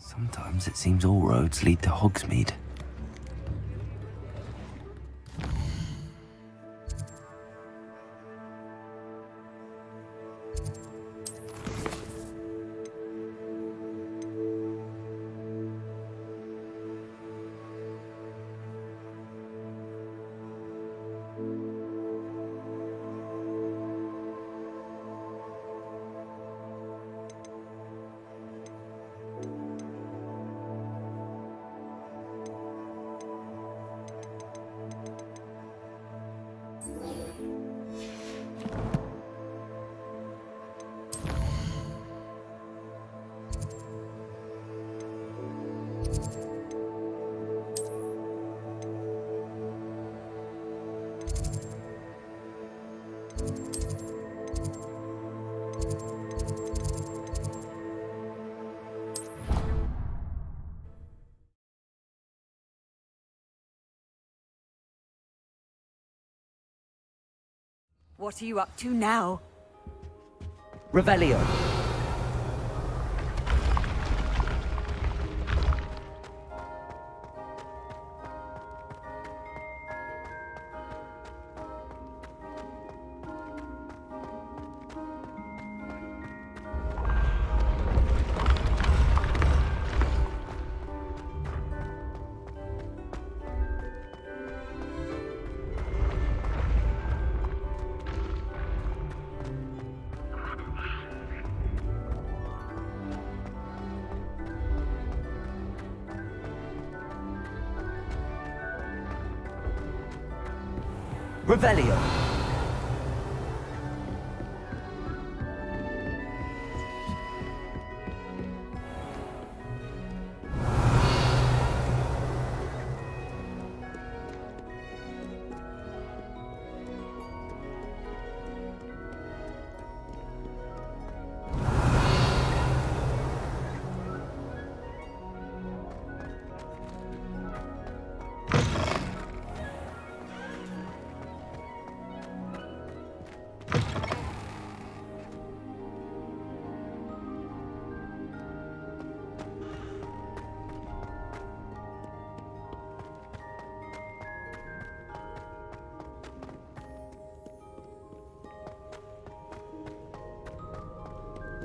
Sometimes it seems all roads lead to Hogsmeade. What are you up to now? Revelio. Revelio.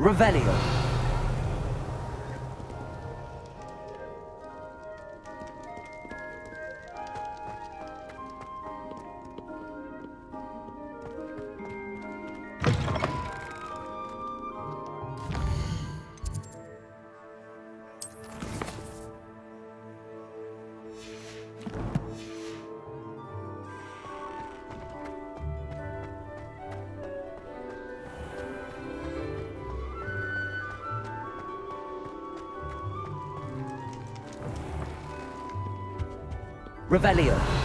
Revelio. Revelio.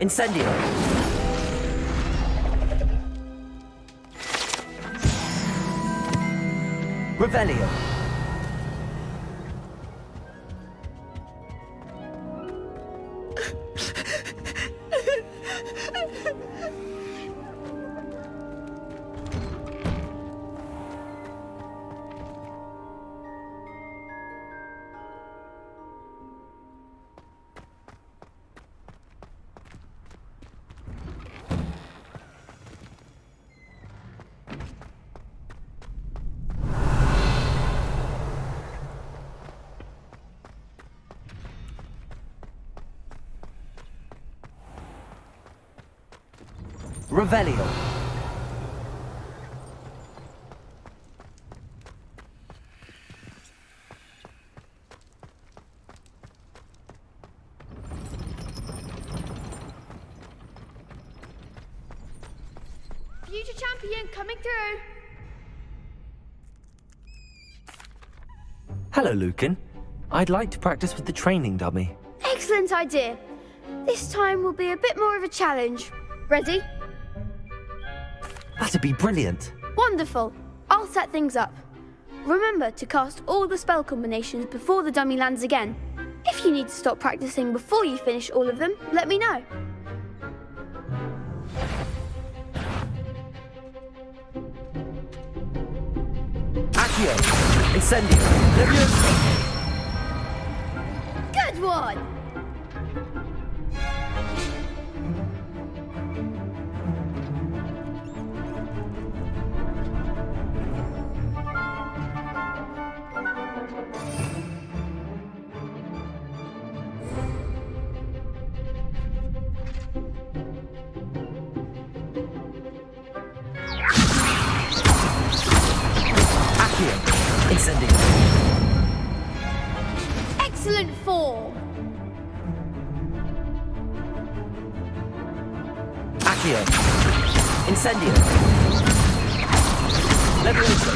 Incendio. Revelio. Revelio. Future champion coming through. Hello, Lucan. I'd like to practice with the training dummy. Excellent idea. This time will be a bit more of a challenge. Ready? That'd be brilliant. Wonderful. I'll set things up. Remember to cast all the spell combinations before the dummy lands again. If you need to stop practicing before you finish all of them, let me know. Accio! Incendio! Leviosa! Good one! Incendio. Excellent form! Accio. Incendio. Leviosa.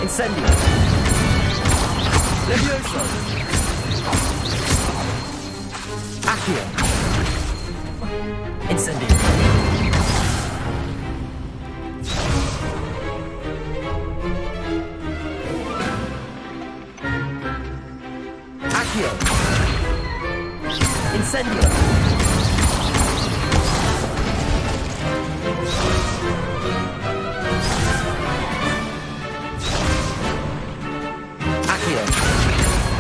Incendio. Leviosa. Accio. Incendio. Accio. Incendio.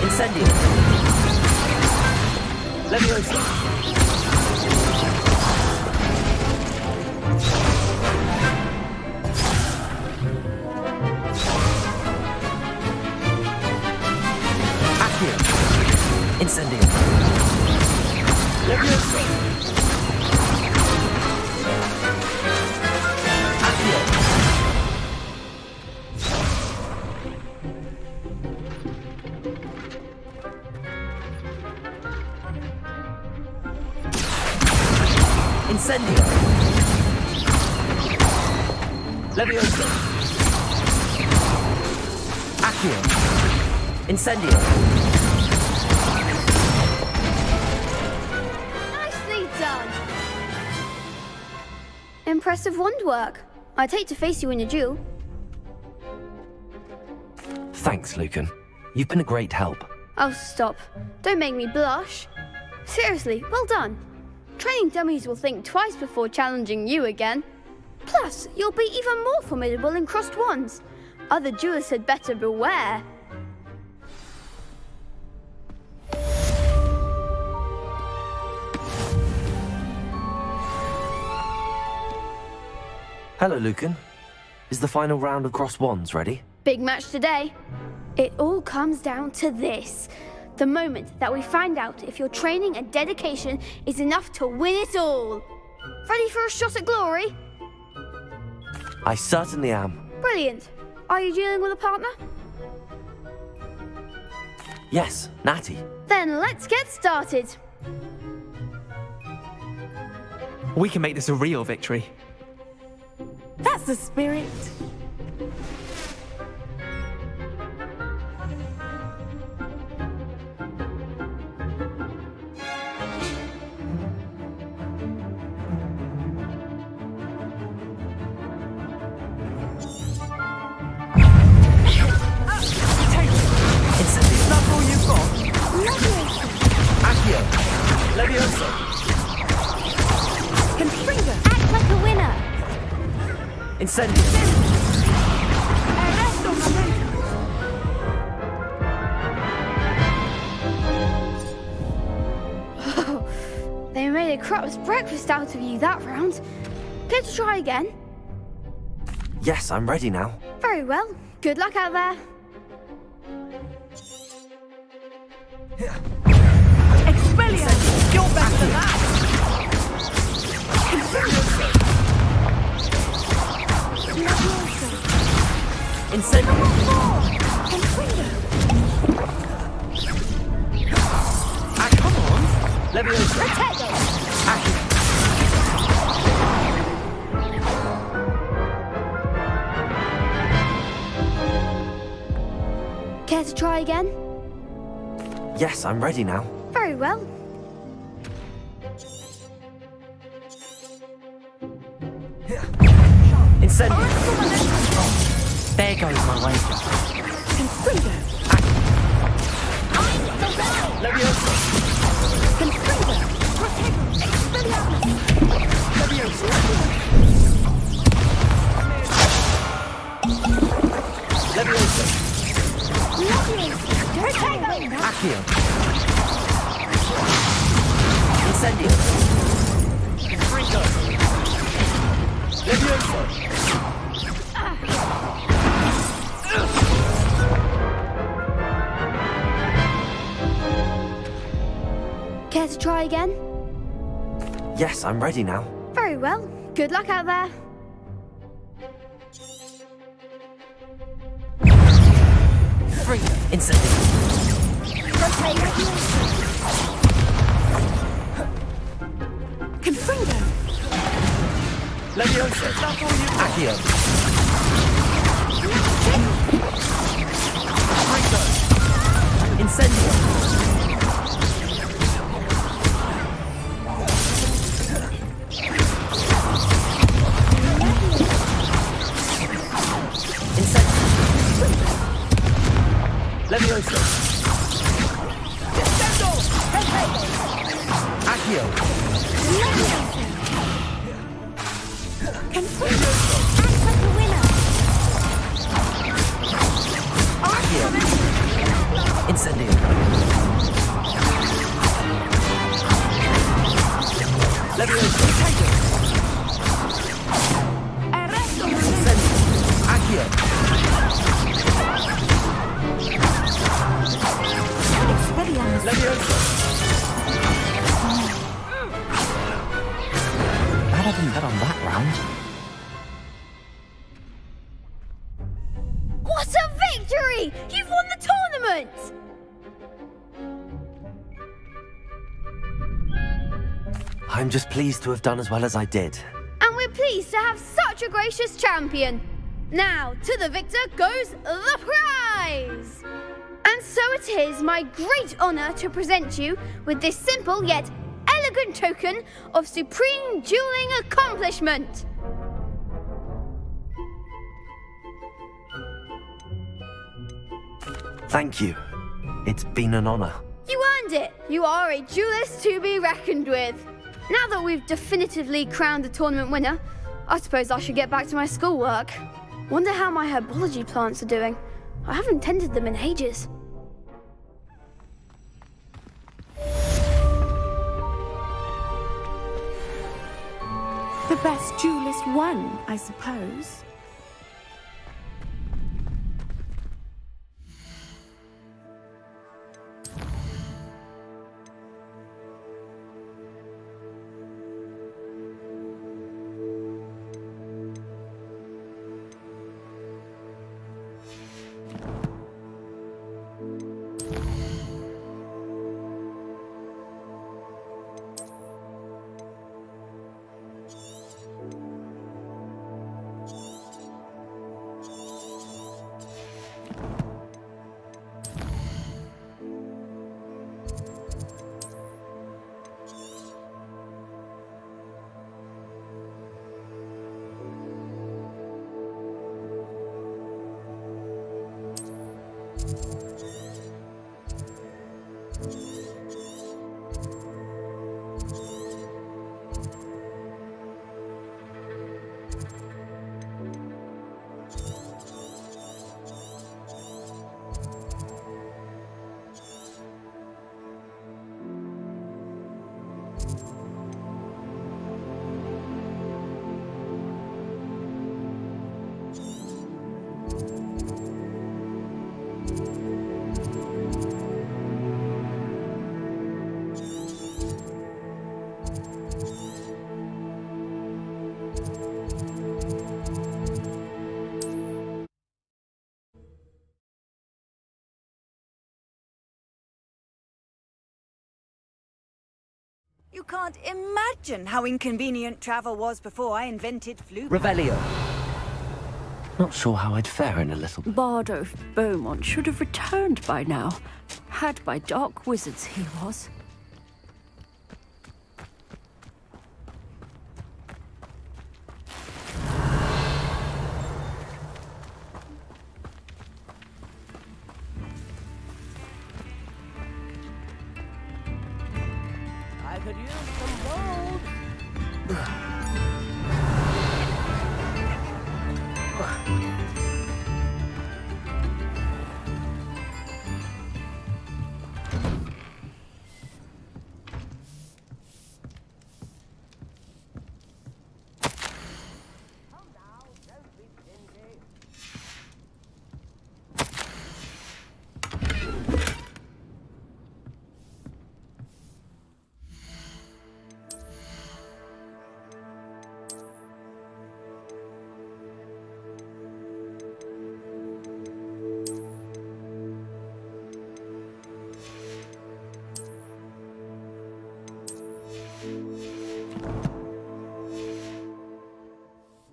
Incendio. Leviosa. Accio. Incendio. Leviosa. Accio. Incendio. Leviosa. Accio. Incendio. Nicely done! Impressive wand work. I'd hate to face you in a duel. Thanks, Lucan. You've been a great help. Oh, stop. Don't make me blush. Seriously, well done. Training dummies will think twice before challenging you again. Plus, you'll be even more formidable in crossed wands. Other duelists had better beware. Hello, Lucan. Is the final round of crossed wands ready? Big match today. It all comes down to this. The moment that we find out if your training and dedication is enough to win it all. Ready for a shot at glory? I certainly am. Brilliant. Are you dealing with a partner? Yes, Natty. Then let's get started. We can make this a real victory. That's the spirit. That's all you've got? Accio. Leviosa. Confringo, act like a winner. Incendio. Oh, they made a crap's breakfast out of you that round. Care to try again? Yes, I'm ready now. Very well. Good luck out there. Expelliarmus! You're better than that! Incendio. Ah, come on. Leviosa. Accio. Care to try again? Yes, I'm ready now. Very well. Incendio. There goes my wager. Leviosa. Leviosa. Leviosa. Accio. Incendio. Frico. Leviosa. Care to try again? Yes, I'm ready now. Very well. Good luck out there. Free. Incendio. Confringo. Leviosa. Accio. Frico. Incendio. Leviosa. Accio. Accio. Incendio. Leviosa. Incendio. Accio. Leviosa. Glad I didn't bet on that round. What a victory! You've won the tournament! I'm just pleased to have done as well as I did. And we're pleased to have such a gracious champion. Now, to the victor goes the prize! And so it is my great honour to present you with this simple yet elegant token of supreme dueling accomplishment. Thank you. It's been an honor. You earned it. You are a duelist to be reckoned with. Now that we've definitively crowned the tournament winner, I suppose I should get back to my schoolwork. Wonder how my herbology plants are doing. I haven't tended them in ages. The best duelist won, I suppose. You can't imagine how inconvenient travel was before I invented flute. Revelio. Not sure how I'd fare in a little bit. Bardo Beaumont should have returned by now. Had by dark wizards he was. I could use some gold.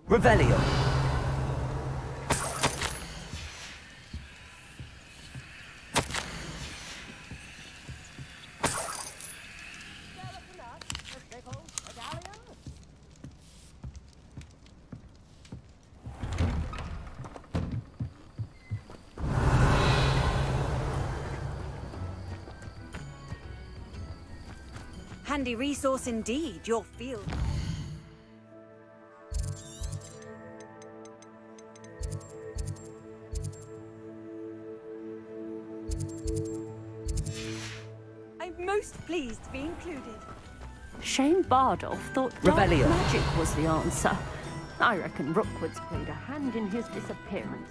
Revelio. Handy resource indeed, your field. I'm most pleased to be included. Shame Bardolph thought dark Revelio. magic was the answer. I reckon Rookwood's played a hand in his disappearance.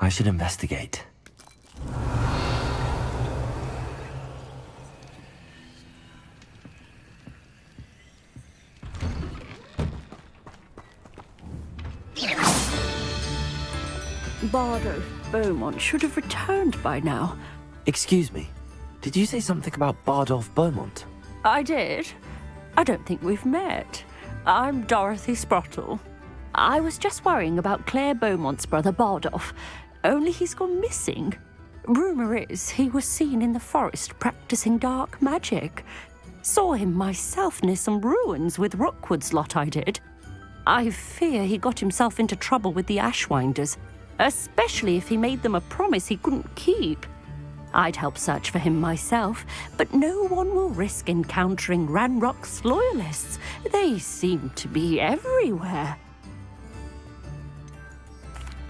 I should investigate. Bardo Beaumont should have returned by now. Excuse me. Did you say something about Bardolph Beaumont? I did. I don't think we've met. I'm Dorothy Sprottle. I was just worrying about Claire Beaumont's brother Bardolph, only he's gone missing. Rumour is he was seen in the forest practicing dark magic. Saw him myself near some ruins with Rookwood's lot I did. I fear he got himself into trouble with the Ashwinders, especially if he made them a promise he couldn't keep. I'd help search for him myself, but no one will risk encountering Ranrock's loyalists. They seem to be everywhere.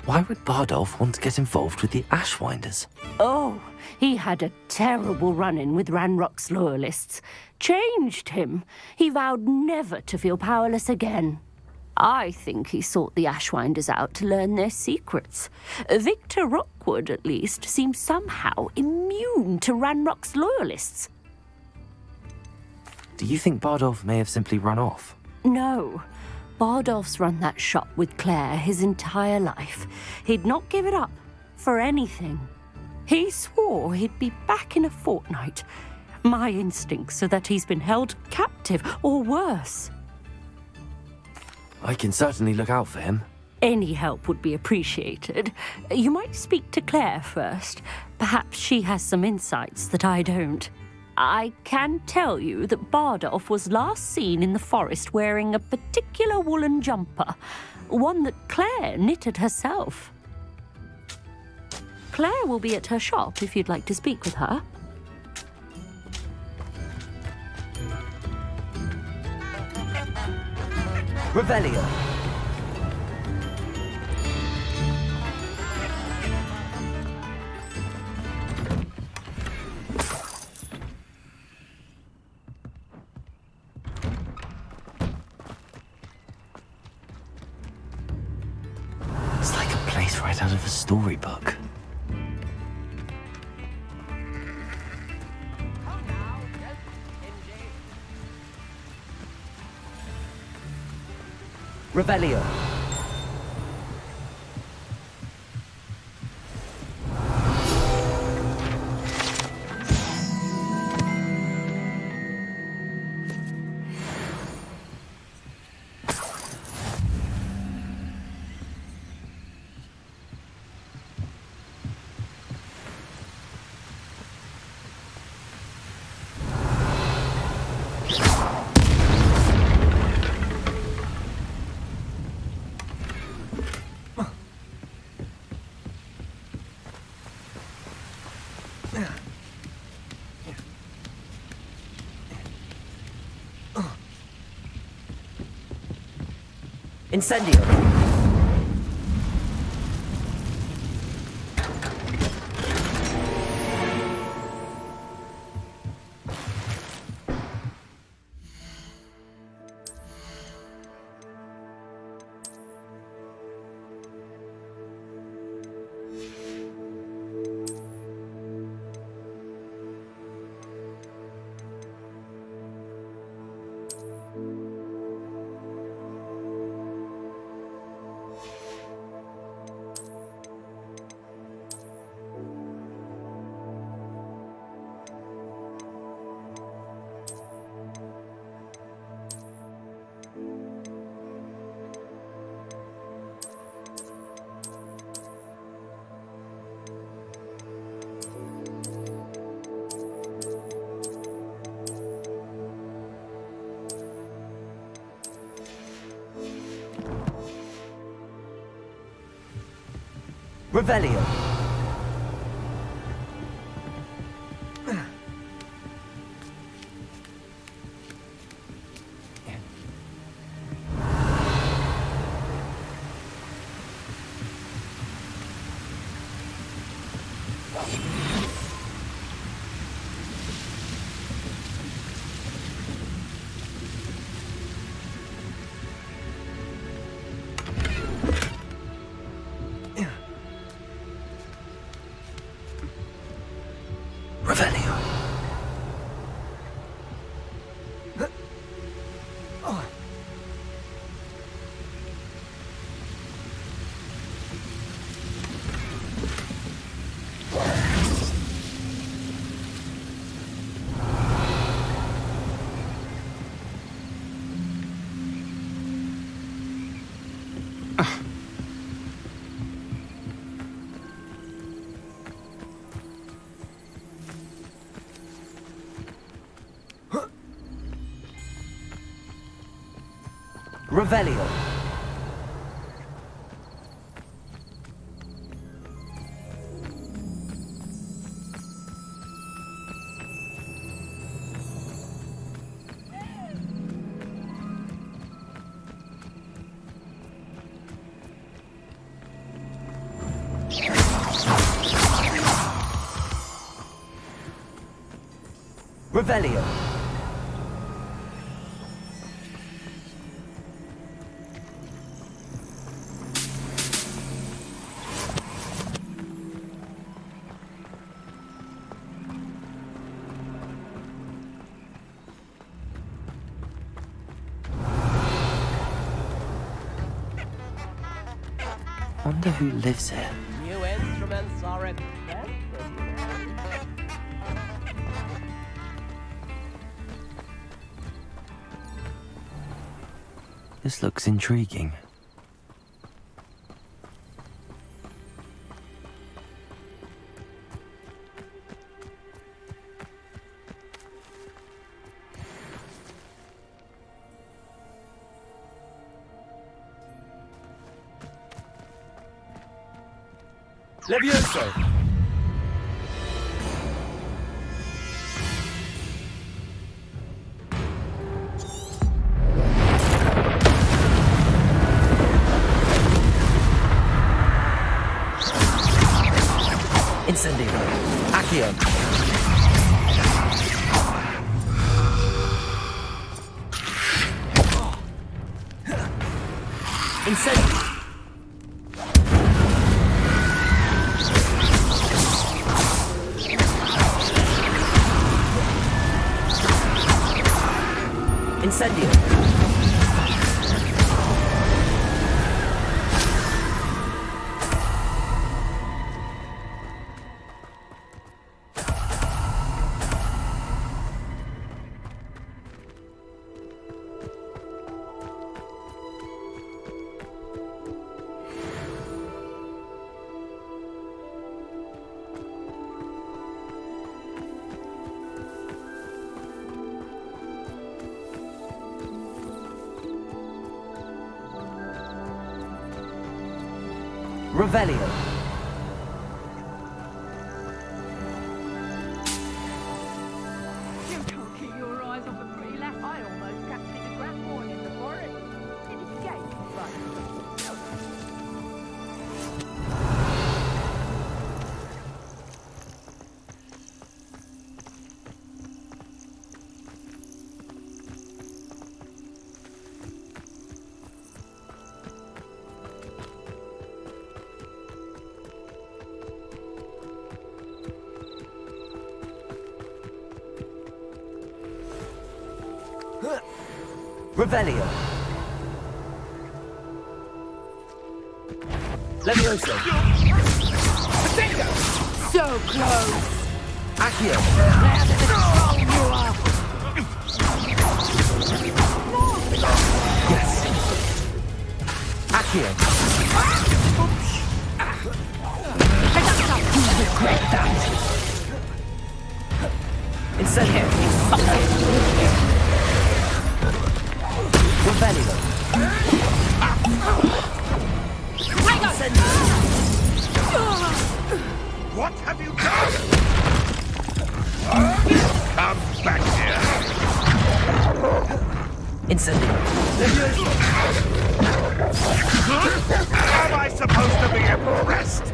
Why would Bardolph want to get involved with the Ashwinders? Oh, he had a terrible run-in with Ranrock's loyalists. Changed him. He vowed never to feel powerless again. I think he sought the Ashwinders out to learn their secrets. Victor Rookwood, at least, seems somehow immune to Ranrock's loyalists. Do you think Bardolph may have simply run off? No. Bardolph's run that shop with Claire his entire life. He'd not give it up for anything. He swore he'd be back in a fortnight. My instincts are that he's been held captive, or worse. I can certainly look out for him. Any help would be appreciated. You might speak to Claire first. Perhaps she has some insights that I don't. I can tell you that Bardolph was last seen in the forest wearing a particular woolen jumper, one that Claire knitted herself. Claire will be at her shop if you'd like to speak with her. Revelio. It's like a place right out of a storybook. Revelio. Incendio. Revelio. Revelio. Revelio. Revelio. Wonder who lives here. New instruments are in. This looks intriguing. Levioso. Incendio. Accio. Incendio. Incendio. Revelio. You can't keep your eyes off a tree left. I almost captured a grand horn in the forest. Did it escape? Right. Revelio. Levioso. So close. Accio. Yes. Accio. Regret that. Incendio. Revelio. Incendio. What have you done? Come back here. Incendio. Am I supposed to be impressed?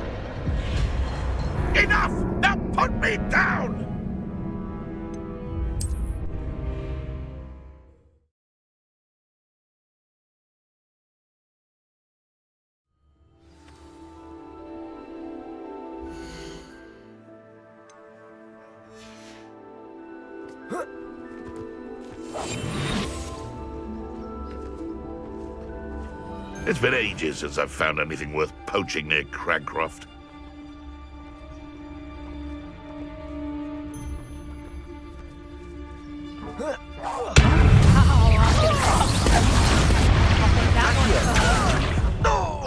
Enough! Now put me down! It's been ages since I've found anything worth poaching near Cragcroft.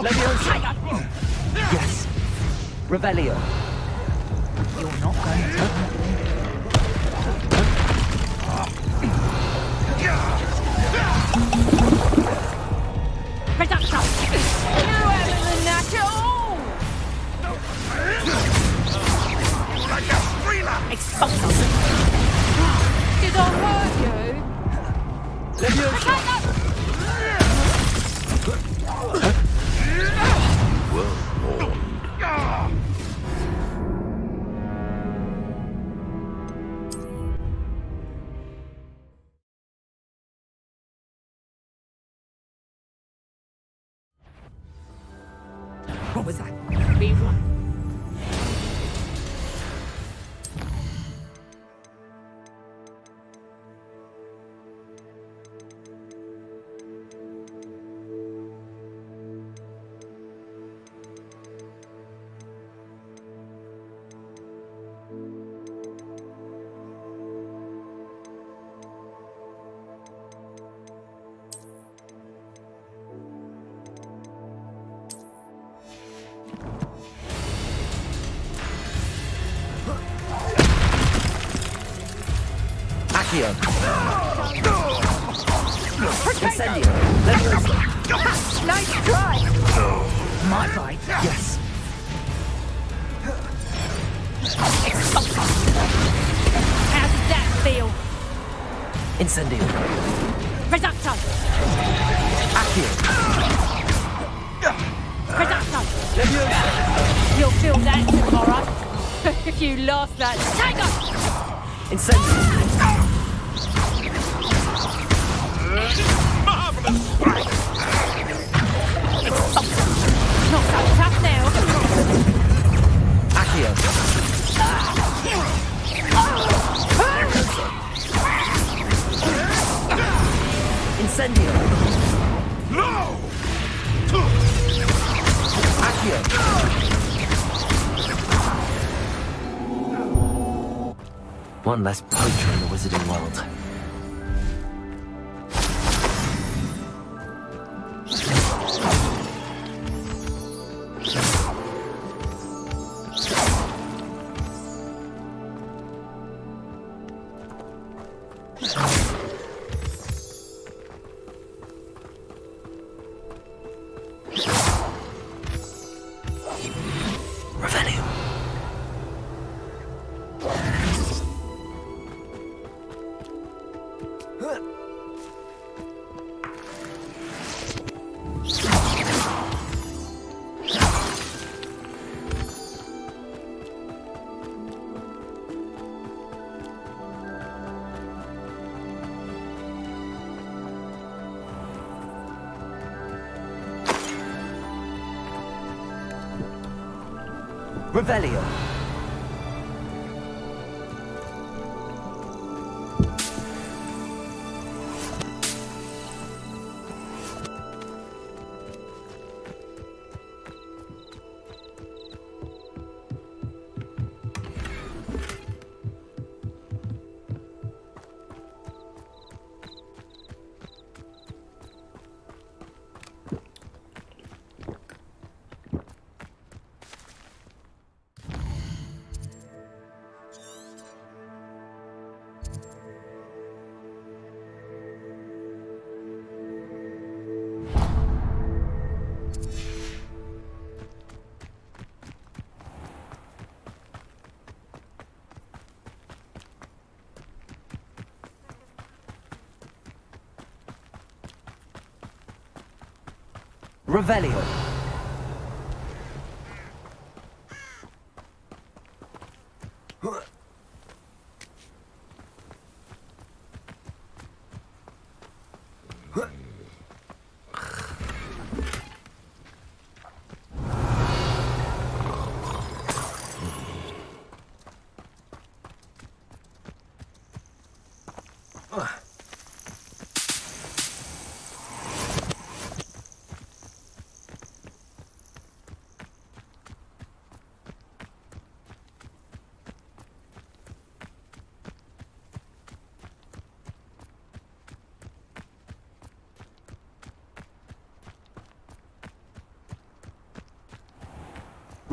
Levioso. Yes. Revelio. You're not going to. Reduction. You haven't than that at all. Like a thriller! Expulsus. Did I hurt you? Levioso. Well warned. What was that? B1. Accio. Incendio. Levioso. Nice try. My bite. Yes. How does that feel? Incendio. Reduction. Accio. Reduction. Levioso. You'll feel that tomorrow. If you lost that. Tiger. Incendio. Marvelous strike! Not so tough now. Accio. Incendio. No! Accio. One less poacher in the wizarding world. Revelio. Revelio. Revelio.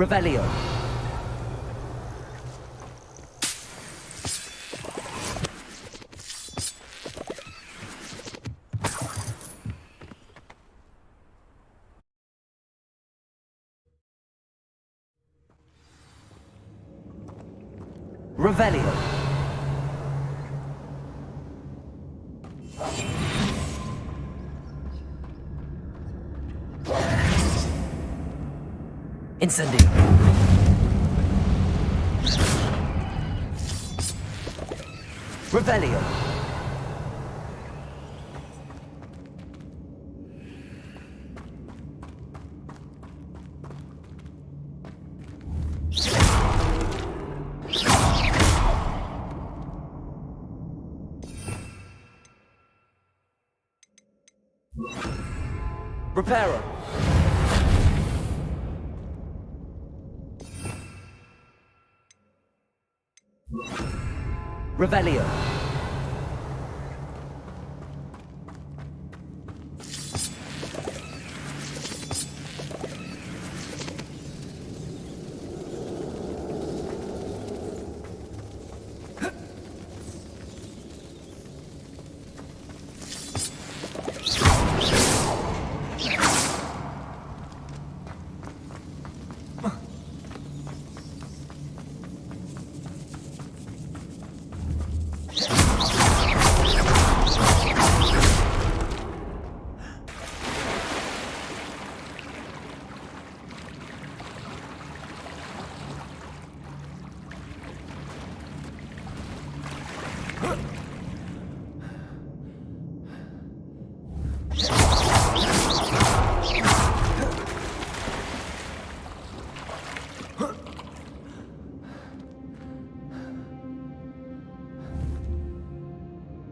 Revelio. Revelio. Incendio. Revelio. Reparo. Revelio.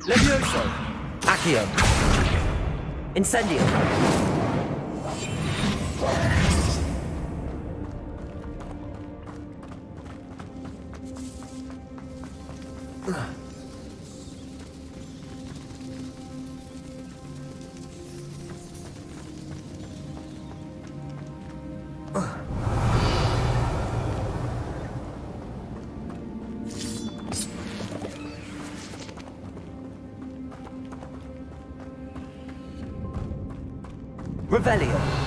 Levioso. Accio. Incendio. Revelio.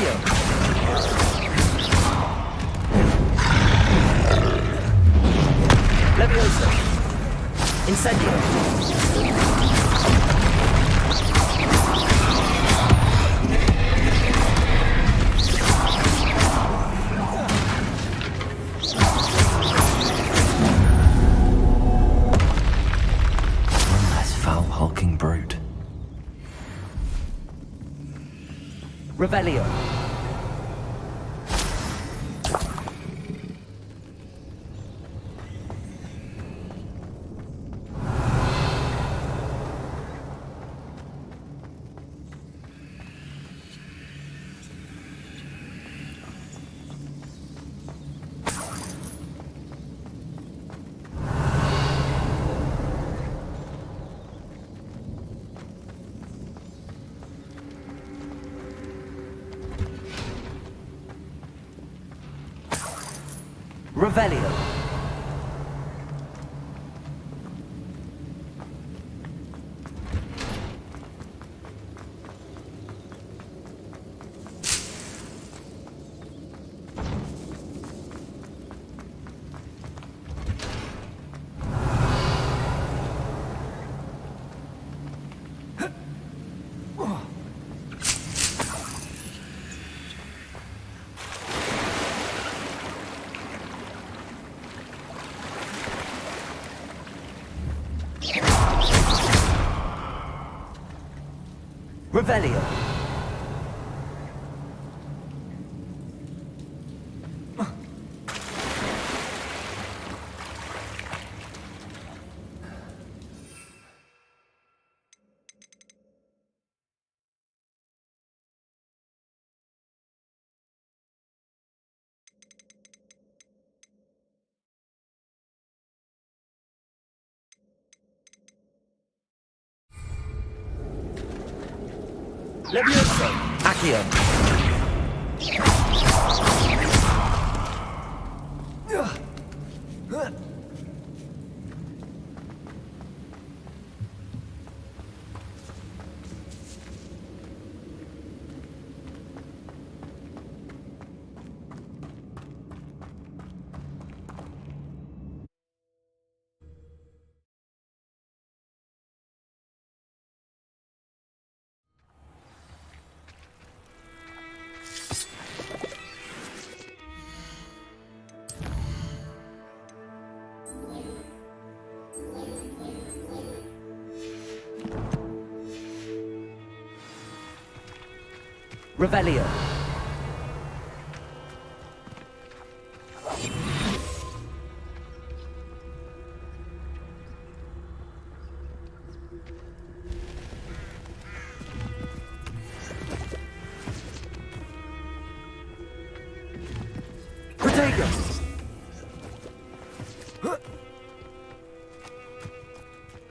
Accio. Leviosa. Incendio. One less foul hulking brute. Revelio. Revelio. Revelio. Leviosa. Accio. Revelio. Protego.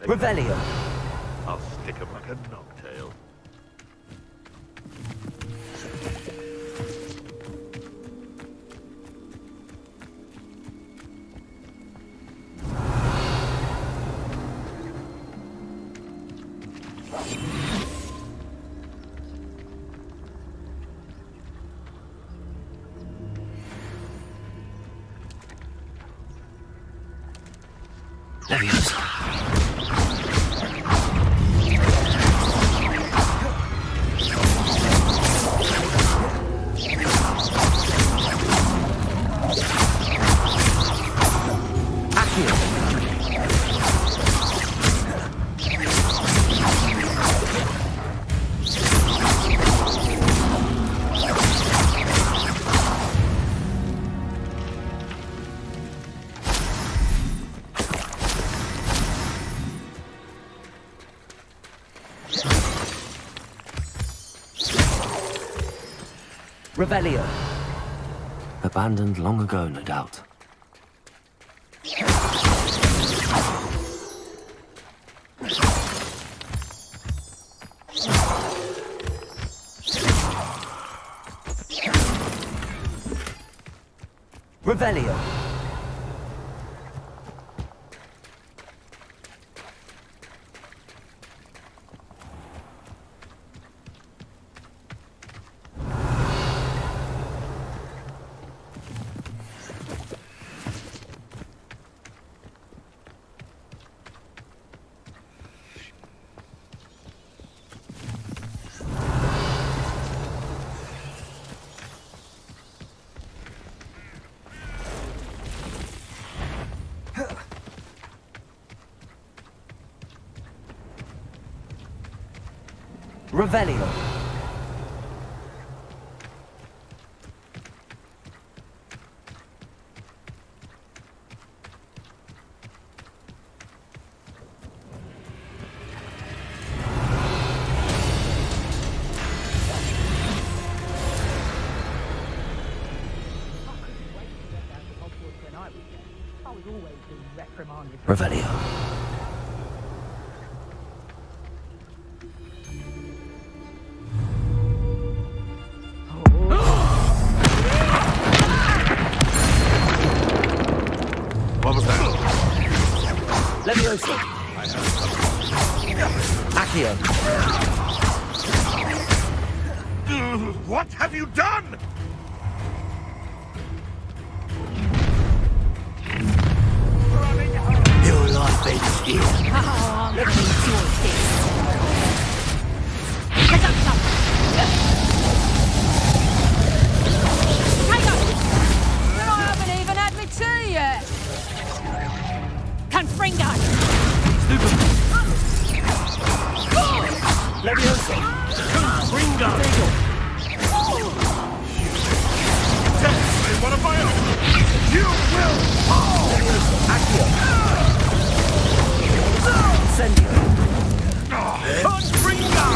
Revelio. I'll stick him like a knocktail. Leviosa. Revelio. Abandoned long ago, no doubt. Revelio. Revelio. Revelio. What was that? Leviosa. Accio. What have you done? Your life ends here. Oh, I'm gonna enjoy this. Pick up some. Hang on. I haven't even had my tea yet. Confringo. Leviosa. Ringo! Definitely one of my own! You will fall! Accio. Incendio. Ringo!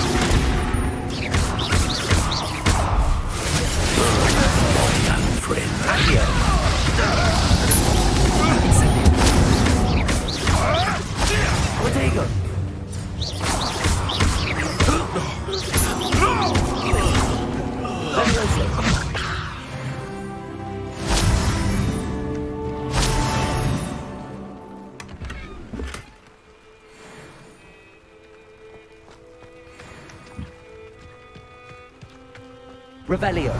Young friend. Accio. Incendio. Protego. Revelio.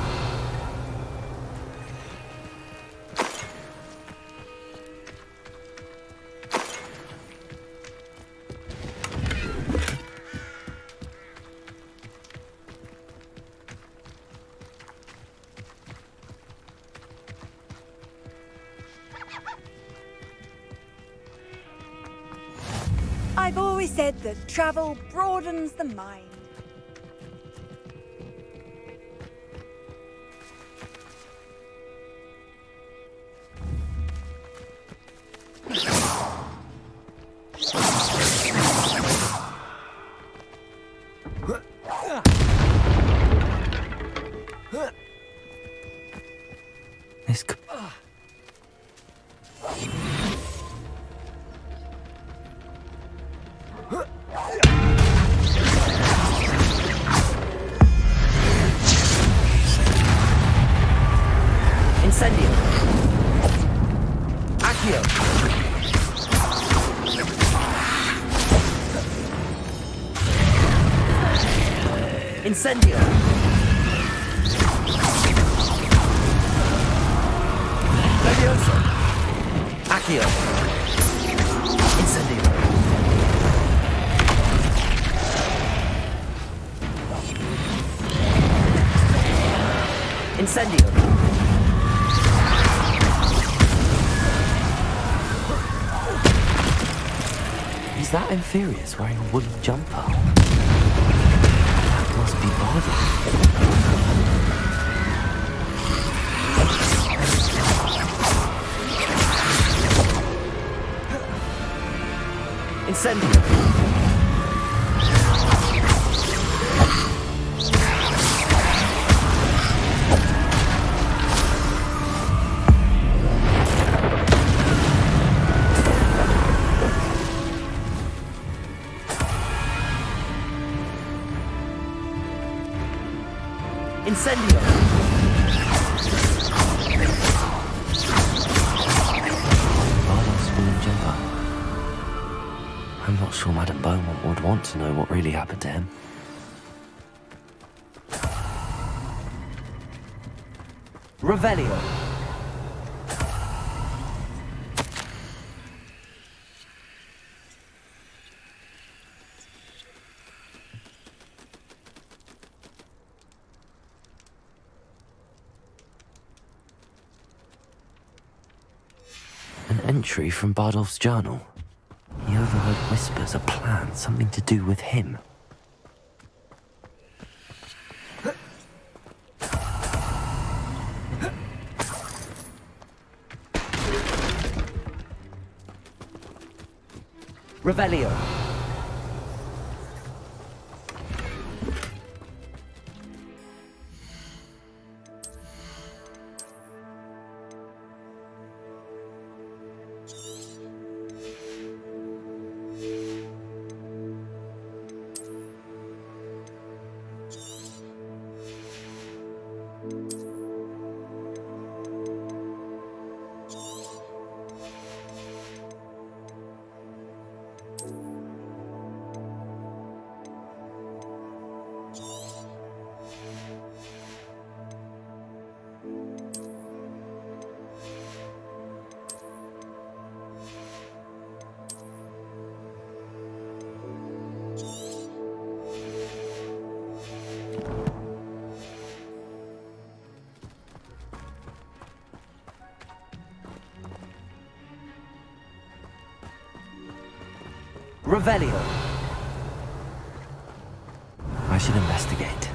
I've always said that travel broadens the mind. This could... Incendio. Accio. Incendio. Leviosa. Accio. Incendio. Incendio. Is that Inferius wearing a woolen jumper? That must be Bardo. Incendio. Incendio. Bardo's woolen jumper. I'm not sure Madame Beaumont would want to know what really happened to him. Revelio. An entry from Bardolph's journal. He overheard whispers, a plan, something to do with him. Revelio. Revelio. I should investigate.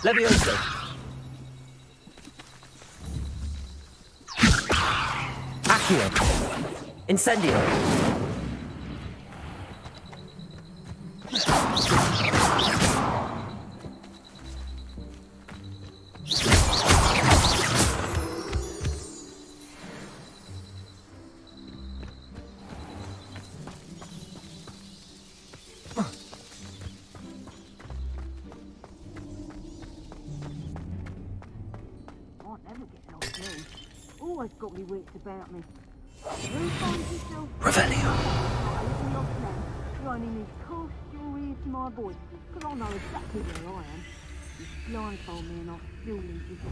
Levioso. Accio. Incendio. Always got me wits about me. Who finds yourself? Revelio. You only need to cast your ears to my voice, because I know exactly where I am. You blindfold me and I'll still leave you to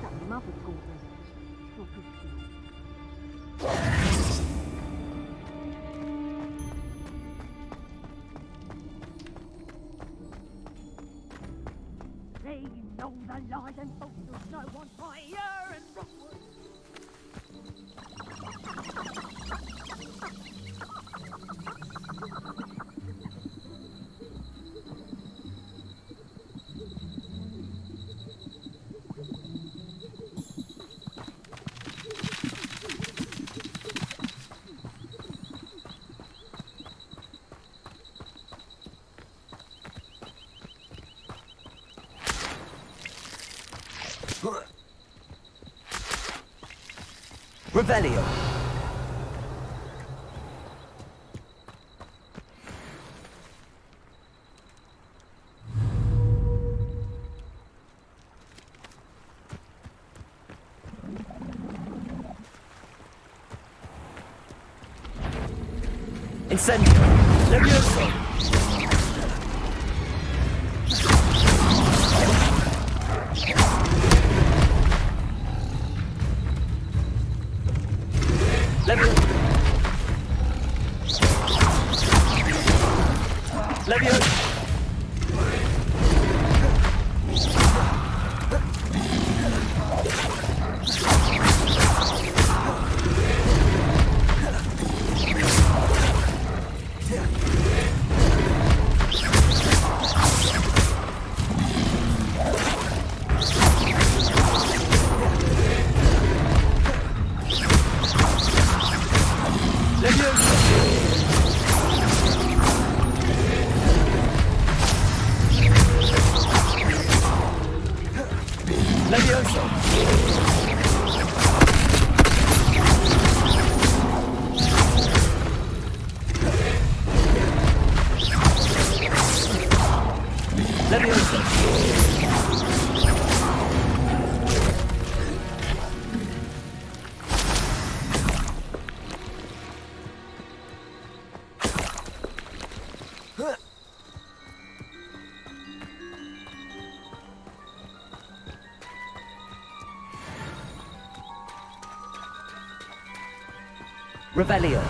That your mother's called me. Stop it still. They know the lies and falsehoods no one higher and wrongward. Revelio. Incendio. Levioso. Levioso. Revelio.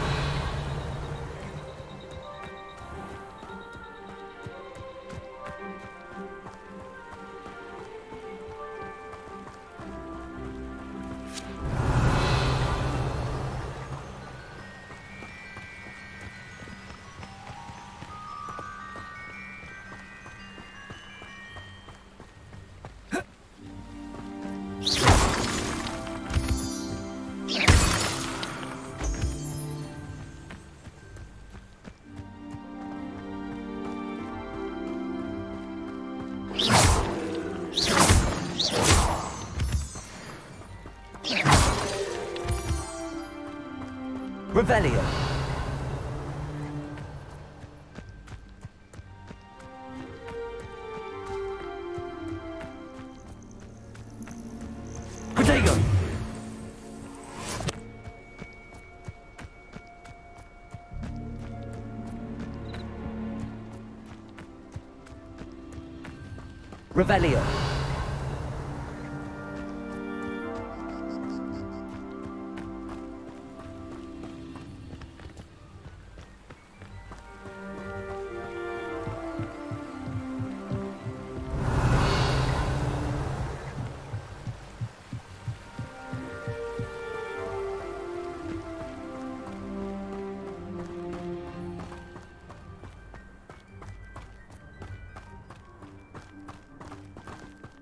Revelio. Protego. Revelio.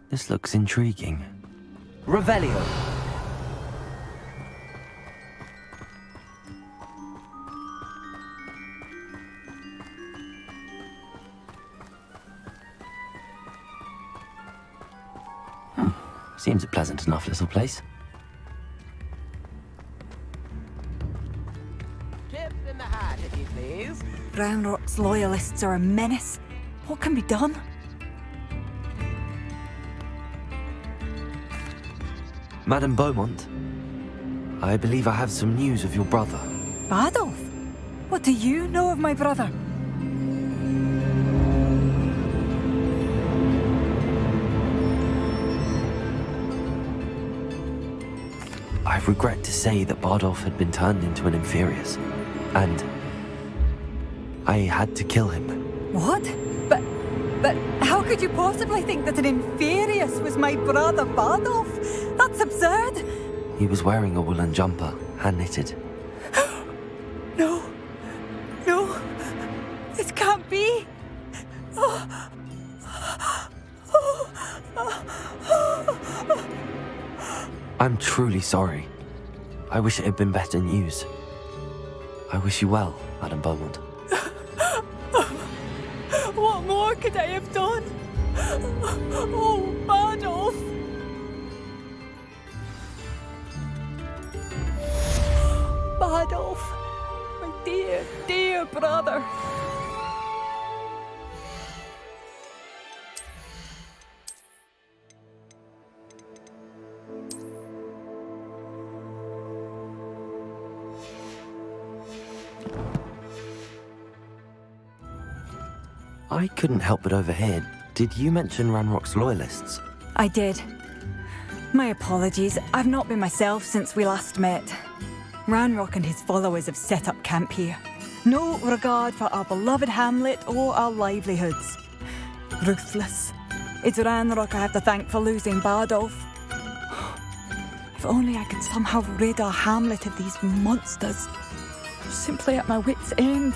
This looks intriguing. Revelio. Seems a pleasant enough little place. Tips in the hat, if you please. Roundrock's loyalists are a menace. What can be done? Madame Beaumont, I believe I have some news of your brother. Adolf? What do you know of my brother? I regret to say that Bardolph had been turned into an Inferius, and I had to kill him. What? But how could you possibly think that an Inferius was my brother Bardolph? That's absurd. He was wearing a woolen jumper, hand-knitted. No. This can't be. I'm truly sorry. I wish it had been better news. I wish you well, Madame Beaumont. What more could I have done? Oh, Bardolph! Bardolph! My dear, dear brother! I couldn't help but overhear. Did you mention Ranrock's loyalists? I did. My apologies. I've not been myself since we last met. Ranrock and his followers have set up camp here. No regard for our beloved hamlet or our livelihoods. Ruthless. It's Ranrock I have to thank for losing Bardolph. If only I could somehow rid our hamlet of these monsters. I'm simply at my wit's end.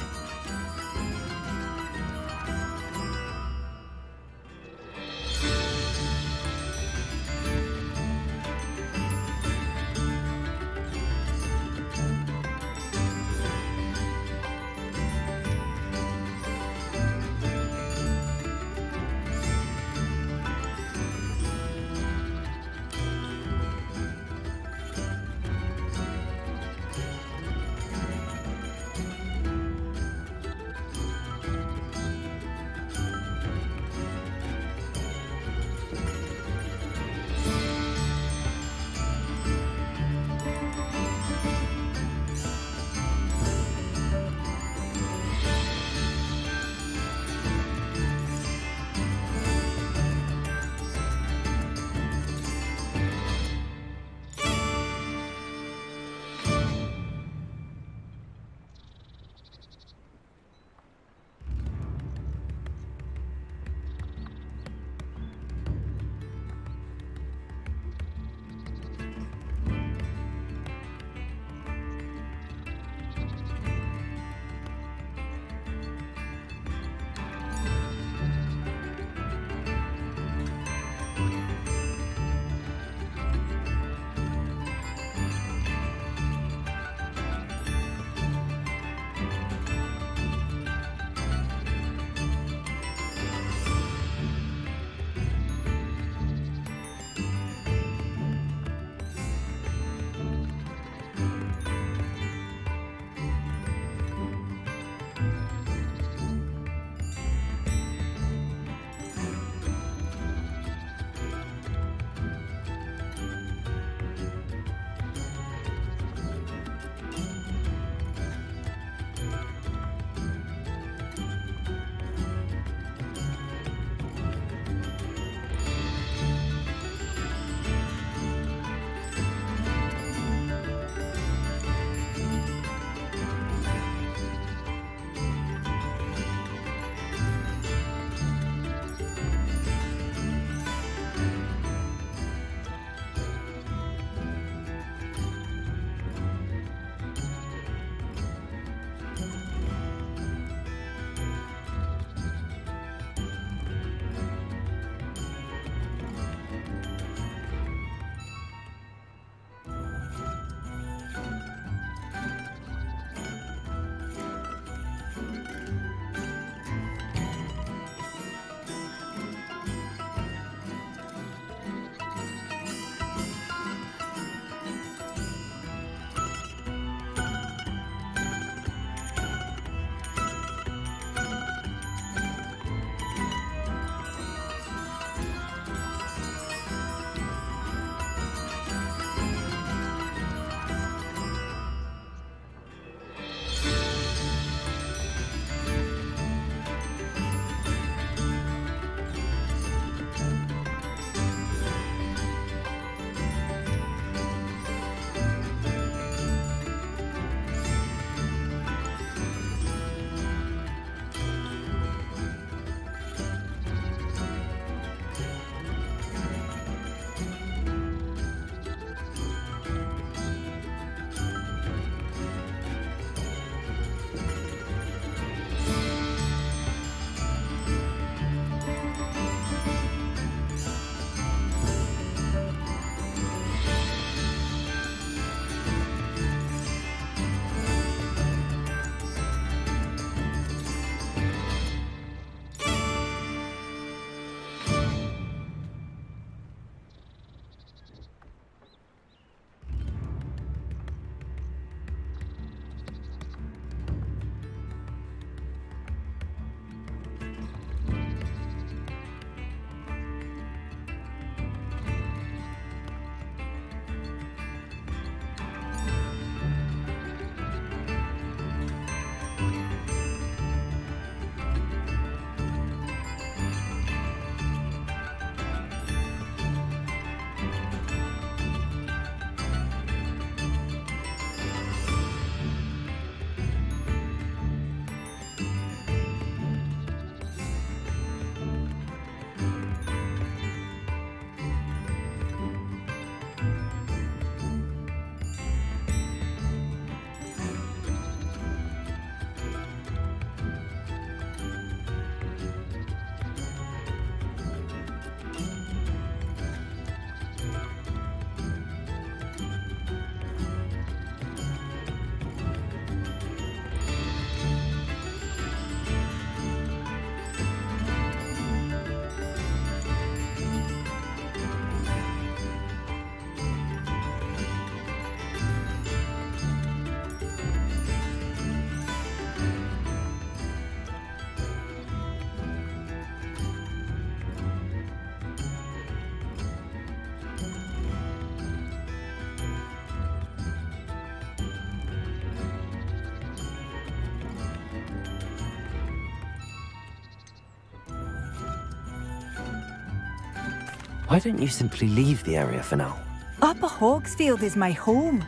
Why don't you simply leave the area for now? Upper Hogsfield is my home.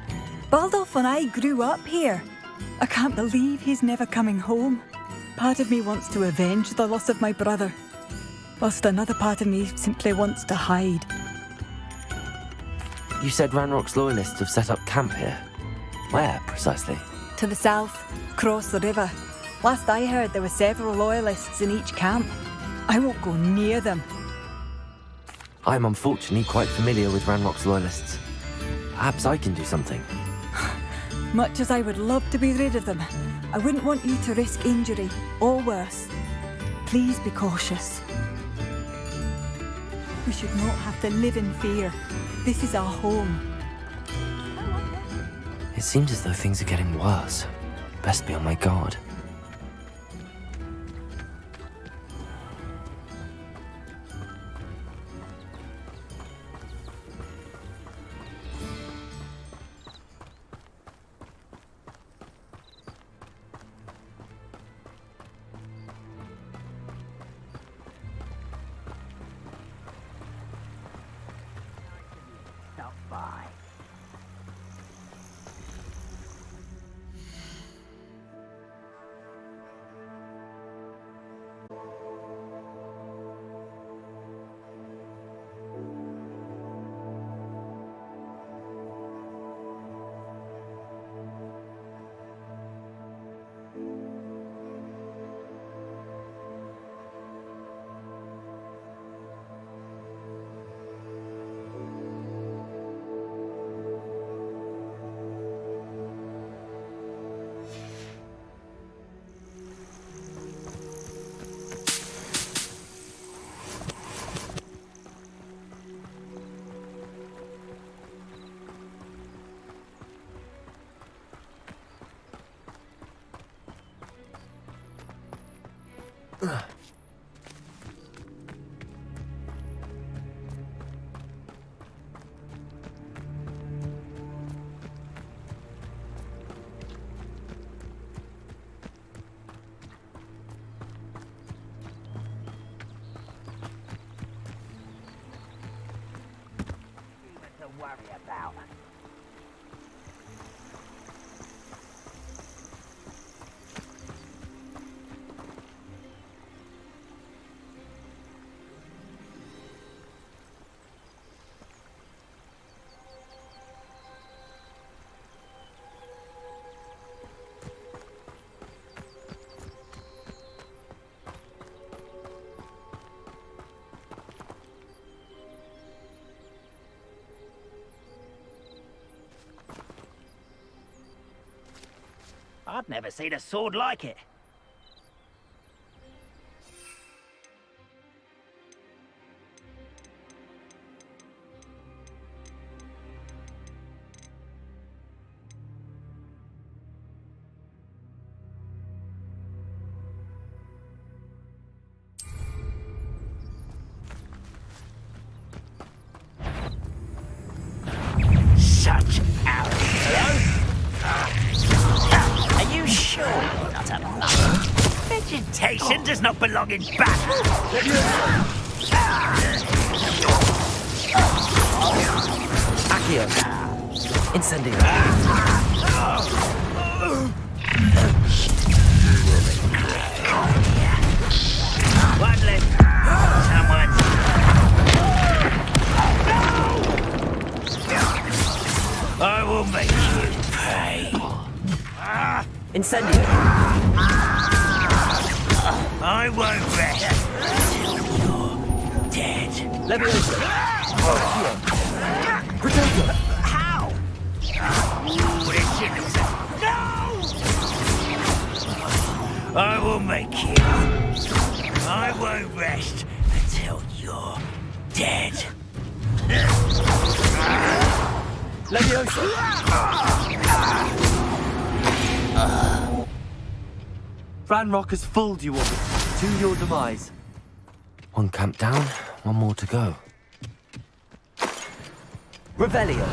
Baldolf and I grew up here. I can't believe he's never coming home. Part of me wants to avenge the loss of my brother, whilst another part of me simply wants to hide. You said Ranrock's loyalists have set up camp here. Where, precisely? To the south, across the river. Last I heard, there were several loyalists in each camp. I won't go near them. I'm unfortunately quite familiar with Ranrock's loyalists. Perhaps I can do something. Much as I would love to be rid of them, I wouldn't want you to risk injury, or worse. Please be cautious. We should not have to live in fear. This is our home. It seems as though things are getting worse. Best be on my guard. I've never seen a sword like it. Such arrogance. Hello? Are you sure you're not a monk? Vegetation does not belong in battle. Accio! Incendio! One left. Someone. I will make you pay. Incendio! I won't rest until you're dead. Leviosa! Accio! Protector! How? Ooh, this shit. No! I will make you. I won't rest until you're dead. Leviosa! Ranrock has fooled you all to your demise. One camp down, one more to go. Revelio!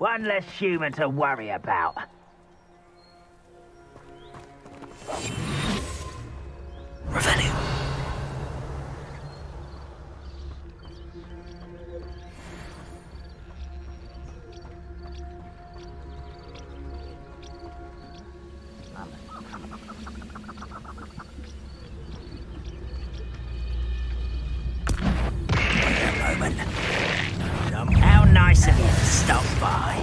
One less human to worry about. Revelio. How nice of you to stop by.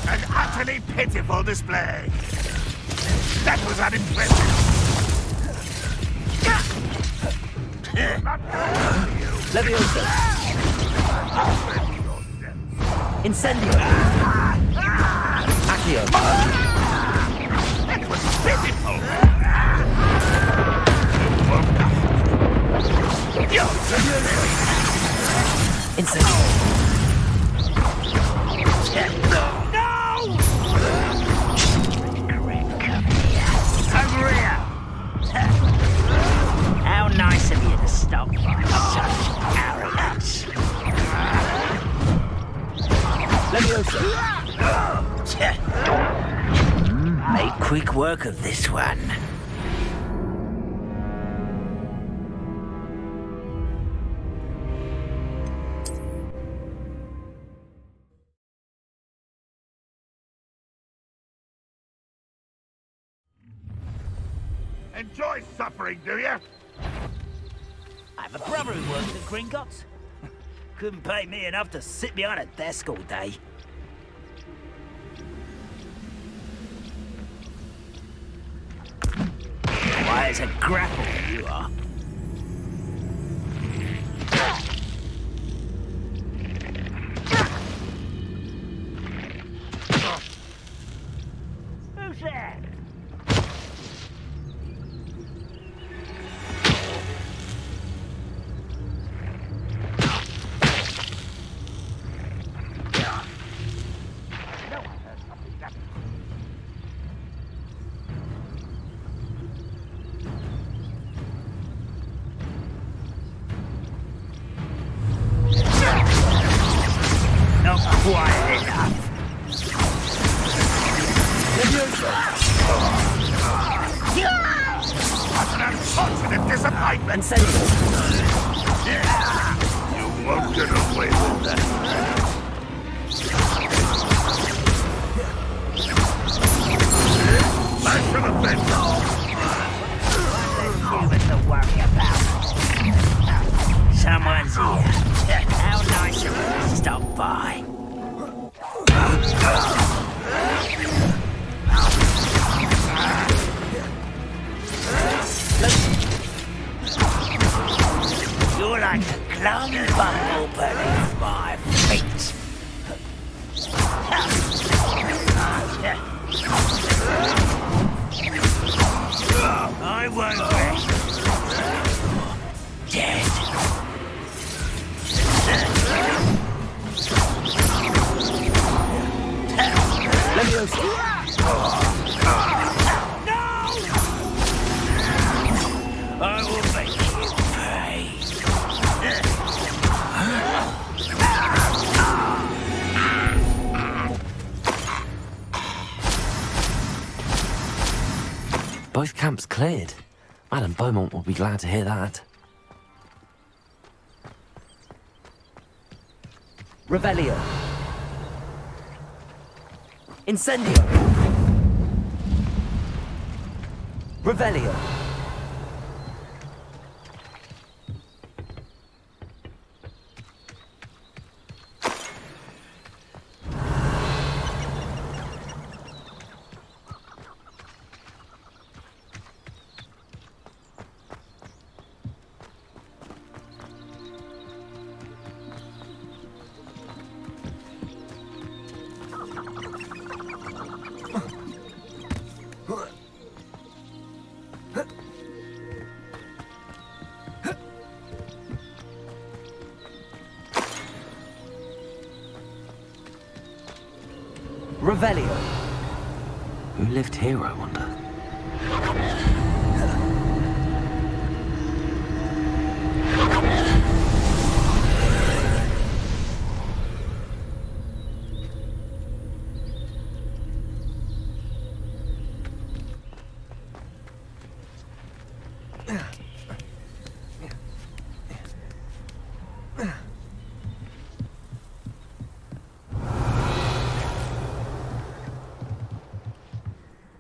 An utterly pitiful display. That was unimpressive. Leviosa. Incendio. Accio. That was pitiful. Incendio. No! Over here! How nice of you to stop by. Such arrogance. Leviosa. Make quick work of this one. Enjoy suffering, do you? I have a brother who works at Gringotts. Couldn't pay me enough to sit behind a desk all day. Why, it's a grapple you are. Who's there? Not quite enough. What an unfortunate disappointment. Incendio. You won't get away with that. I should have been. Human to worry about. Someone's here. How nice of you to stop by. You're like a clown bumble beneath my feet. I won't rest. Dead. Leviosa. No! I will make you pay. Both camps cleared. Madame Beaumont will be glad to hear that. Revelio. Incendio. Revelio. Revelio. Who lived here, I wonder?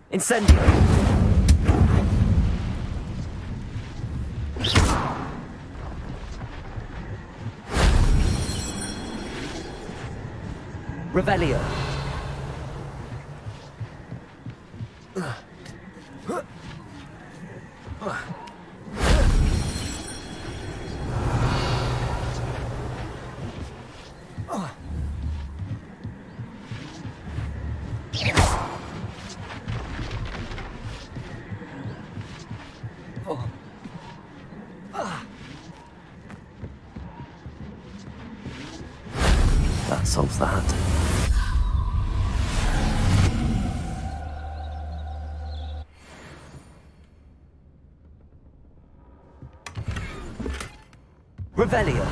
Incendio! Revelio! That solves that. Revelio.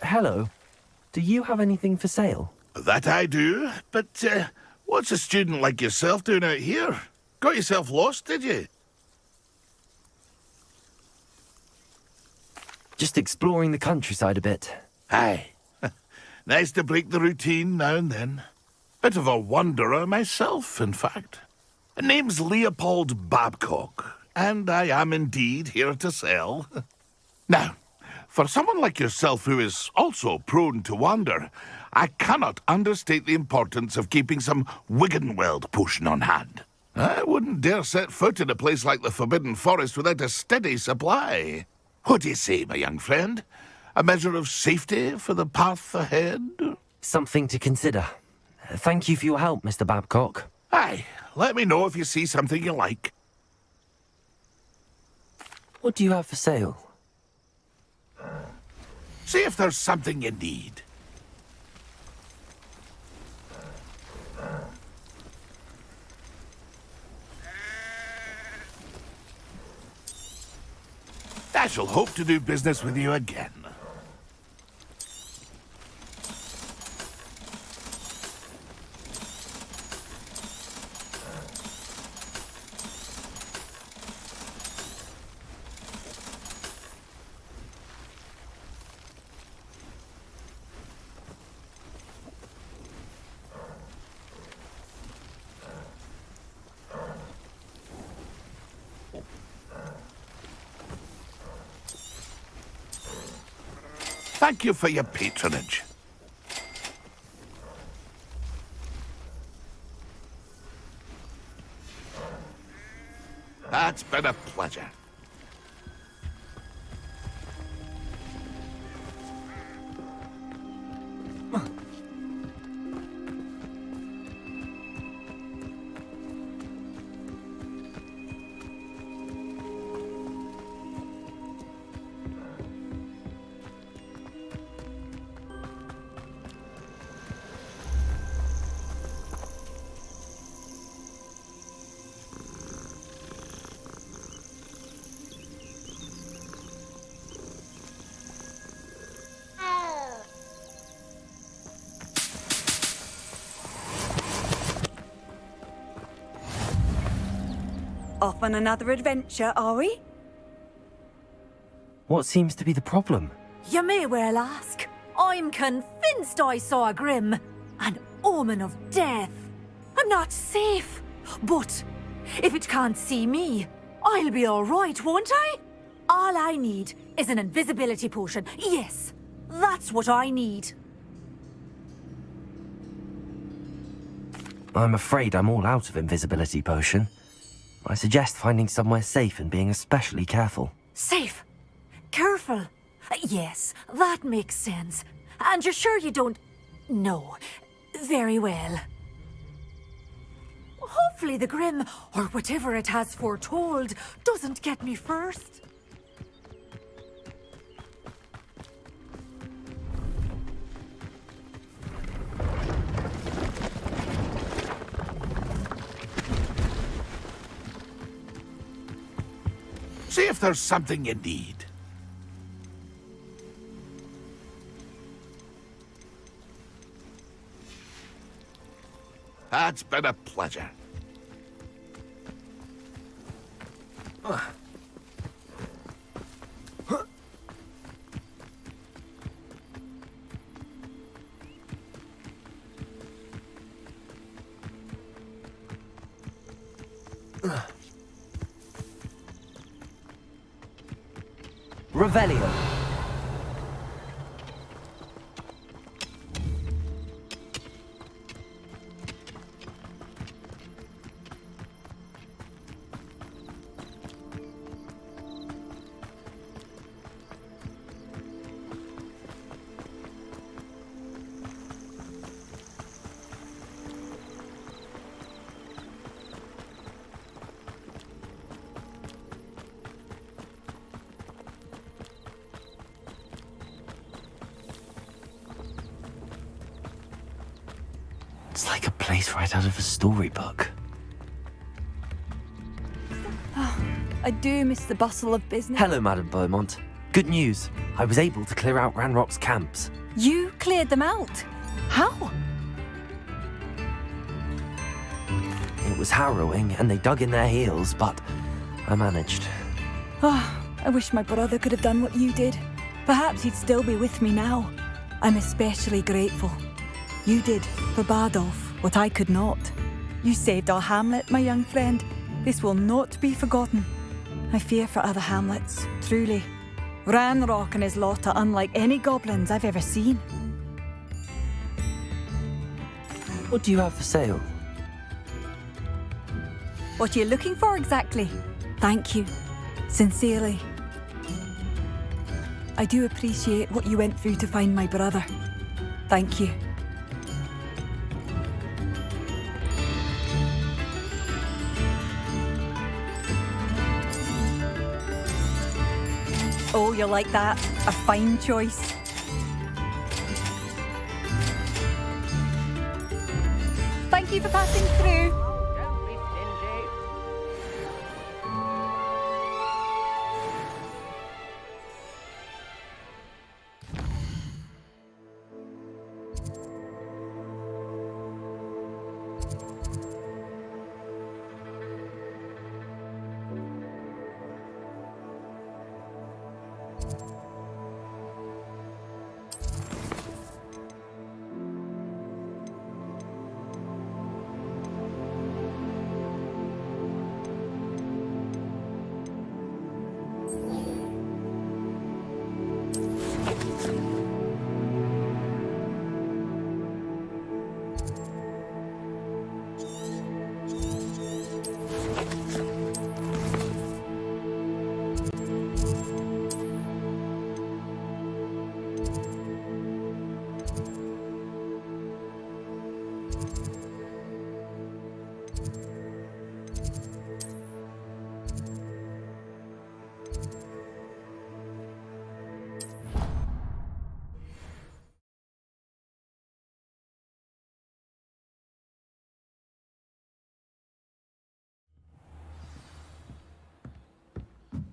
Hello. Do you have anything for sale? That I do, but what's a student like yourself doing out here? Got yourself lost, did you? Just exploring the countryside a bit. Aye. Nice to break the routine now and then. Bit of a wanderer myself, in fact. Name's Leopold Babcock, and I am indeed here to sell. Now, for someone like yourself who is also prone to wander, I cannot understate the importance of keeping some Wiggenweld potion on hand. I wouldn't dare set foot in a place like the Forbidden Forest without a steady supply. What do you say, my young friend? A measure of safety for the path ahead? Something to consider. Thank you for your help, Mr. Babcock. Aye, let me know if you see something you like. What do you have for sale? See if there's something you need. I shall hope to do business with you again. Thank you for your patronage. That's been a pleasure. Off on another adventure, are we? What seems to be the problem? You may well ask. I'm convinced I saw a grim, an omen of death. I'm not safe, but if it can't see me, I'll be all right, won't I? All I need is an invisibility potion. Yes, that's what I need. I'm afraid I'm all out of invisibility potion. I suggest finding somewhere safe and being especially careful. Safe. Careful. Yes, that makes sense. And you're sure you don't... No. Very well. Hopefully the Grim, or whatever it has foretold, doesn't get me first. See if there's something you need. It's been a pleasure. Revelio. It's like a place right out of a storybook. I do miss the bustle of business. Hello, Madame Beaumont. Good news. I was able to clear out Ranrock's camps. You cleared them out? How? It was harrowing, and they dug in their heels, but I managed. I wish my brother could have done what you did. Perhaps he'd still be with me now. I'm especially grateful. You did, for Bardolph, what I could not. You saved our hamlet, my young friend. This will not be forgotten. I fear for other hamlets, truly. Ranrock and his lot are unlike any goblins I've ever seen. What do you have for sale? What are you looking for exactly? Thank you. Sincerely. I do appreciate what you went through to find my brother. Thank you. Oh, you like that? A fine choice. Thank you for passing through. Don't be stingy.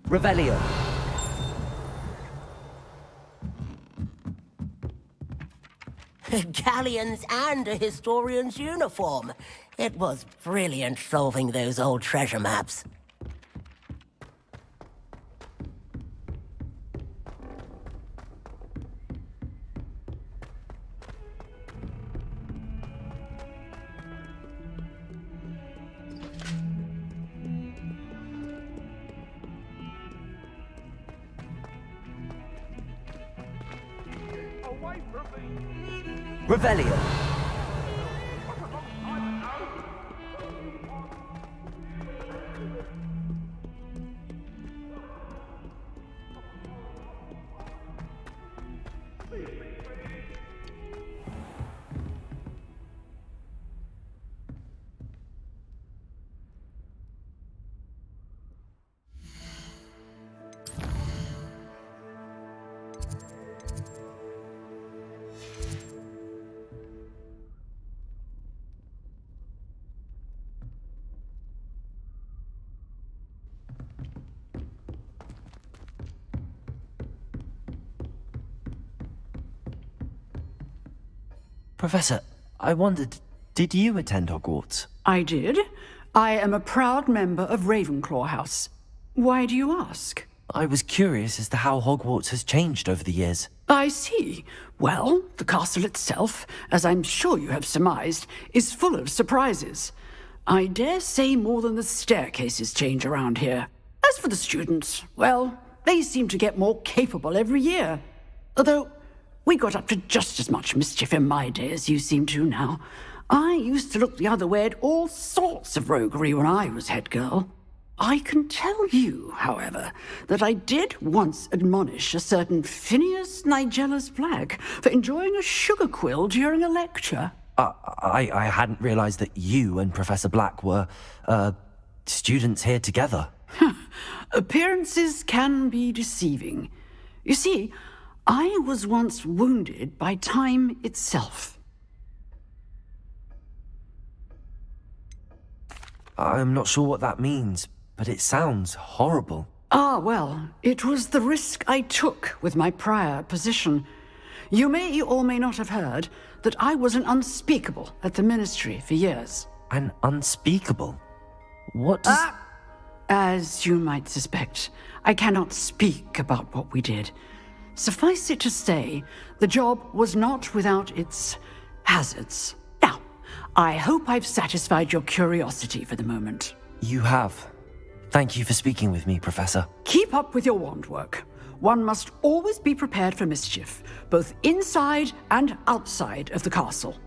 Revelio. Galleons and a historian's uniform. It was brilliant solving those old treasure maps. Revelio. Professor, I wondered, did you attend Hogwarts? I did. I am a proud member of Ravenclaw House. Why do you ask? I was curious as to how Hogwarts has changed over the years. I see. Well, the castle itself, as I'm sure you have surmised, is full of surprises. I dare say more than the staircases change around here. As for the students, well, they seem to get more capable every year. Although, we got up to just as much mischief in my day as you seem to now. I used to look the other way at all sorts of roguery when I was head girl. I can tell you, however, that I did once admonish a certain Phineas Nigella's Black for enjoying a sugar quill during a lecture. I hadn't realized that you and Professor Black were, students here together. Appearances can be deceiving. You see, I was once wounded by time itself. I'm not sure what that means, but it sounds horrible. Ah, well, it was the risk I took with my prior position. You may or may not have heard that I was an unspeakable at the Ministry for years. An unspeakable? What does... As you might suspect, I cannot speak about what we did. Suffice it to say, the job was not without its hazards. Now, I hope I've satisfied your curiosity for the moment. You have. Thank you for speaking with me, Professor. Keep up with your wand work. One must always be prepared for mischief, both inside and outside of the castle.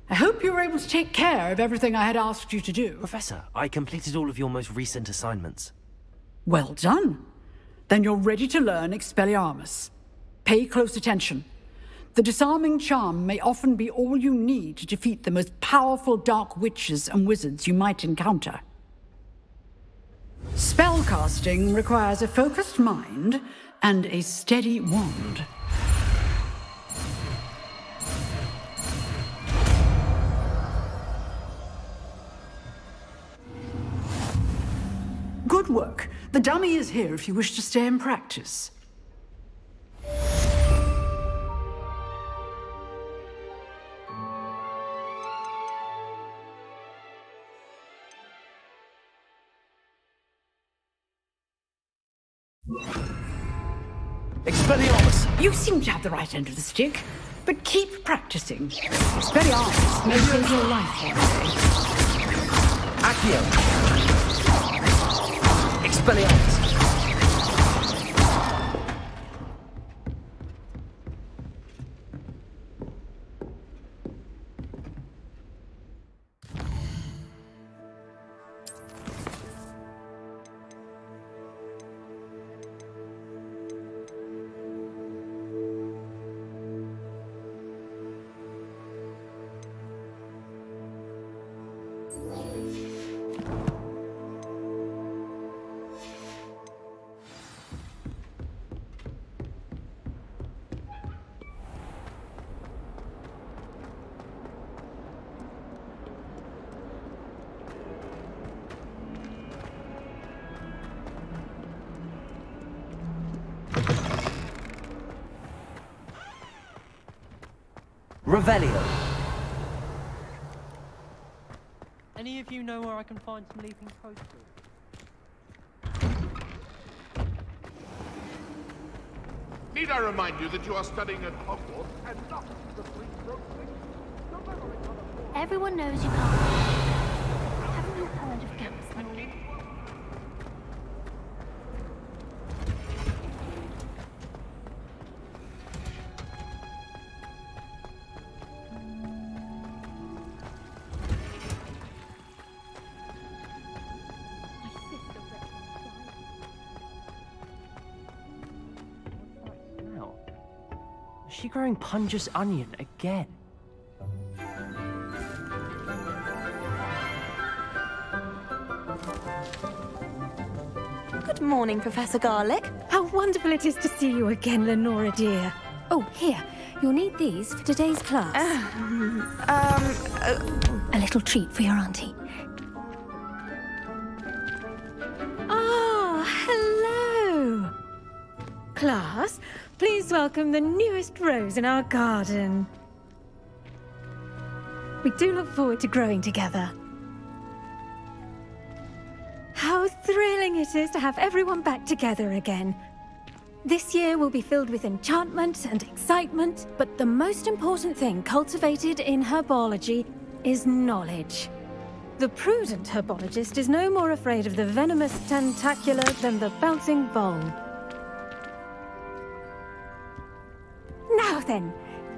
I hope you were able to take care of everything I had asked you to do. Professor, I completed all of your most recent assignments. Well done. Then you're ready to learn Expelliarmus. Pay close attention. The disarming charm may often be all you need to defeat the most powerful dark witches and wizards you might encounter. Spellcasting requires a focused mind and a steady wand. Good work. The dummy is here if you wish to stay and practice. Expelliarmus! You seem to have the right end of the stick, but keep practicing. Expelliarmus may save your life one day. Accio! Expelliarmus! Revelio. Any of you know where I can find some leaping toasters? Need I remind you that you are studying at Hogwarts and not the Free Brooklyn? Everyone knows you can't. Haven't you heard of camps? Now, is she growing Punja's onion again? Good morning, Professor Garlic. How wonderful it is to see you again, Lenora dear. Oh, here. You'll need these for today's class. A little treat for your auntie. Ah, hello. Class, please welcome the newest rose in our garden. We do look forward to growing together. How thrilling it is to have everyone back together again. This year will be filled with enchantment and excitement, but the most important thing cultivated in herbology is knowledge. The prudent herbologist is no more afraid of the venomous tentacula than the bouncing bulb. Now then,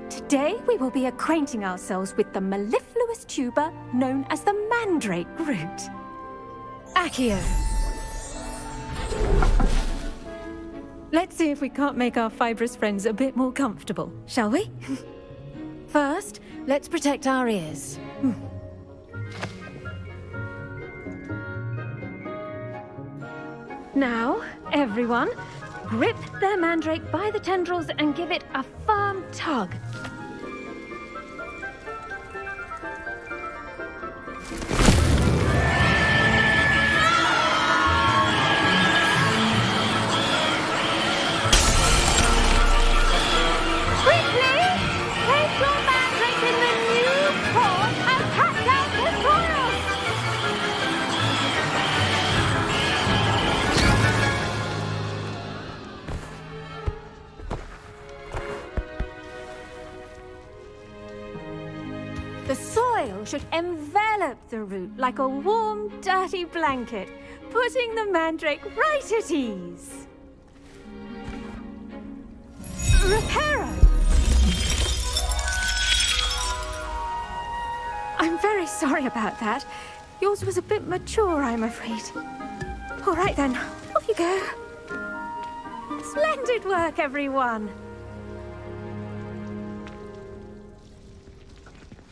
today we will be acquainting ourselves with the mellifluous tuber known as the mandrake root. Accio. Let's see if we can't make our fibrous friends a bit more comfortable, shall we? First, let's protect our ears. Now, everyone, grip their mandrake by the tendrils and give it a firm tug. The soil should envelop the root like a warm, dirty blanket, putting the mandrake right at ease. Reparo! I'm very sorry about that. Yours was a bit mature, I'm afraid. All right then, off you go. Splendid work, everyone.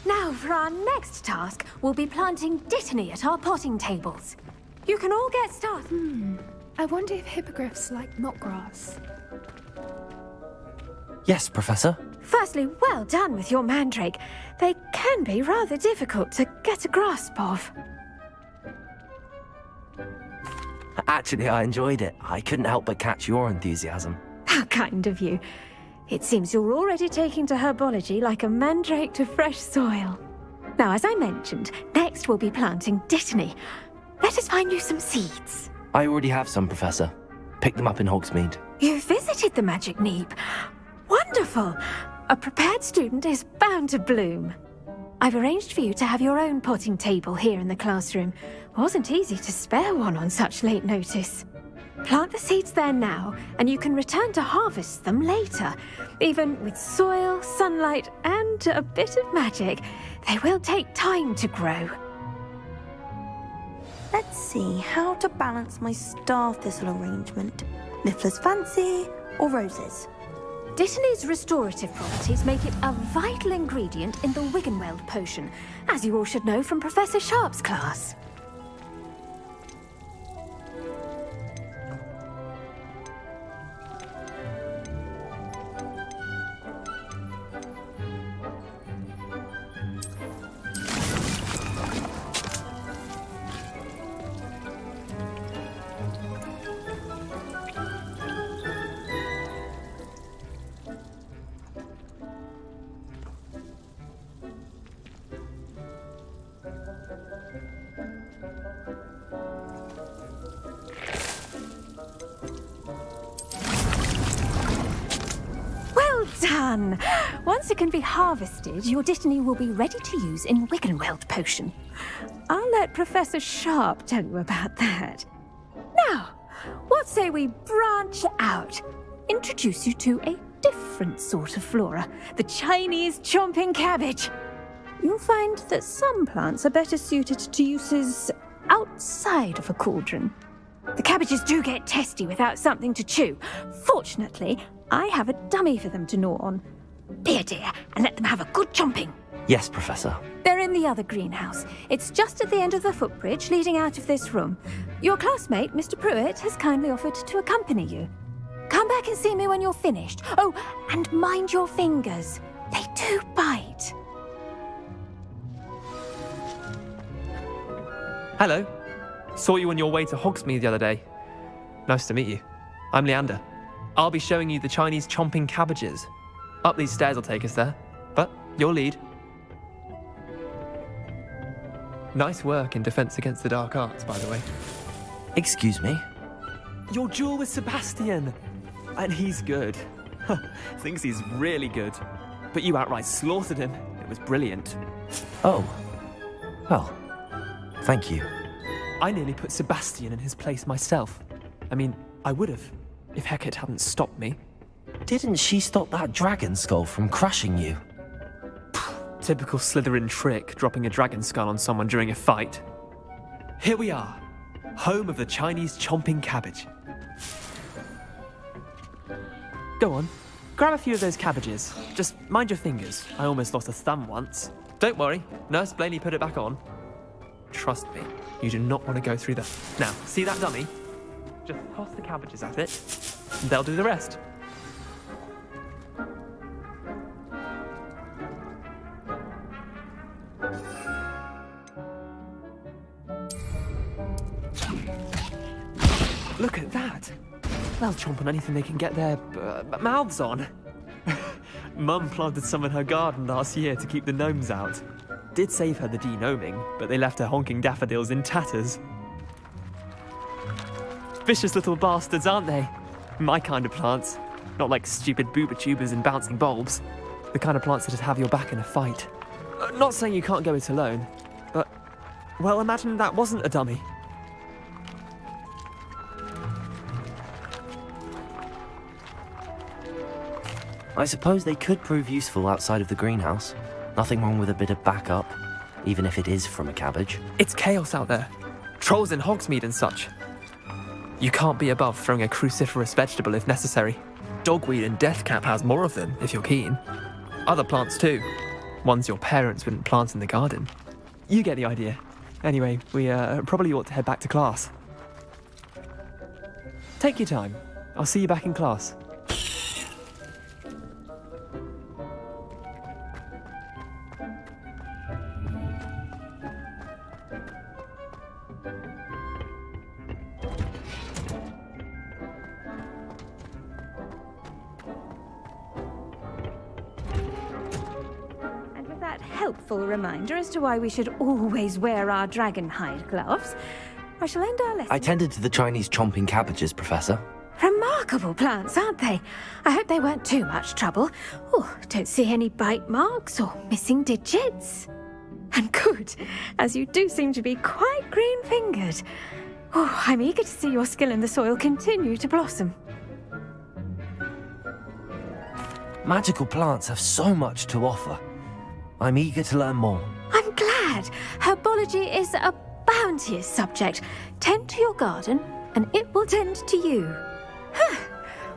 Now, for our next task, we'll be planting dittany at our potting tables. You can all get started. I wonder if hippogriffs like knotgrass. Yes, Professor. Firstly, well done with your mandrake. They can be rather difficult to get a grasp of. Actually, I enjoyed it. I couldn't help but catch your enthusiasm. How kind of you. It seems you're already taking to herbology like a mandrake to fresh soil. Now, as I mentioned, next we'll be planting dittany. Let us find you some seeds. I already have some, Professor. Picked them up in Hogsmeade. You visited the Magic Neep. Wonderful! A prepared student is bound to bloom. I've arranged for you to have your own potting table here in the classroom. Wasn't easy to spare one on such late notice. Plant the seeds there now, and you can return to harvest them later. Even with soil, sunlight, and a bit of magic, they will take time to grow. Let's see how to balance my star thistle arrangement. Niffler's fancy or roses? Dittany's restorative properties make it a vital ingredient in the Wiggenweld potion, as you all should know from Professor Sharp's class. done! Once it can be harvested, your Dittany will be ready to use in Wiggenweld potion. I'll let Professor Sharp tell you about that. Now, what say we branch out? Introduce you to a different sort of flora, the Chinese chomping cabbage. You'll find that some plants are better suited to uses outside of a cauldron. The cabbages do get testy without something to chew. Fortunately, I have a dummy for them to gnaw on. Be a dear and let them have a good chomping. Yes, Professor. They're in the other greenhouse. It's just at the end of the footbridge leading out of this room. Your classmate, Mr. Pruitt, has kindly offered to accompany you. Come back and see me when you're finished. Oh, and mind your fingers. They do bite. Hello. Saw you on your way to Hogsmeade the other day. Nice to meet you. I'm Leander. I'll be showing you the Chinese chomping cabbages. Up these stairs will take us there, but your lead. Nice work in Defense Against the Dark Arts, by the way. Excuse me? Your duel with Sebastian! And he's good. Thinks he's really good. But you outright slaughtered him. It was brilliant. Oh. Well, thank you. I nearly put Sebastian in his place myself. I mean, I would have, if Hecate hadn't stopped me. Didn't she stop that dragon skull from crushing you? Typical Slytherin trick, dropping a dragon skull on someone during a fight. Here we are, home of the Chinese chomping cabbage. Go on, grab a few of those cabbages. Just mind your fingers. I almost lost a thumb once. Don't worry, Nurse Blaney put it back on. Trust me, you do not want to go through that. Now, see that dummy? Just toss the cabbages at it, and they'll do the rest. Look at that! They'll chomp on anything they can get their mouths on. Mum planted some in her garden last year to keep the gnomes out. Did save her the de-gnoming, but they left her honking daffodils in tatters. Vicious little bastards, aren't they? My kind of plants. Not like stupid booba tubers and bouncing bulbs. The kind of plants that'd have your back in a fight. Not saying you can't go it alone, but, well, imagine that wasn't a dummy. I suppose they could prove useful outside of the greenhouse. Nothing wrong with a bit of backup, even if it is from a cabbage. It's chaos out there. Trolls in Hogsmeade and such. You can't be above throwing a cruciferous vegetable if necessary. Dogweed and deathcap has more of them, if you're keen. Other plants too. Ones your parents wouldn't plant in the garden. You get the idea. Anyway, we probably ought to head back to class. Take your time. I'll see you back in class. Helpful reminder as to why we should always wear our dragon hide gloves. I shall end our lesson. I tended to the Chinese chomping cabbages, Professor. Remarkable plants, aren't they? I hope they weren't too much trouble. Oh, don't see any bite marks or missing digits. And good, as you do seem to be quite green-fingered. Oh, I'm eager to see your skill in the soil continue to blossom. Magical plants have so much to offer. I'm eager to learn more. I'm glad. Herbology is a bounteous subject. Tend to your garden, and it will tend to you.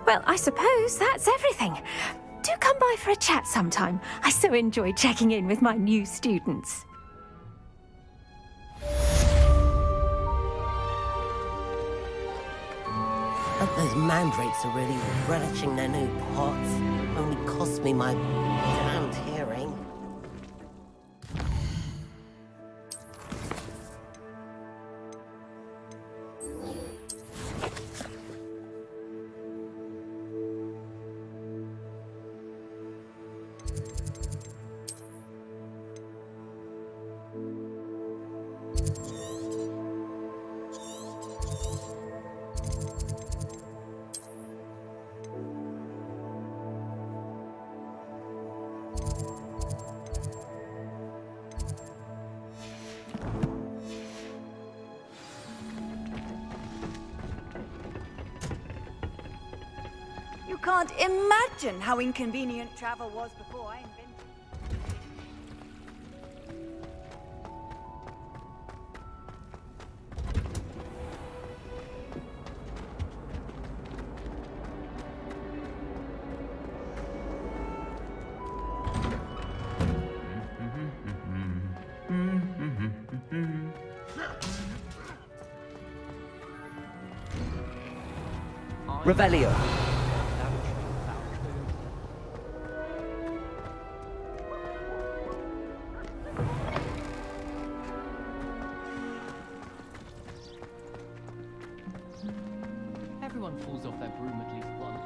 Well, I suppose that's everything. Do come by for a chat sometime. I so enjoy checking in with my new students. Those mandrakes are really relishing their new pots. Only cost me my damned hearing. You can't imagine how inconvenient travel was before I invented it. Revelio. Everyone falls off their broom at least once.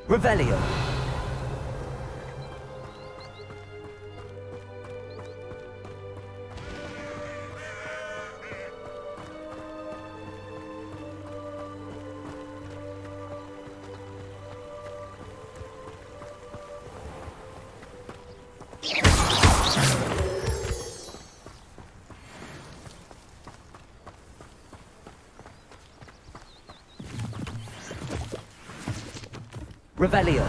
Revelio. Revelio.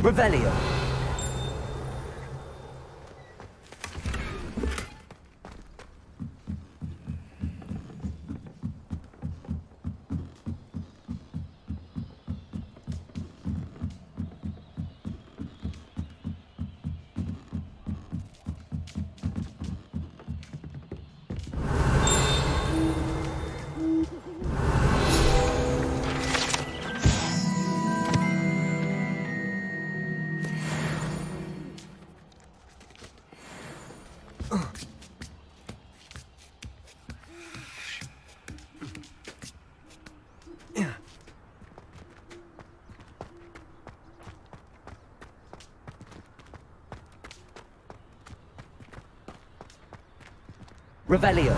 Revelio. Revelio.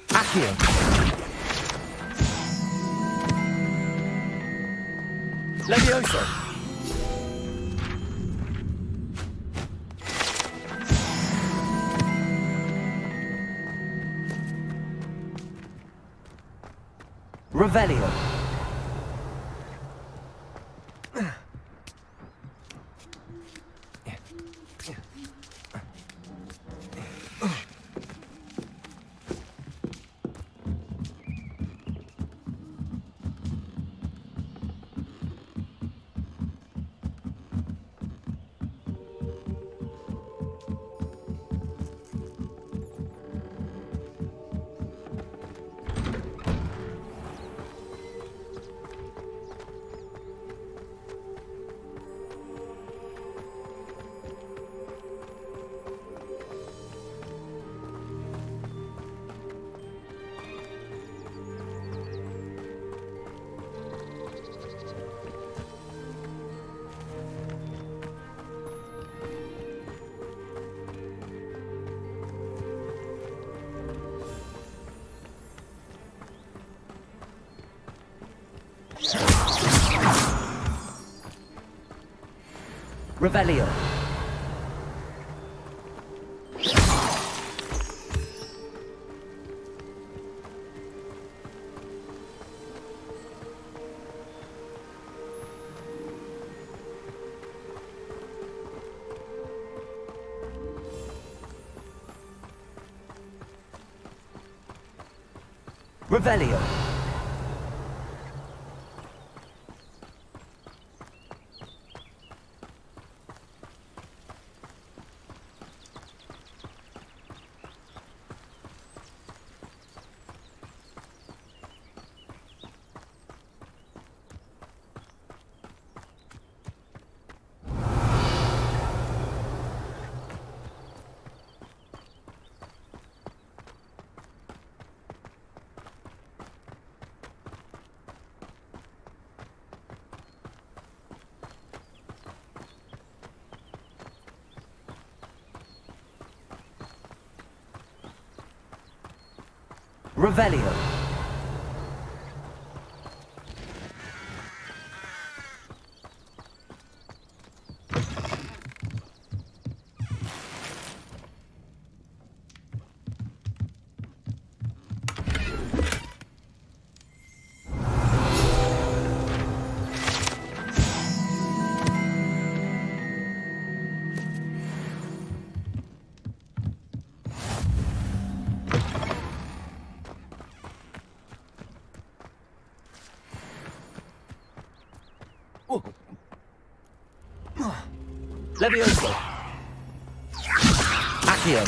Accio. Levioso. Revelio. Revelio. Revelio. Revelio. Levioso. Accio.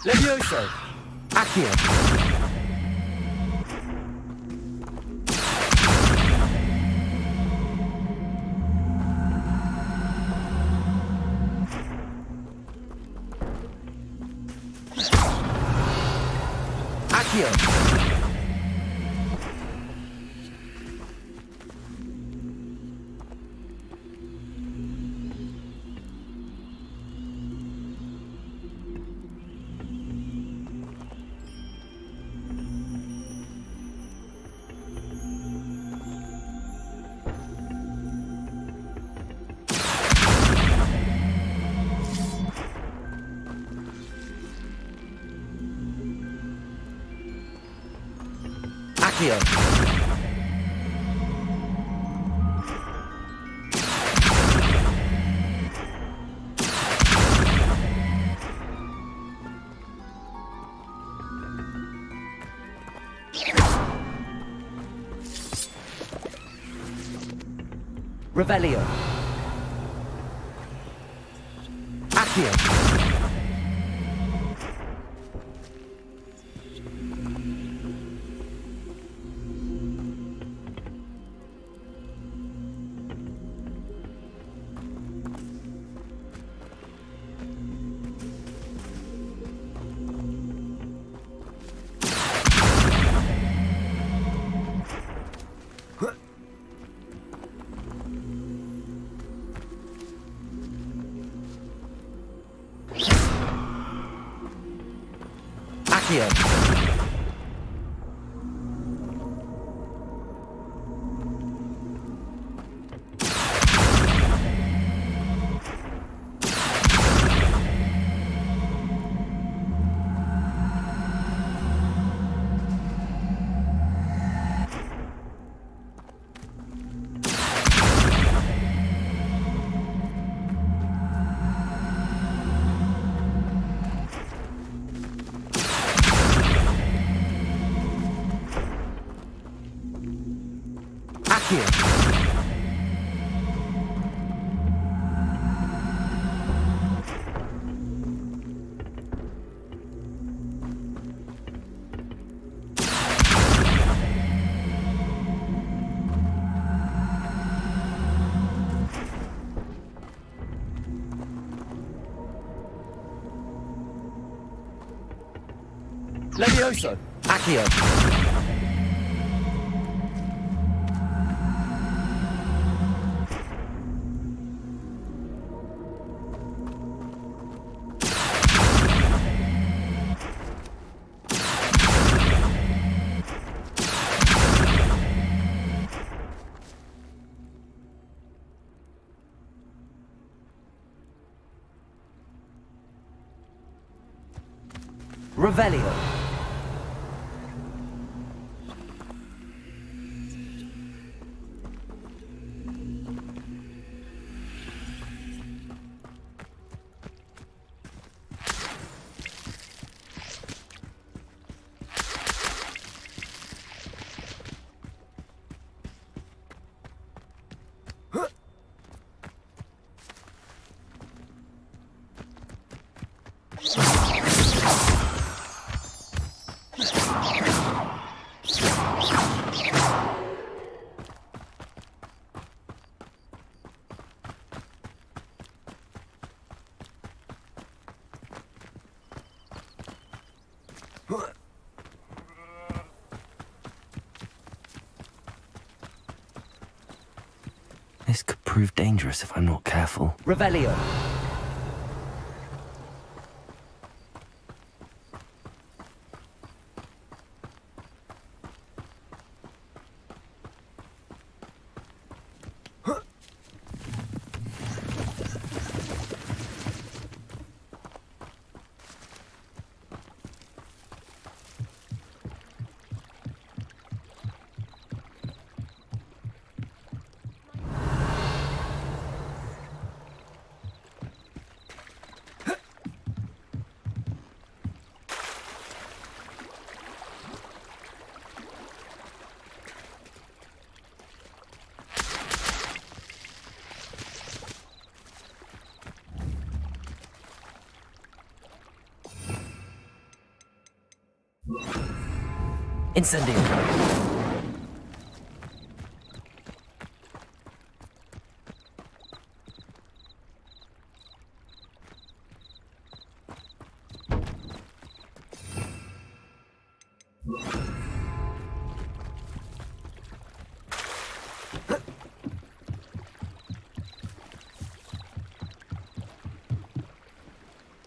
Levioso. Accio. Accio. Revelio. Accio. Accio. Accio. Levioso. Accio. Revelio. This could prove dangerous if I'm not careful. Revelio. Incendio.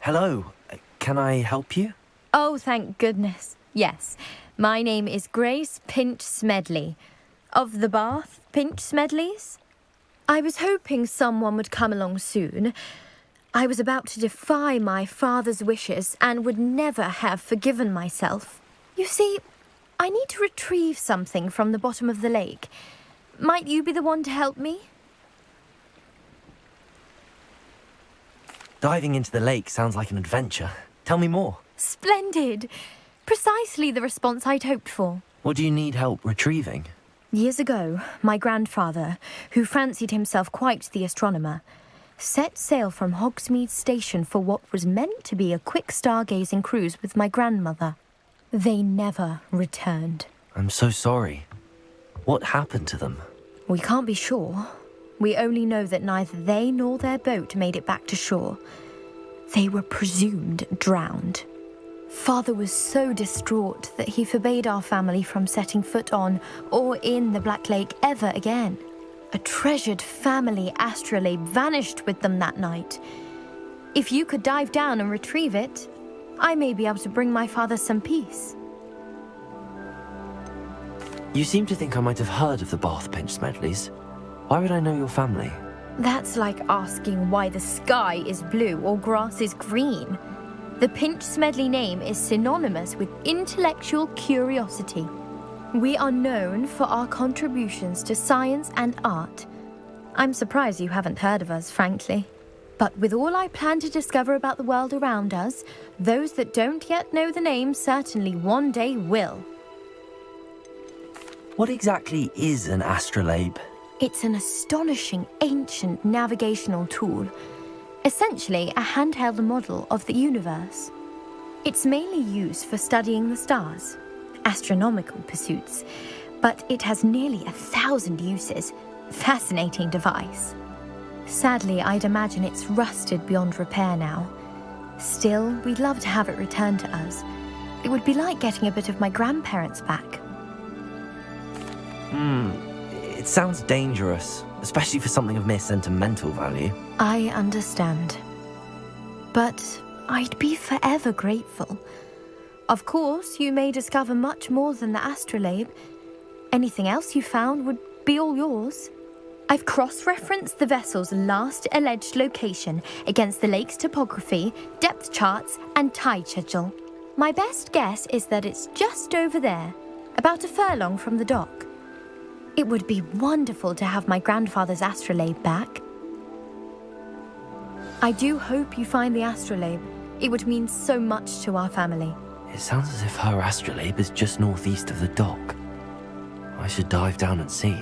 Hello. Can I help you? Oh, thank goodness. Yes. My name is Grace Pinch Smedley. Of the Bath Pinch Smedleys? I was hoping someone would come along soon. I was about to defy my father's wishes and would never have forgiven myself. You see, I need to retrieve something from the bottom of the lake. Might you be the one to help me? Diving into the lake sounds like an adventure. Tell me more. Splendid! Precisely the response I'd hoped for. What do you need help retrieving? Years ago, my grandfather, who fancied himself quite the astronomer, set sail from Hogsmeade Station for what was meant to be a quick stargazing cruise with my grandmother. They never returned. I'm so sorry. What happened to them? We can't be sure. We only know that neither they nor their boat made it back to shore. They were presumed drowned. Father was so distraught that he forbade our family from setting foot on or in the Black Lake ever again. A treasured family astrolabe vanished with them that night. If you could dive down and retrieve it, I may be able to bring my father some peace. You seem to think I might have heard of the Bath Pinch Smedleys. Why would I know your family? That's like asking why the sky is blue or grass is green. The Pinch Smedley name is synonymous with intellectual curiosity. We are known for our contributions to science and art. I'm surprised you haven't heard of us, frankly. But with all I plan to discover about the world around us, those that don't yet know the name certainly one day will. What exactly is an astrolabe? It's an astonishing ancient navigational tool. Essentially a handheld model of the universe. It's mainly used for studying the stars, astronomical pursuits, but it has nearly 1,000 uses. Fascinating device. Sadly, I'd imagine it's rusted beyond repair now. Still, we'd love to have it returned to us. It would be like getting a bit of my grandparents back. It sounds dangerous, especially for something of mere sentimental value. I understand. But I'd be forever grateful. Of course, you may discover much more than the astrolabe. Anything else you found would be all yours. I've cross-referenced the vessel's last alleged location against the lake's topography, depth charts, and tide schedule. My best guess is that it's just over there, about a furlong from the dock. It would be wonderful to have my grandfather's astrolabe back. I do hope you find the astrolabe. It would mean so much to our family. It sounds as if her astrolabe is just northeast of the dock. I should dive down and see.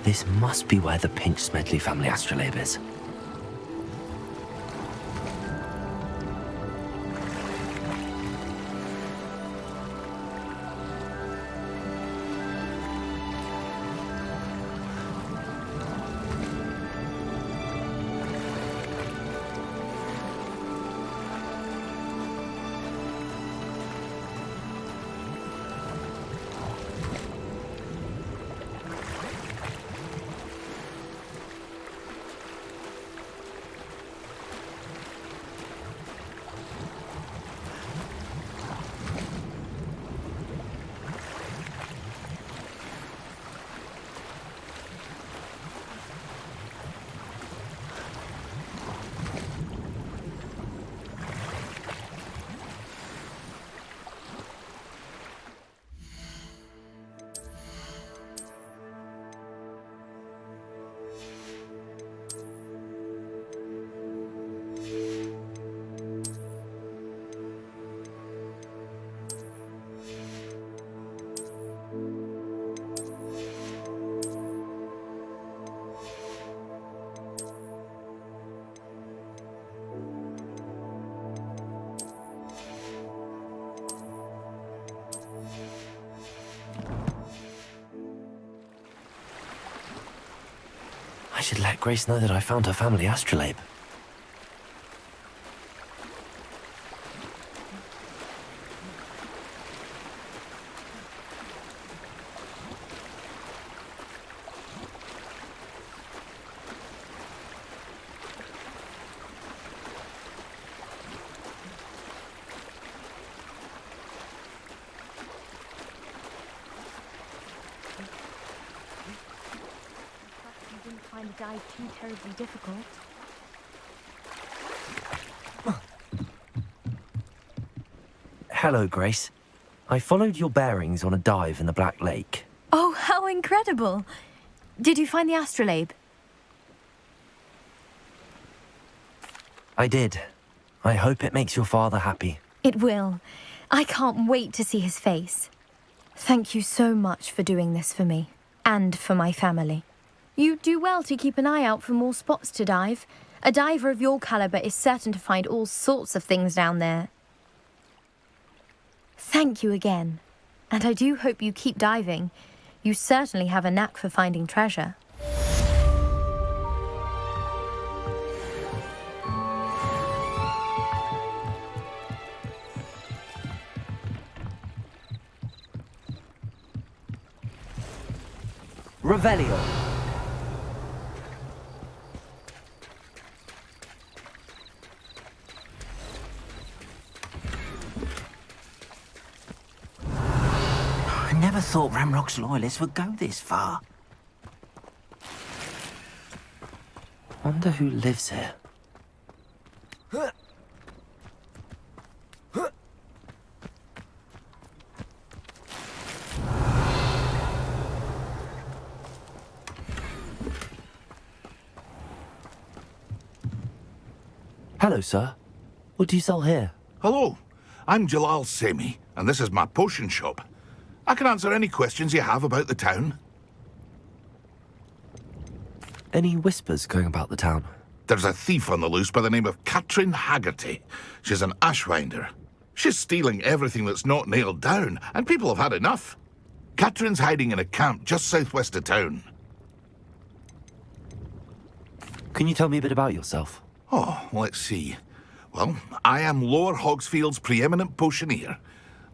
This must be where the Pinch Smedley family astrolabe is. I should let Grace know that I found her family astrolabe. Find the dive too terribly difficult. Hello, Grace. I followed your bearings on a dive in the Black Lake. Oh, how incredible! Did you find the astrolabe? I did. I hope it makes your father happy. It will. I can't wait to see his face. Thank you so much for doing this for me, and for my family. You do well to keep an eye out for more spots to dive. A diver of your caliber is certain to find all sorts of things down there. Thank you again. And I do hope you keep diving. You certainly have a knack for finding treasure. Revelio. I never thought Ramrock's loyalists would go this far. Wonder who lives here. Hello, sir. What do you sell here? Hello, I'm Jalal Semi, and this is my potion shop. I can answer any questions you have about the town. Any whispers going about the town? There's a thief on the loose by the name of Katrin Haggerty. She's an ashwinder. She's stealing everything that's not nailed down, and people have had enough. Catherine's hiding in a camp just southwest of town. Can you tell me a bit about yourself? Oh, let's see. Well, I am Lower Hogsfield's preeminent potioneer,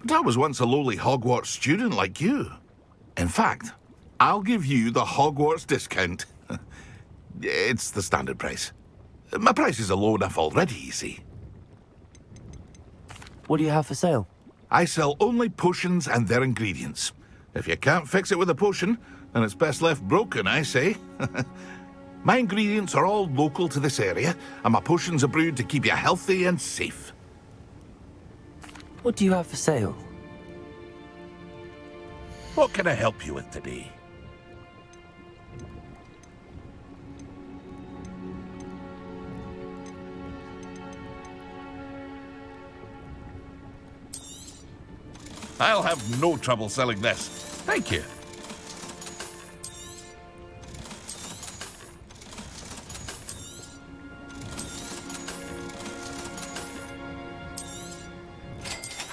but I was once a lowly Hogwarts student like you. In fact, I'll give you the Hogwarts discount. It's the standard price. My prices are low enough already, you see. What do you have for sale? I sell only potions and their ingredients. If you can't fix it with a potion, then it's best left broken, I say. My ingredients are all local to this area, and my potions are brewed to keep you healthy and safe. What do you have for sale? What can I help you with today? I'll have no trouble selling this. Thank you.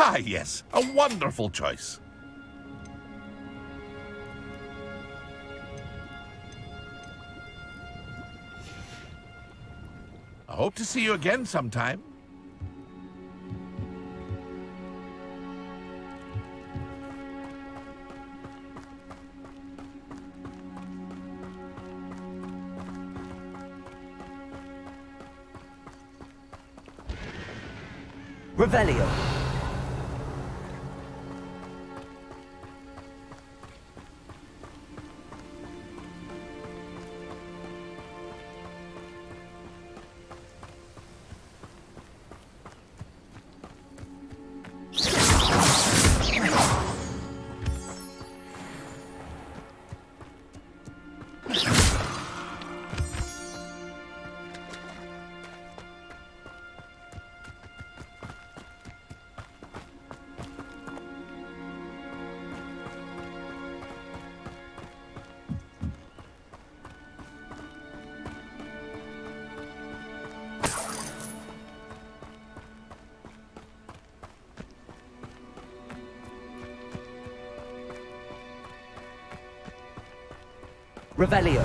Ah, yes, a wonderful choice. I hope to see you again sometime. Revelio. Revelio.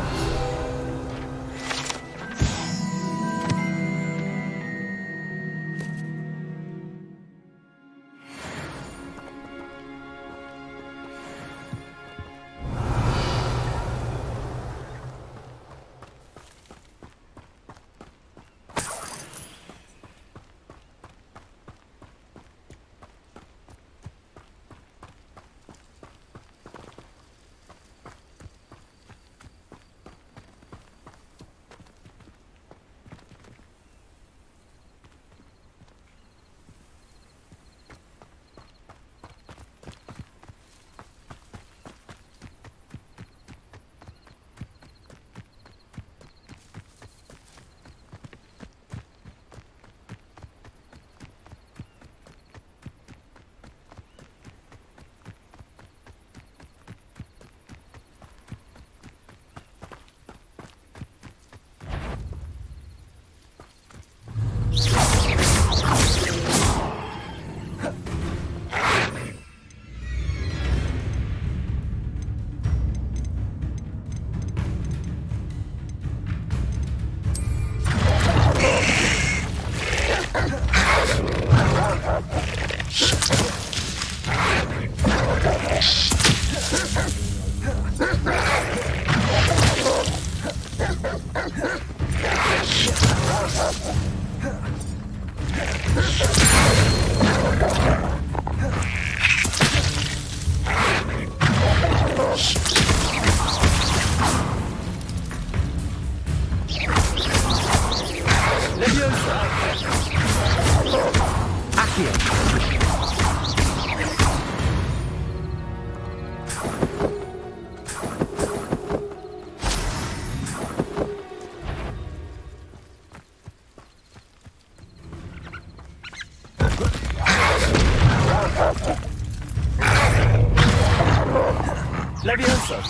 Leviosa.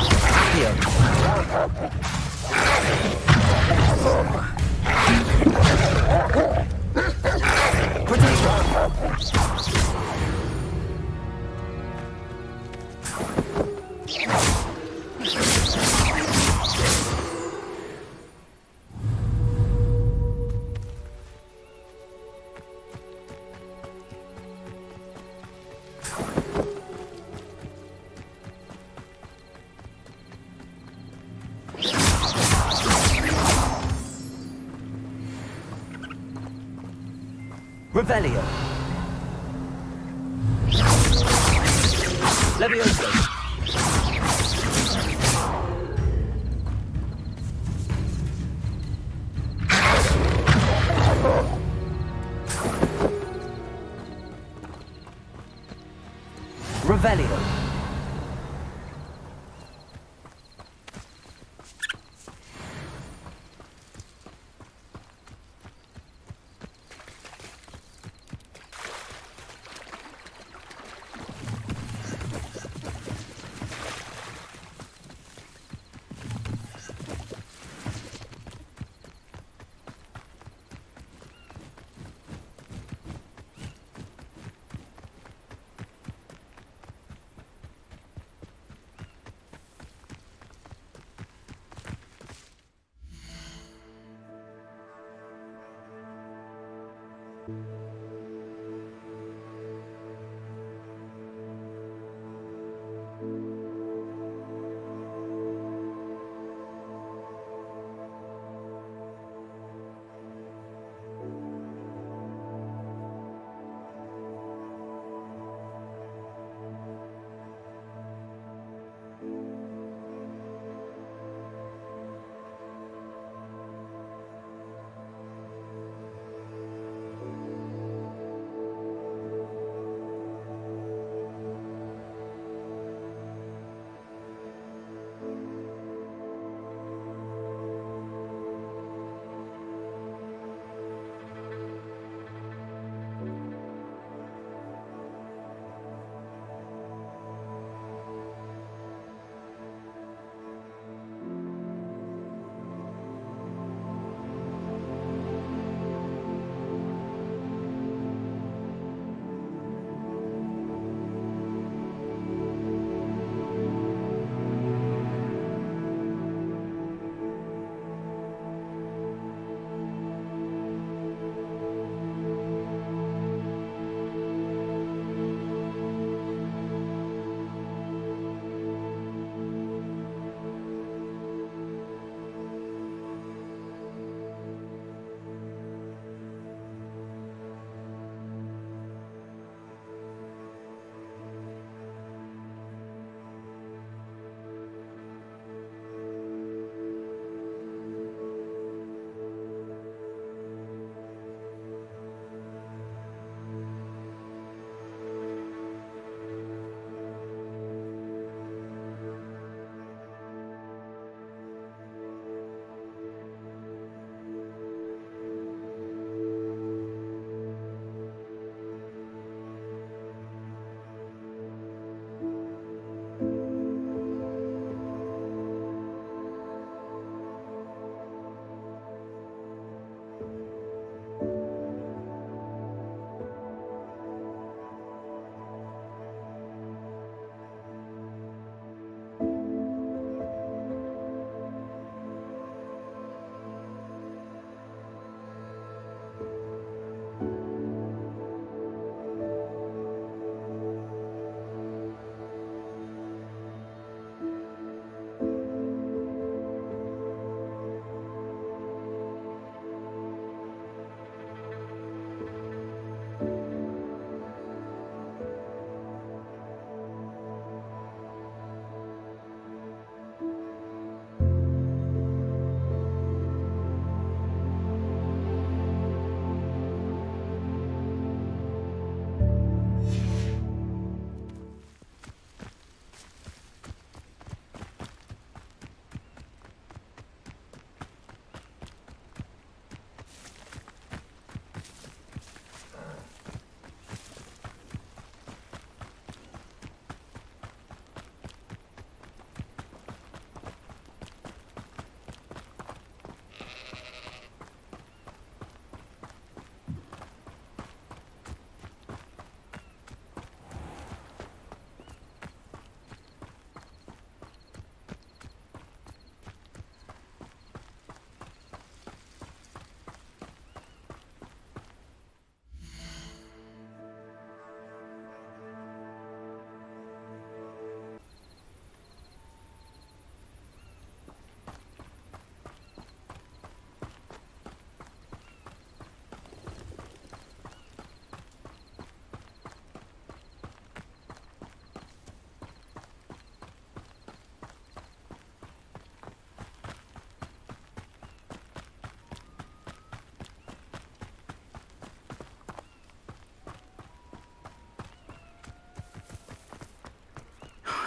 Accio. Revelio. Levioso. Revelio.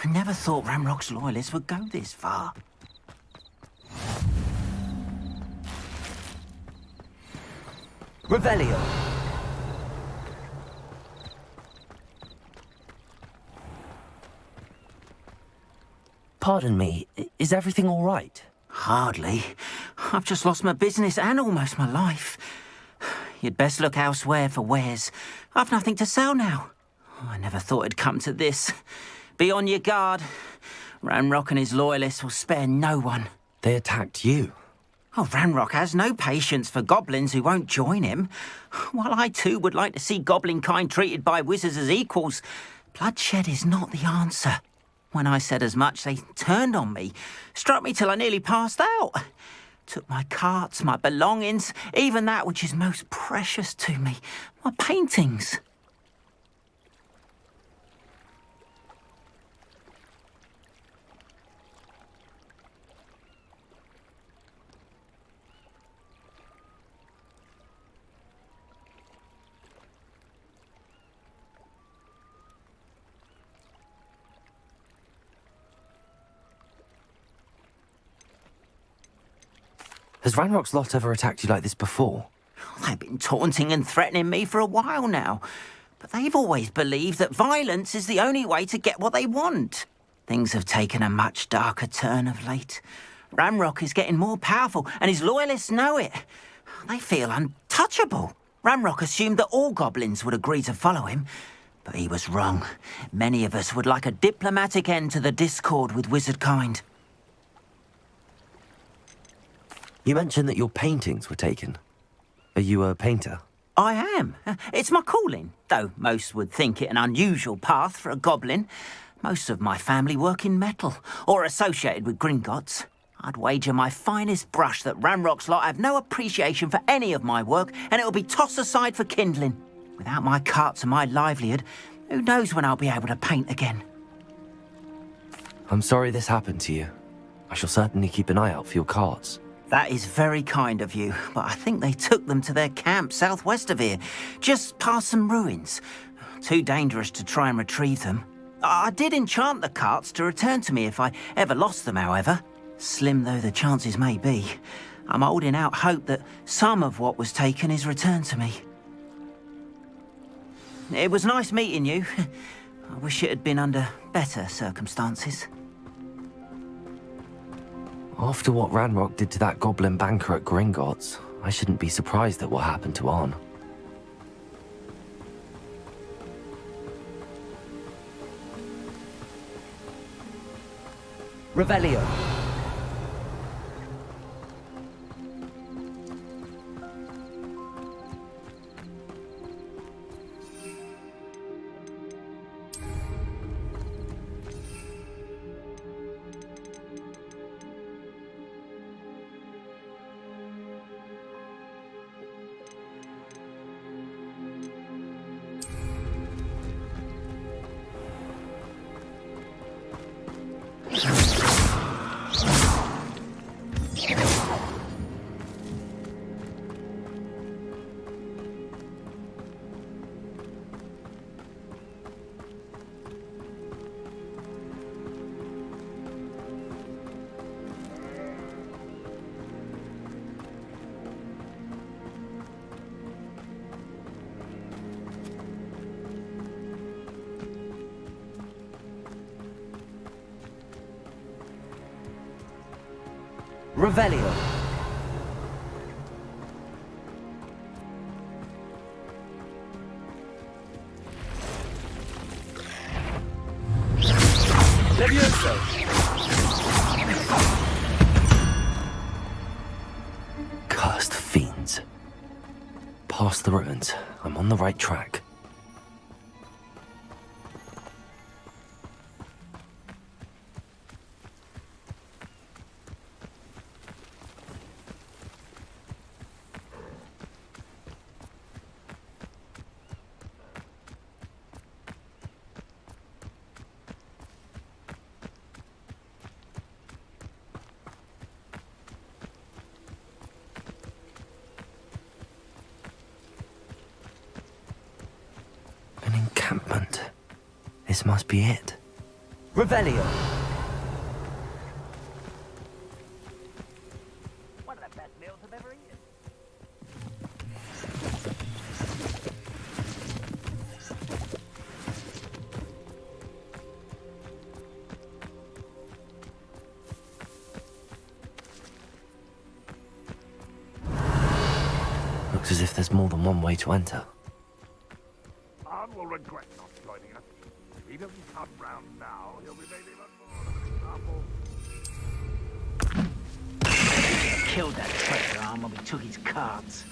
I never thought Ranrock's loyalists would go this far. Revelio. Pardon me, is everything all right? Hardly. I've just lost my business and almost my life. You'd best look elsewhere for wares. I've nothing to sell now. I never thought it'd come to this. Be on your guard. Ranrock and his loyalists will spare no one. They attacked you. Oh, Ranrock has no patience for goblins who won't join him. While I too would like to see goblin kind treated by wizards as equals, bloodshed is not the answer. When I said as much, they turned on me, struck me till I nearly passed out. Took my carts, my belongings, even that which is most precious to me, my paintings. Has Ranrock's lot ever attacked you like this before? They've been taunting and threatening me for a while now. But they've always believed that violence is the only way to get what they want. Things have taken a much darker turn of late. Ranrock is getting more powerful, and his loyalists know it. They feel untouchable. Ranrock assumed that all goblins would agree to follow him, but he was wrong. Many of us would like a diplomatic end to the discord with wizard kind. You mentioned that your paintings were taken. Are you a painter? I am. It's my calling, though most would think it an unusual path for a goblin. Most of my family work in metal, or associated with Gringotts. I'd wager my finest brush that Ranrock's lot have no appreciation for any of my work, and it'll be tossed aside for kindling. Without my carts and my livelihood, who knows when I'll be able to paint again? I'm sorry this happened to you. I shall certainly keep an eye out for your carts. That is very kind of you, but I think they took them to their camp southwest of here, just past some ruins. Too dangerous to try and retrieve them. I did enchant the carts to return to me if I ever lost them, however. Slim though the chances may be, I'm holding out hope that some of what was taken is returned to me. It was nice meeting you. I wish it had been under better circumstances. After what Ranrock did to that goblin banker at Gringotts, I shouldn't be surprised at what happened to Arn. Revelio. Revelio. Levioso. Cursed fiends. Past the ruins. I'm on the right track. An encampment. This must be it. Revelio. One of the best meals I've ever eaten. Looks as if there's more than one way to enter. Arn will regret not joining us. If he doesn't come round now, he'll be made even more of an example. Killed that treasure arm when we took his cards.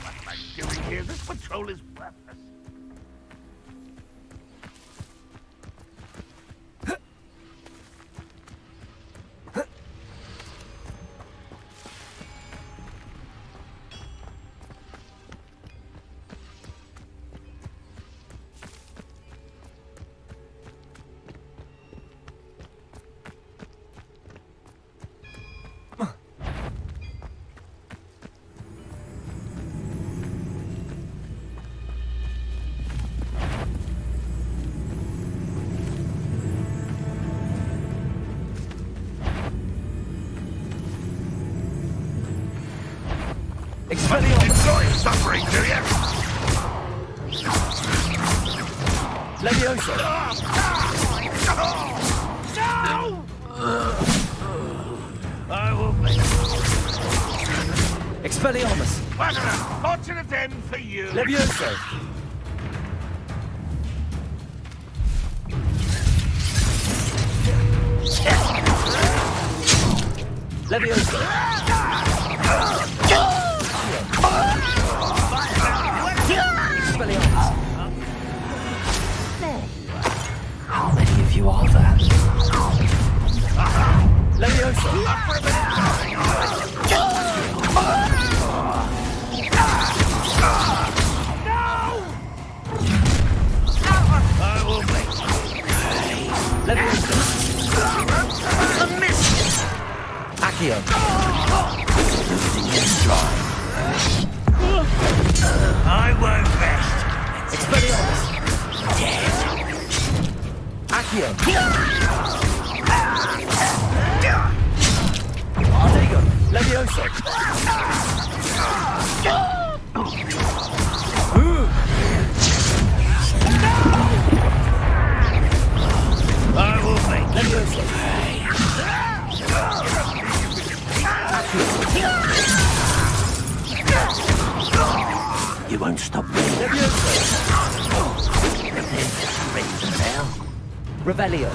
What am I doing here? This patrol is worthless. Enjoy suffering, do you? Levioso. No! I will make Expelliarmus. What an unfortunate end for you! Levioso. Levioso. How many of you are there? Levioso! I will make Levioso! a miss! Accio! Losing his stride. I won't rest. Expelliarmus! Dead. Accio! Artego! Levioso! I will make Levioso! You won't stop me. Revelio.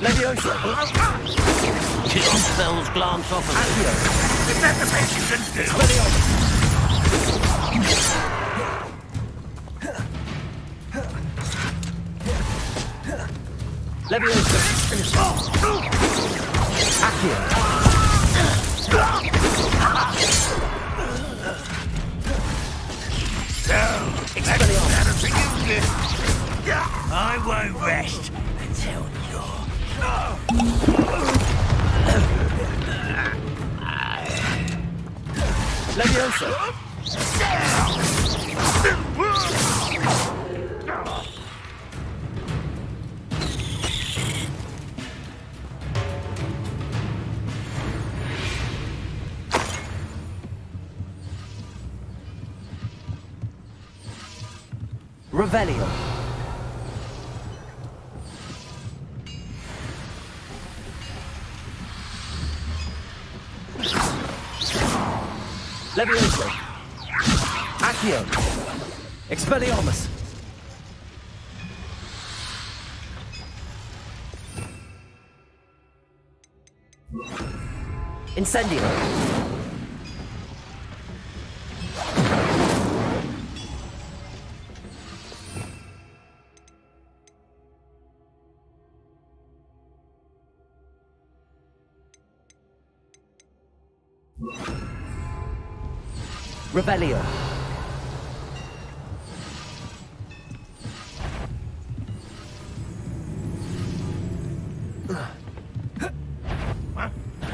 Levioso. Kill spells glance off of Accio. Is that the best you can do? Levioso. Accio. I won't rest until Levioso. Revelio. Levioso. Accio. Expelliarmus. Incendio. Revelio.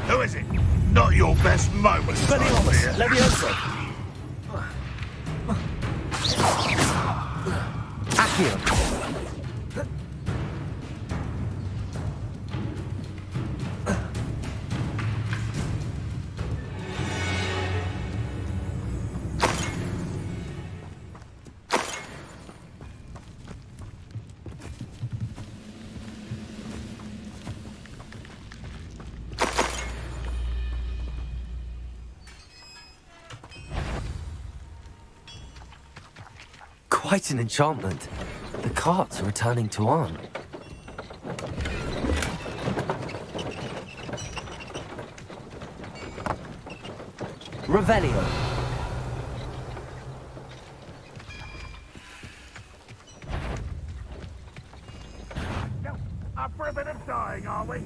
Who is it? Not your best moment. Expelliarmus. Levioso. Accio. Quite an enchantment. The carts are returning to Arn. Revelio. Up for a bit of dying, are we?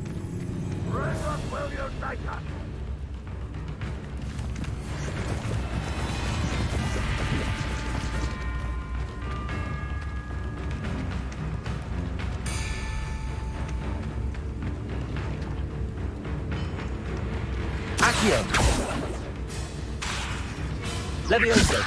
Right up, will you, Nika? Accio. Levioso.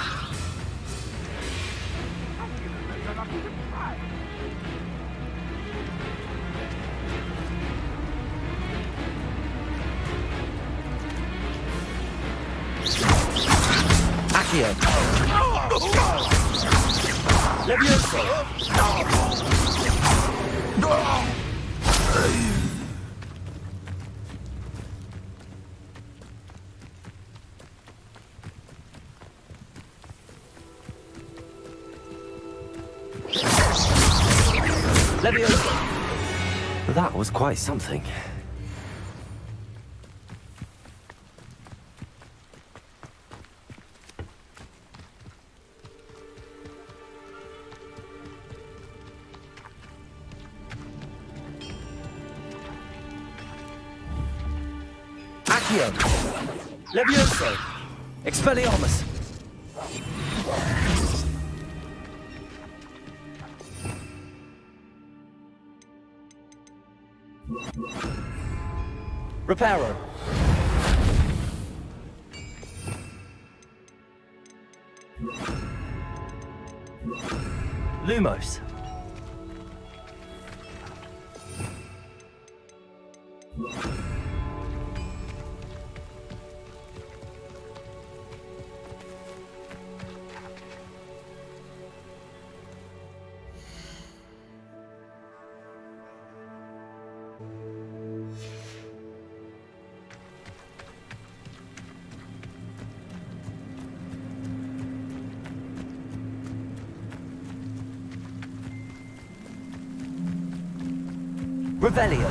Accio. Levioso. Levioso. That was quite something. Accio. Levioso. Expelliarmus. Reparo. Lumos. Revelio.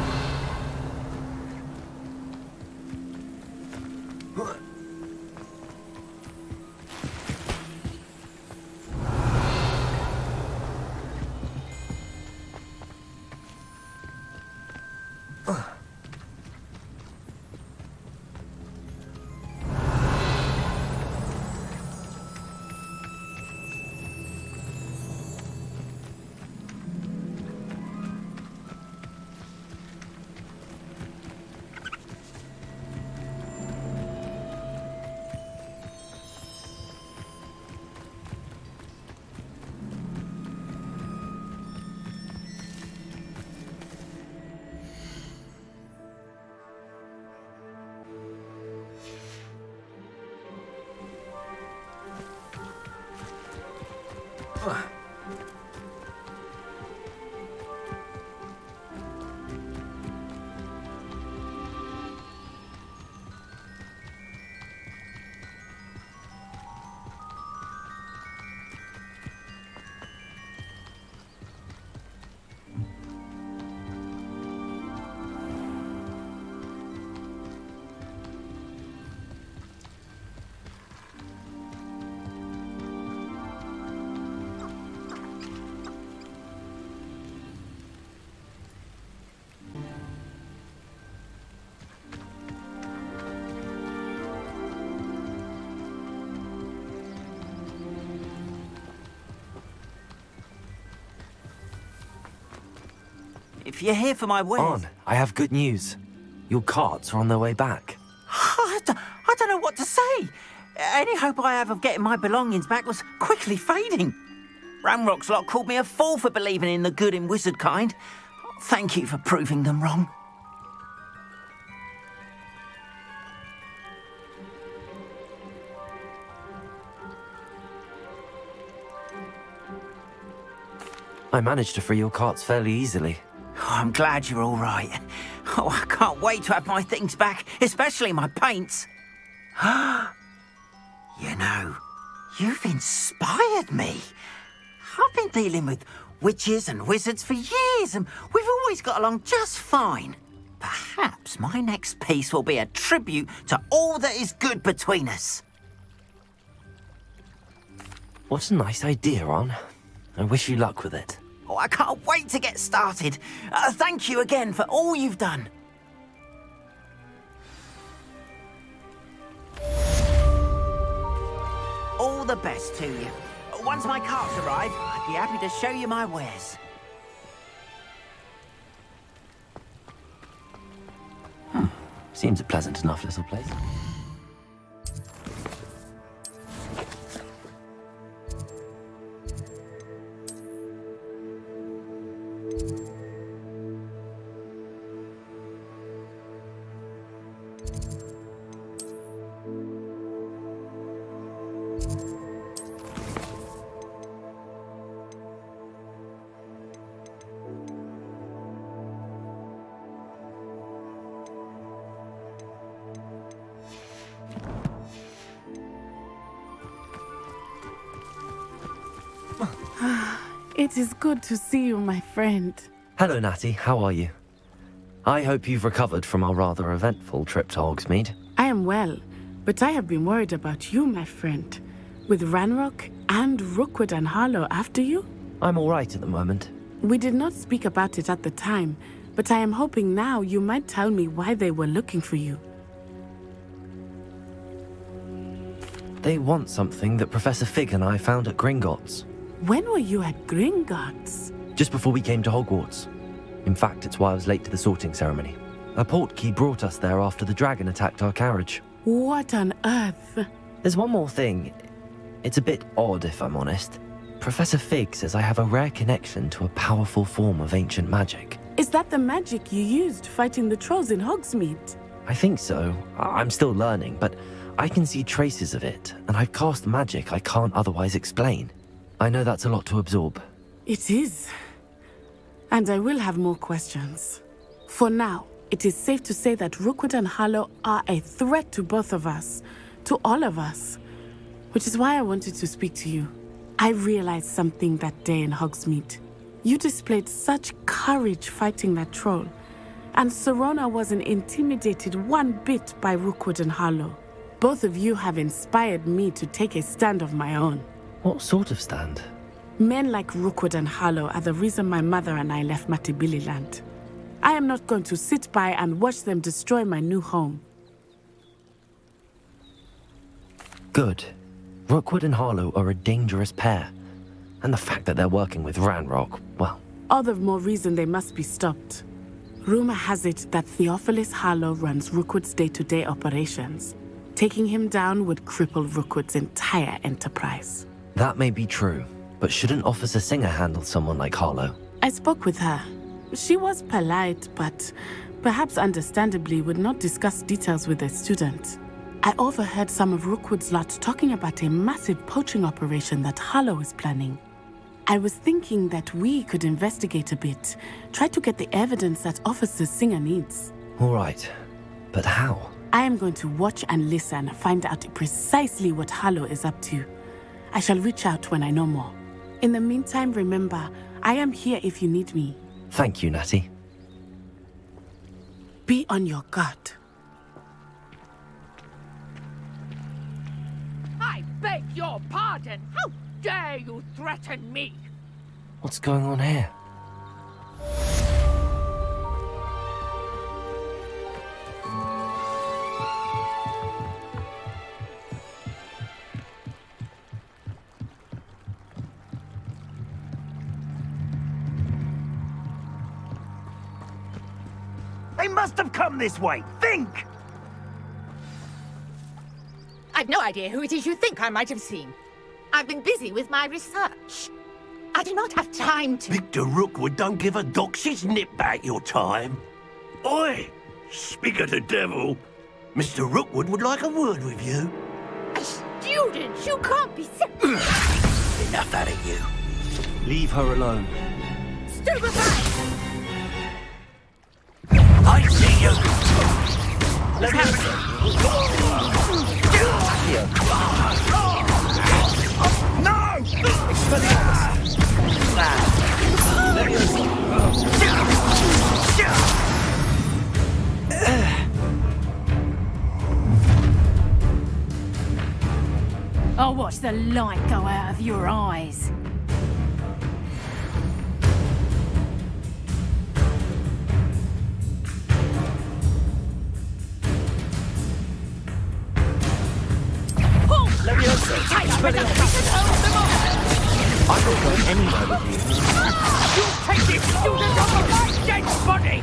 If you're here for my wares... On, I have good news. Your carts are on their way back. I don't know what to say. Any hope I have of getting my belongings back was quickly fading. Ranrock's lot called me a fool for believing in the good in wizard kind. Thank you for proving them wrong. I managed to free your carts fairly easily. Oh, I'm glad you're all right. Oh, I can't wait to have my things back, especially my paints. You know, you've inspired me. I've been dealing with witches and wizards for years, and we've always got along just fine. Perhaps my next piece will be a tribute to all that is good between us. What a nice idea, Ron. I wish you luck with it. Oh, I can't wait to get started. Thank you again for all you've done. All the best to you. Once my carts arrive, I'd be happy to show you my wares. Seems a pleasant enough little place. It is good to see you, my friend. Hello, Natty. How are you? I hope you've recovered from our rather eventful trip to Hogsmeade. I am well, but I have been worried about you, my friend. With Ranrock and Rookwood and Harlow after you? I'm all right at the moment. We did not speak about it at the time, but I am hoping now you might tell me why they were looking for you. They want something that Professor Fig and I found at Gringotts. When were you at Gringotts? Just before we came to Hogwarts. In fact, it's why I was late to the sorting ceremony. A portkey brought us there after the dragon attacked our carriage. What on earth? There's one more thing. It's a bit odd, if I'm honest. Professor Fig says I have a rare connection to a powerful form of ancient magic. Is that the magic you used fighting the trolls in Hogsmeade? I think so. I'm still learning, but I can see traces of it, and I've cast magic I can't otherwise explain. I know that's a lot to absorb. It is. And I will have more questions. For now, it is safe to say that Rookwood and Harlow are a threat to both of us, to all of us. Which is why I wanted to speak to you. I realized something that day in Hogsmeade. You displayed such courage fighting that troll, and Serona wasn't intimidated one bit by Rookwood and Harlow. Both of you have inspired me to take a stand of my own. What sort of stand? Men like Rookwood and Harlow are the reason my mother and I left Matabeleland. I am not going to sit by and watch them destroy my new home. Good. Rookwood and Harlow are a dangerous pair. And the fact that they're working with Ranrock, well... All the more reason they must be stopped. Rumor has it that Theophilus Harlow runs Rookwood's day-to-day operations. Taking him down would cripple Rookwood's entire enterprise. That may be true, but shouldn't Officer Singer handle someone like Harlow? I spoke with her. She was polite, but perhaps understandably would not discuss details with a student. I overheard some of Rookwood's lot talking about a massive poaching operation that Harlow is planning. I was thinking that we could investigate a bit, try to get the evidence that Officer Singer needs. All right, but how? I am going to watch and listen, find out precisely what Harlow is up to. I shall reach out when I know more. In the meantime, remember, I am here if you need me. Thank you, Natty. Be on your guard. I beg your pardon. How dare you threaten me? What's going on here? They must have come this way. Think! I've no idea who it is you think I might have seen. I've been busy with my research. I do not have time to... Victor Rookwood don't give a doxy's nip back your time. Oi! Speak of the devil. Mr. Rookwood would like a word with you. A student? You can't be so... Enough out of you. Leave her alone. Stupefy! I see you! Let's have it. No! I'll watch the light go out of your eyes. I'm not going anywhere with you. You take this student off of my dead body!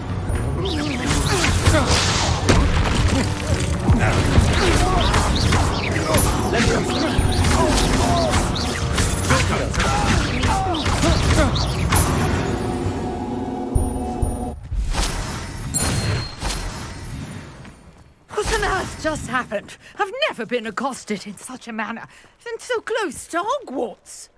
What on earth just happened? I've never been accosted in such a manner, and so close to Hogwarts.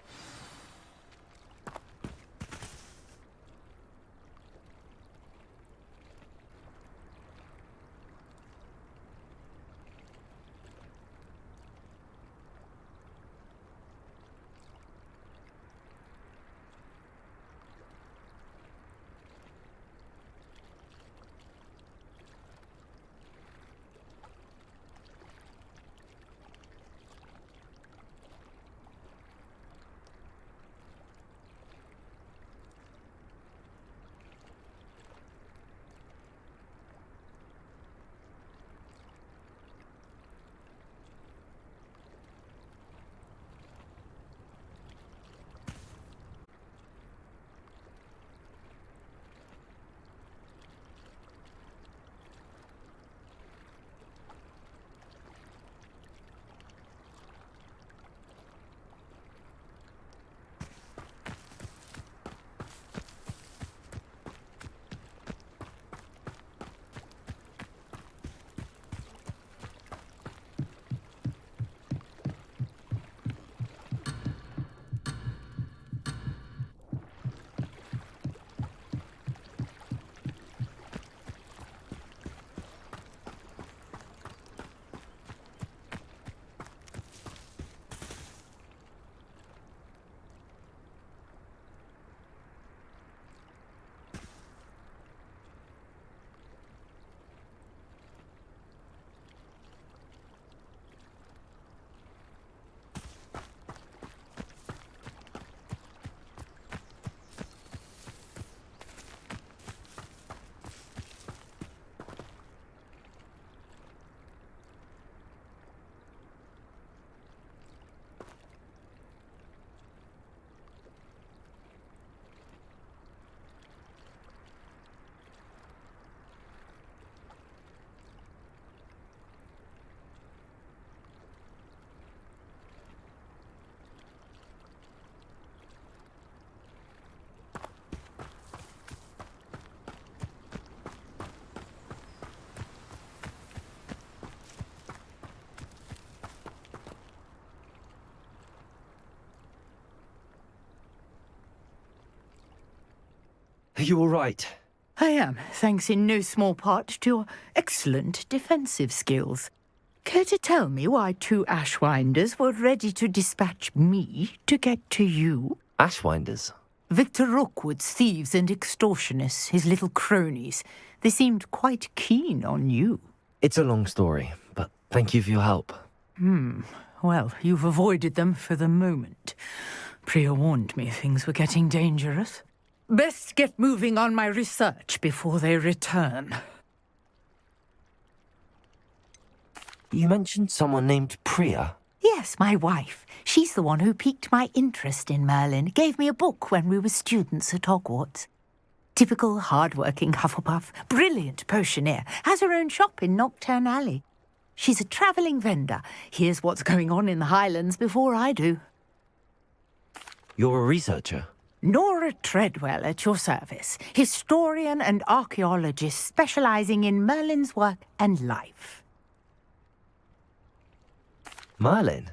Are you all right? I am, thanks in no small part to your excellent defensive skills. Care to tell me why 2 Ashwinders were ready to dispatch me to get to you? Ashwinders? Victor Rookwood's thieves and extortionists, his little cronies. They seemed quite keen on you. It's a long story, but thank you for your help. Well, you've avoided them for the moment. Priya warned me things were getting dangerous. Best get moving on my research before they return. You mentioned someone named Priya. Yes, my wife. She's the one who piqued my interest in Merlin. Gave me a book when we were students at Hogwarts. Typical hard-working Hufflepuff. Brilliant potioneer. Has her own shop in Nocturne Alley. She's a travelling vendor. Hears what's going on in the Highlands before I do. You're a researcher? Nora Treadwell at your service, historian and archaeologist specializing in Merlin's work and life. Merlin?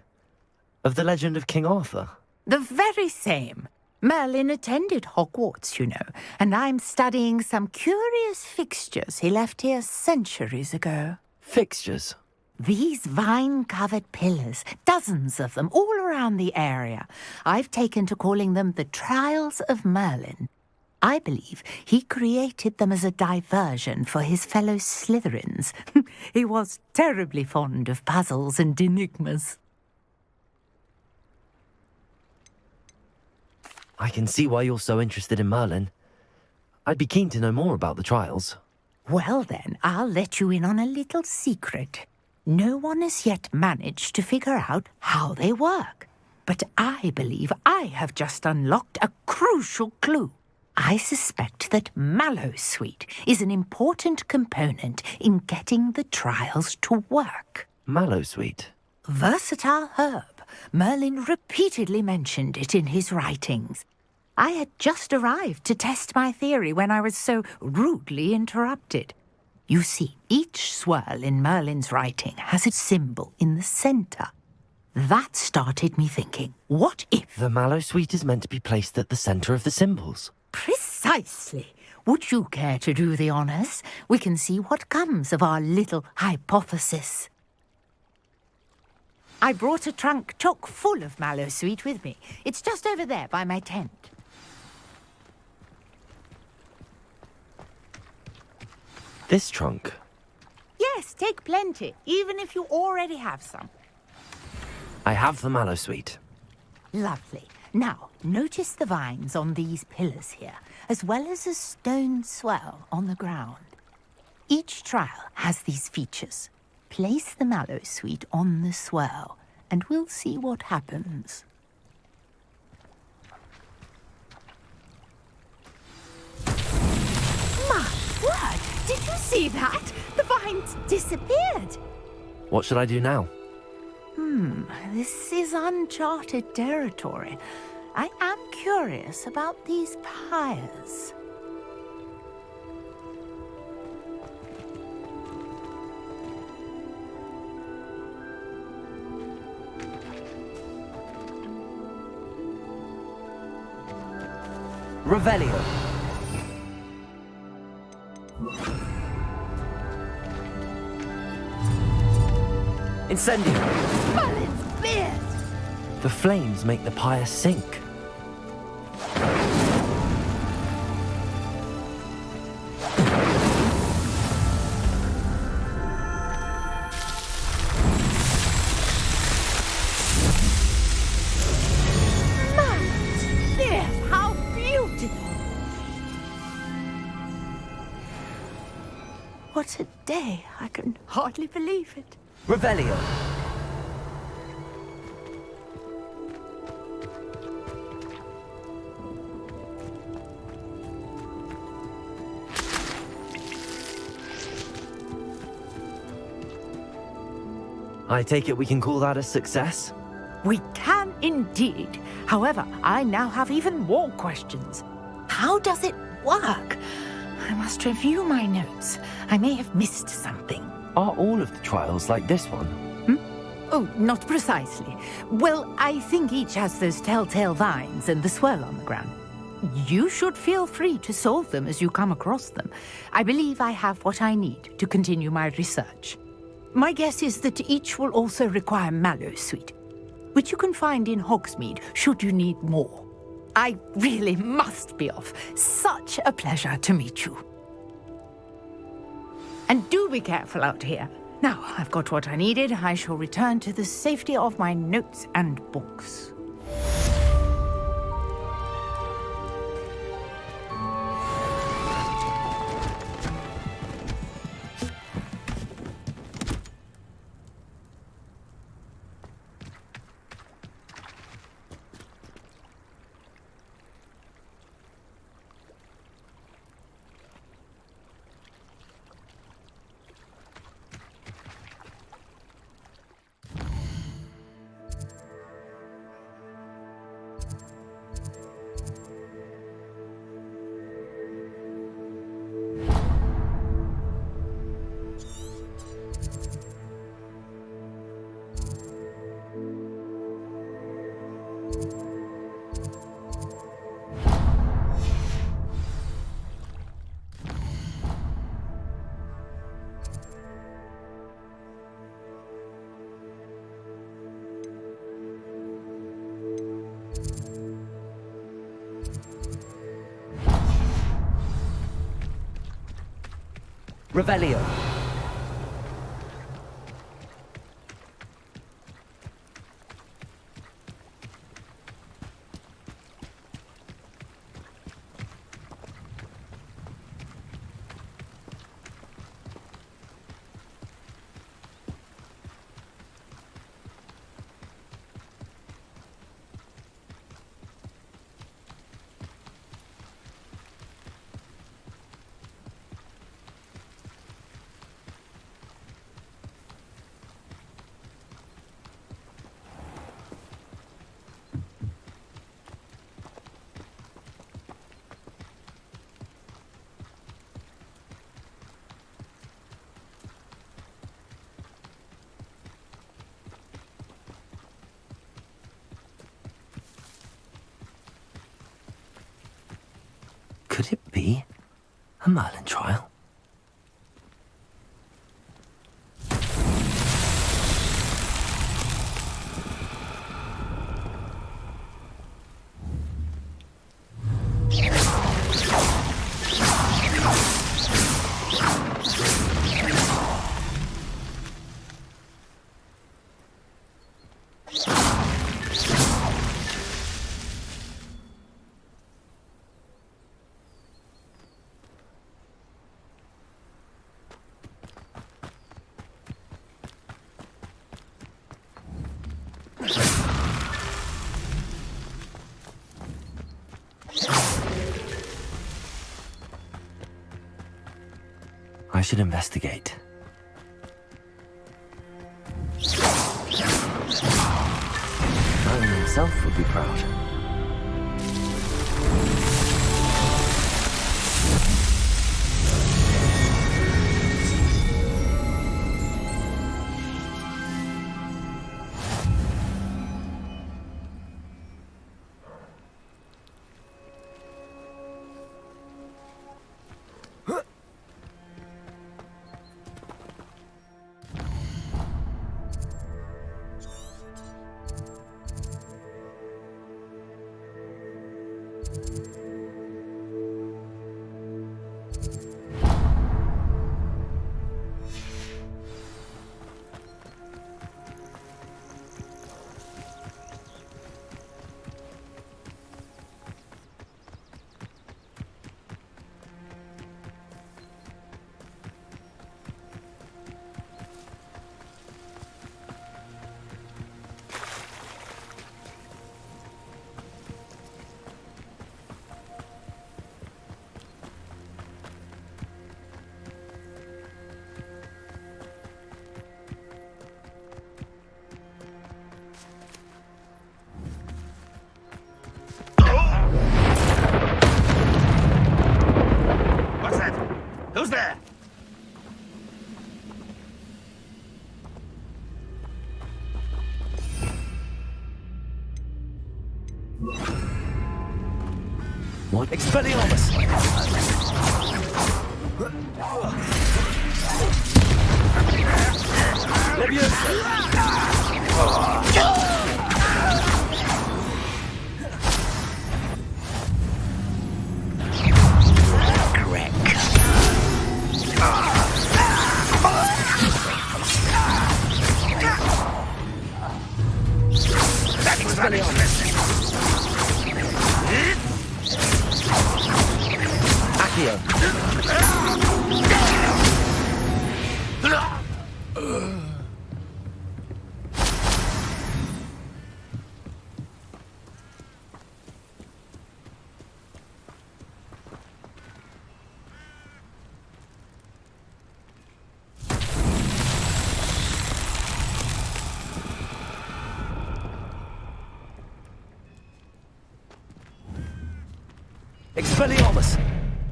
Of the legend of King Arthur? The very same. Merlin attended Hogwarts, you know, and I'm studying some curious fixtures he left here centuries ago. Fixtures? These vine-covered pillars, dozens of them, all around the area. I've taken to calling them the Trials of Merlin. I believe he created them as a diversion for his fellow Slytherins. He was terribly fond of puzzles and enigmas. I can see why you're so interested in Merlin. I'd be keen to know more about the trials. Well then, I'll let you in on a little secret. No one has yet managed to figure out how they work. But I believe I have just unlocked a crucial clue. I suspect that Mallowsweet is an important component in getting the trials to work. Mallowsweet? Versatile herb. Merlin repeatedly mentioned it in his writings. I had just arrived to test my theory when I was so rudely interrupted. You see, each swirl in Merlin's writing has a symbol in the centre. That started me thinking, what if... The Mallowsweet is meant to be placed at the centre of the symbols. Precisely. Would you care to do the honours? We can see what comes of our little hypothesis. I brought a trunk chock full of Mallowsweet with me. It's just over there by my tent. This trunk? Yes, take plenty, even if you already have some. I have the Mallowsweet. Lovely. Now, notice the vines on these pillars here, as well as a stone swell on the ground. Each trial has these features. Place the Mallowsweet on the swirl, and we'll see what happens. My word! Did you see that? The vines disappeared! What should I do now? This is uncharted territory. I am curious about these pyres. Revelio. Incendio. Merlin's beard! The flames make the pyre sink. Merlin's beard! How beautiful! What a day! I can hardly believe it. Revelio. I take it we can call that a success? We can indeed. However, I now have even more questions. How does it work? I must review my notes. I may have missed something. Are all of the trials like this one? Oh, not precisely. Well, I think each has those telltale vines and the swirl on the ground. You should feel free to solve them as you come across them. I believe I have what I need to continue my research. My guess is that each will also require Mallowsweet, which you can find in Hogsmeade should you need more. I really must be off. Such a pleasure to meet you. And do be careful out here. Now, I've got what I needed. I shall return to the safety of my notes and books. Revelio. Could it be a Merlin trial? I should investigate. Merlin himself would be proud. Who's there? What? Expelliarmus! Expelliarmus!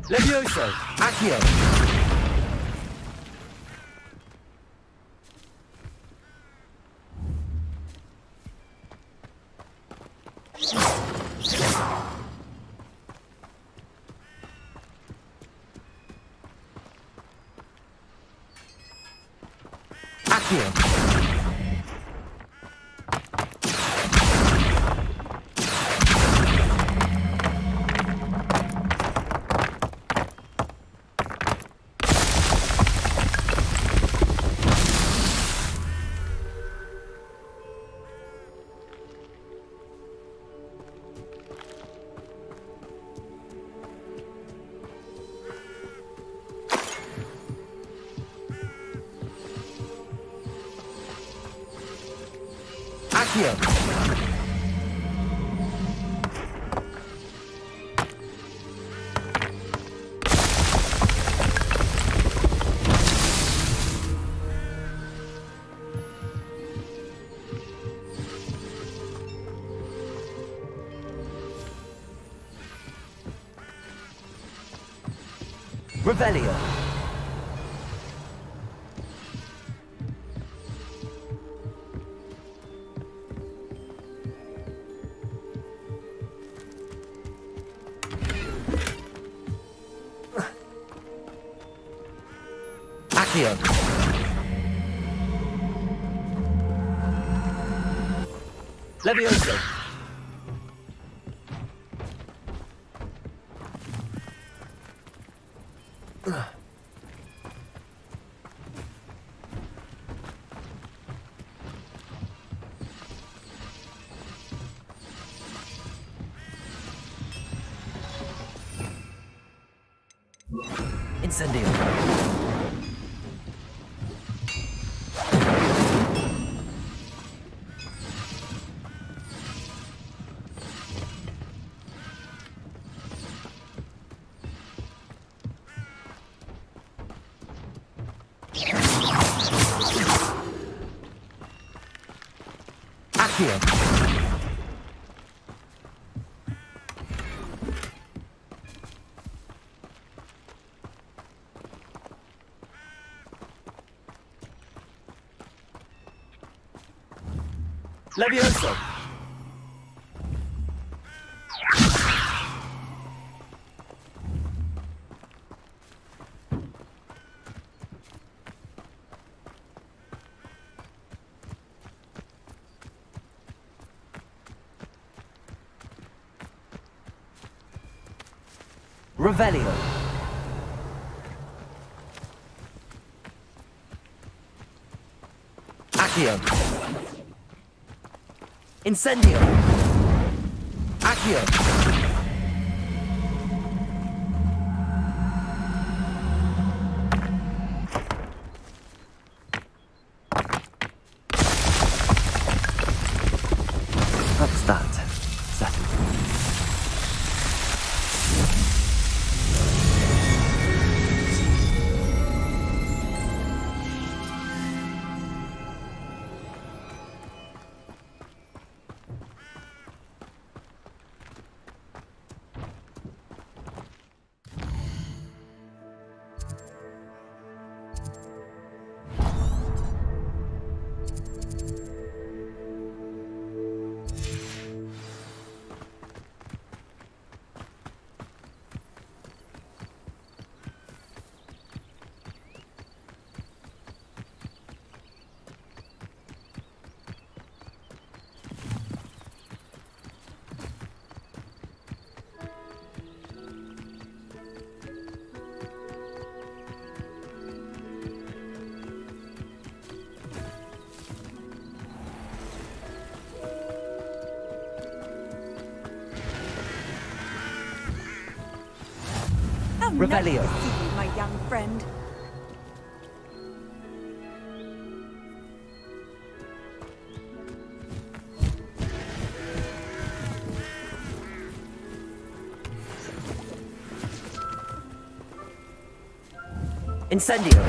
Levioso! Accio! Accio. Revelio. Accio. Levioso. Incendio. Accio. Levioso. Revelio. Accio. Incendio. Accio. What's that? Is that Revelio. Nice to see you, my young friend. Incendio.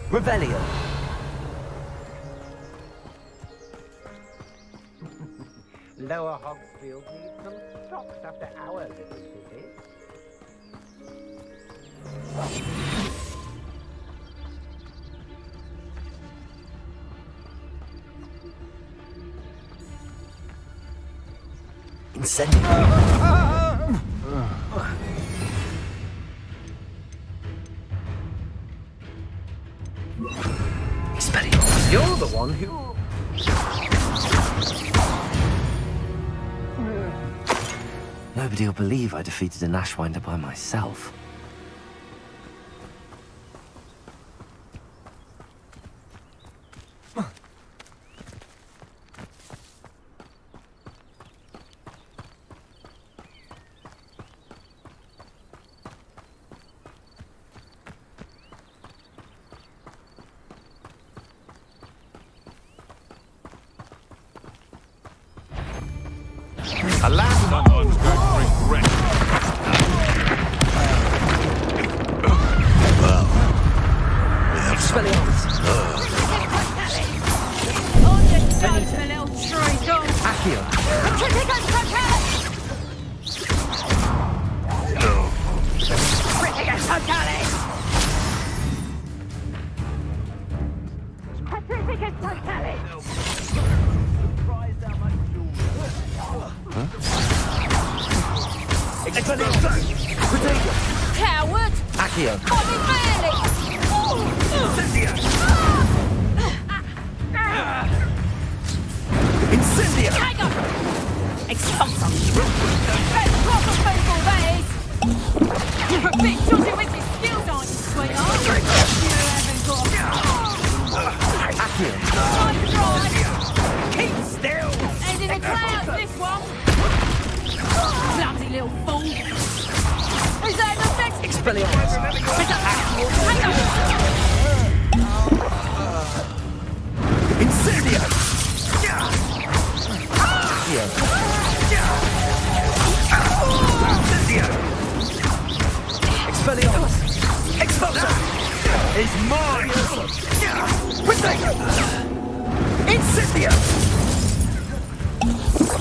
Revelio. Lower Hogsfield needs some stocks after our little city. You're the one who... Nobody will believe I defeated an Ashwinder by myself. Alas, someone's going to regret. Well, we have some. Coward! Accio! Incendia! Expulsum! Let's proper people, that is! You're a bit dodgy with your skills, aren't you, sweetheart? You haven't got... Accio! Keep still! End in the clouds, this one! Bloody little fool! Is that the next... Expelliarmus! Incendio! Expelliarmus! Expulsor! Is mine! Incendio!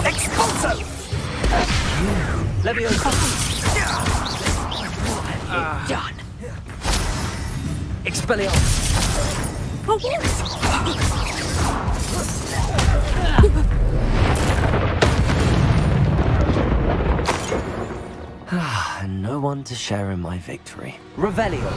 Expulsor! Leviosa! Done. Expelliarmus! And no one to share in my victory. Revelio!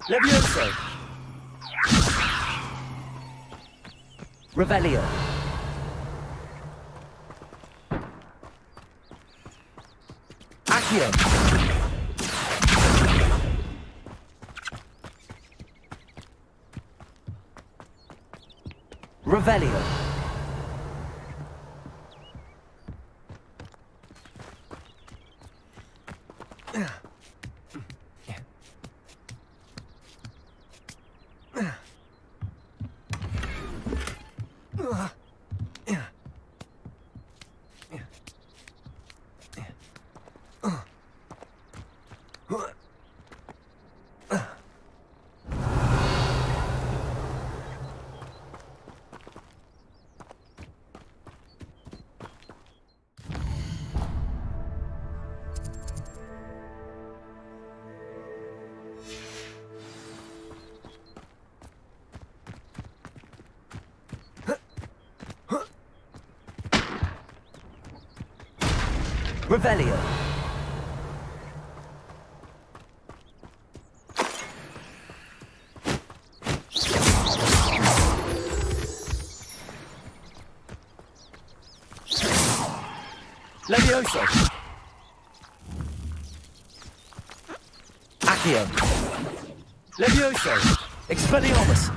Levioso! Revelio! Accio! Revelio! Revelio! Levioso! Accio! Levioso! Expelliarmus!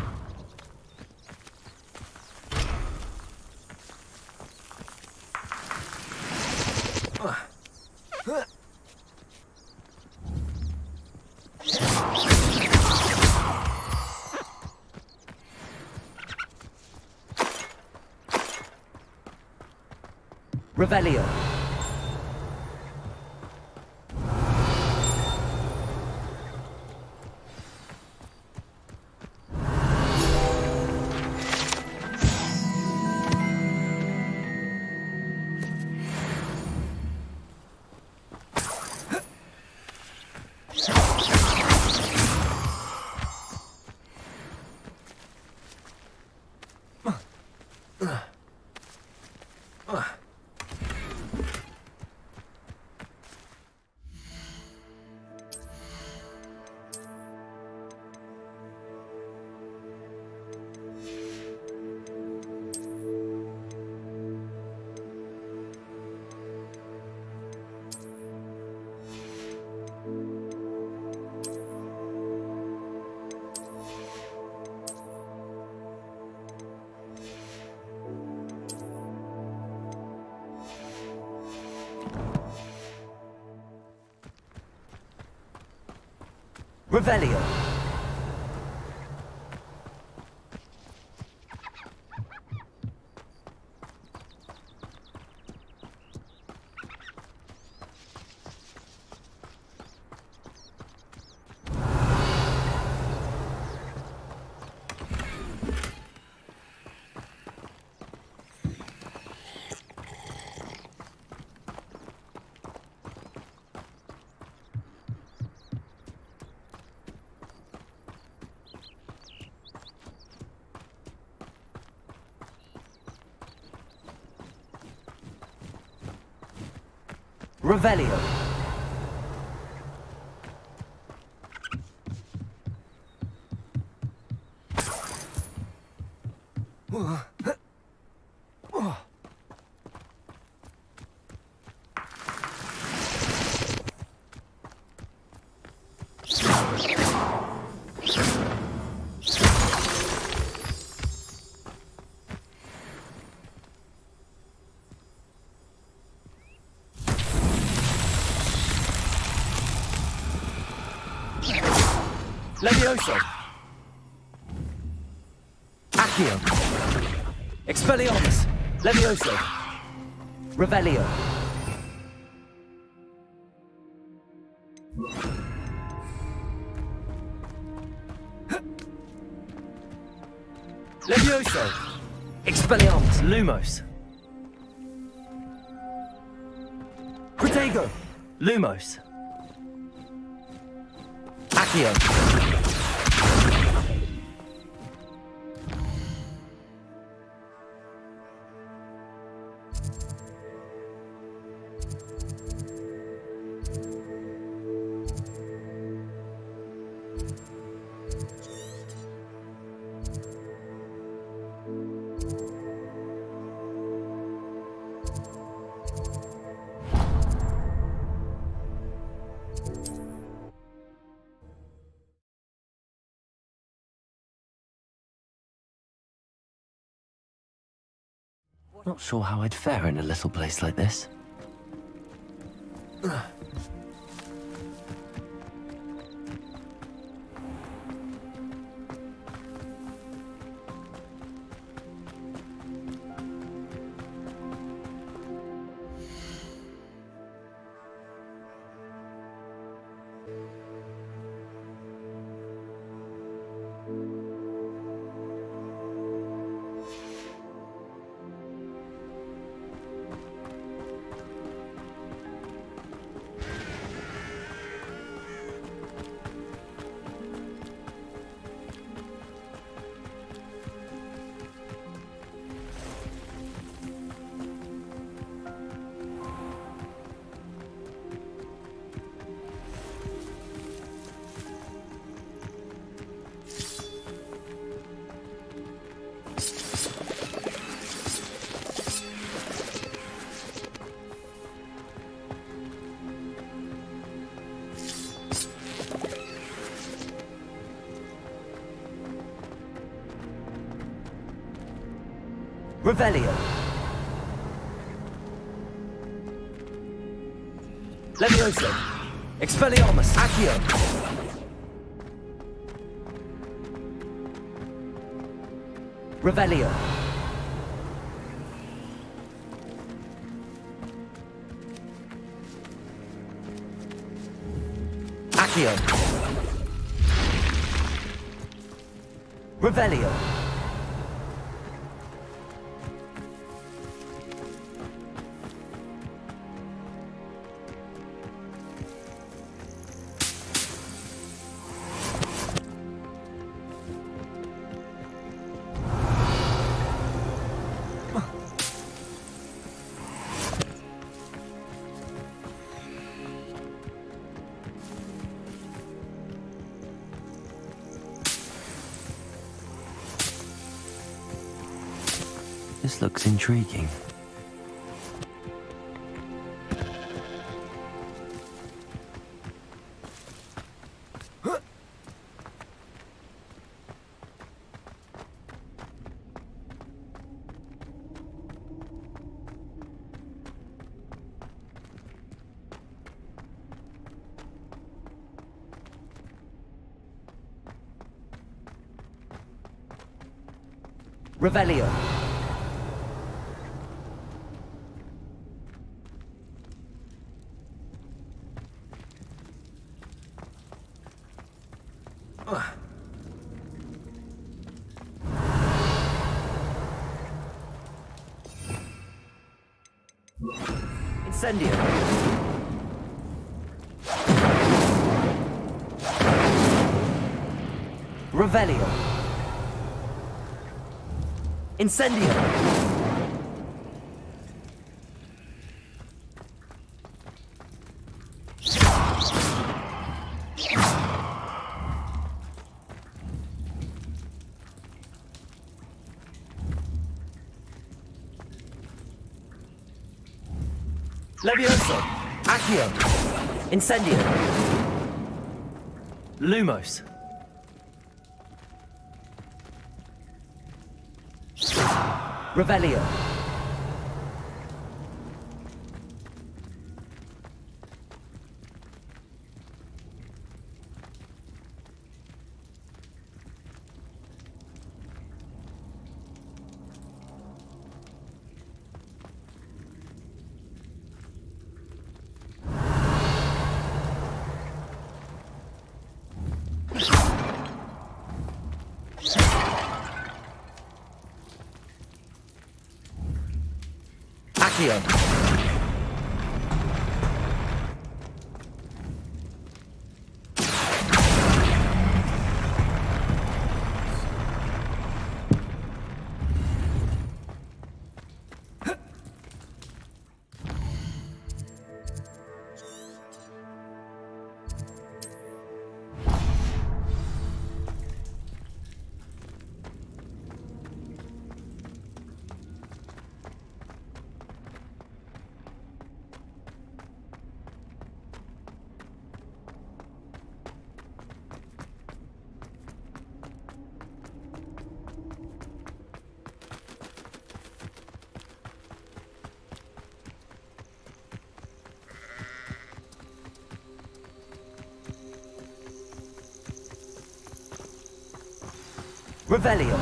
Revelio. Revelio. Revelio. Levioso. Accio. Expelliarmus. Levioso. Revelio. Levioso. Expelliarmus. Lumos. Protego. Lumos. Accio. Not sure how I'd fare in a little place like this. Revelio. Levioso. Expelliarmus. Accio. Revelio. Accio. Revelio. This looks intriguing. Revelio. Incendio. Revelio. Incendio. Levioso. Accio. Incendio. Lumos. Revelio. Accio. Revelio.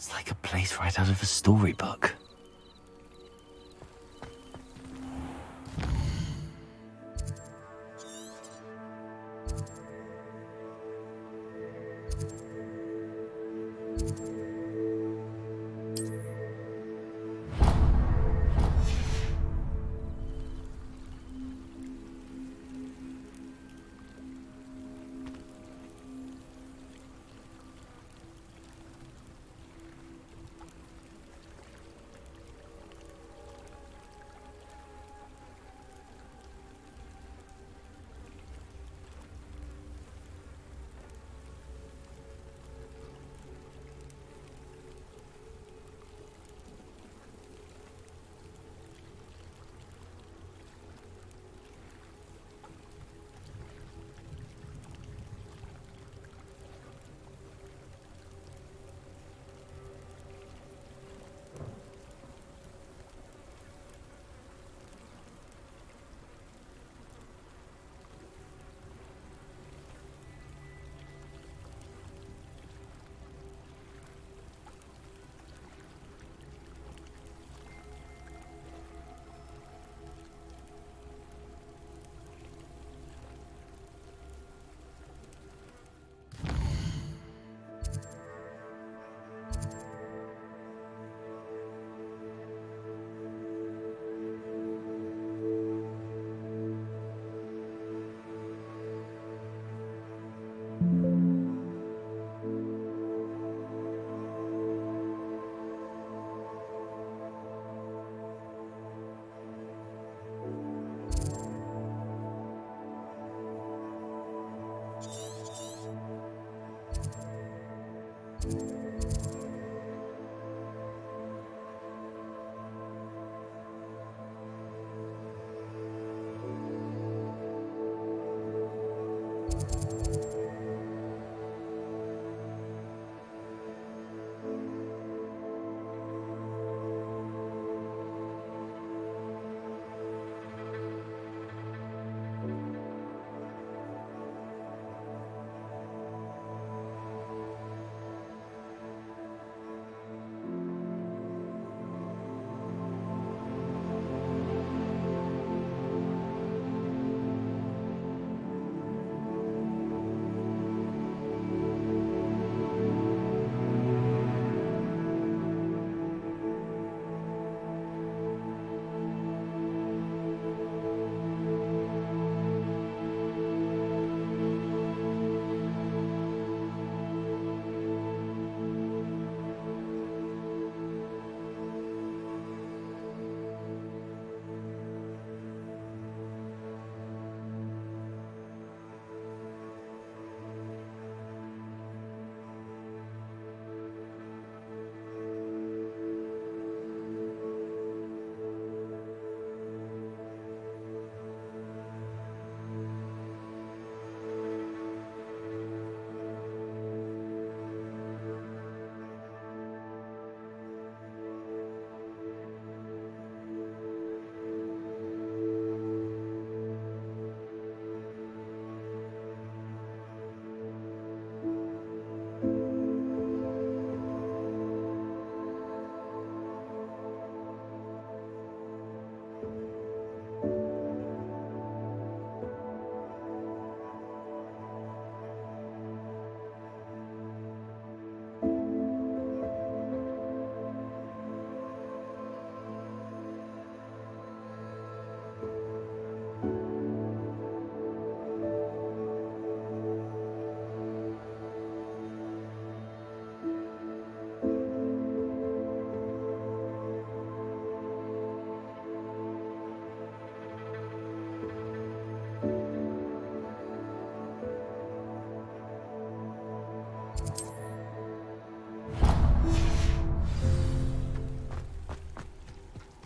It's like a place right out of a storybook.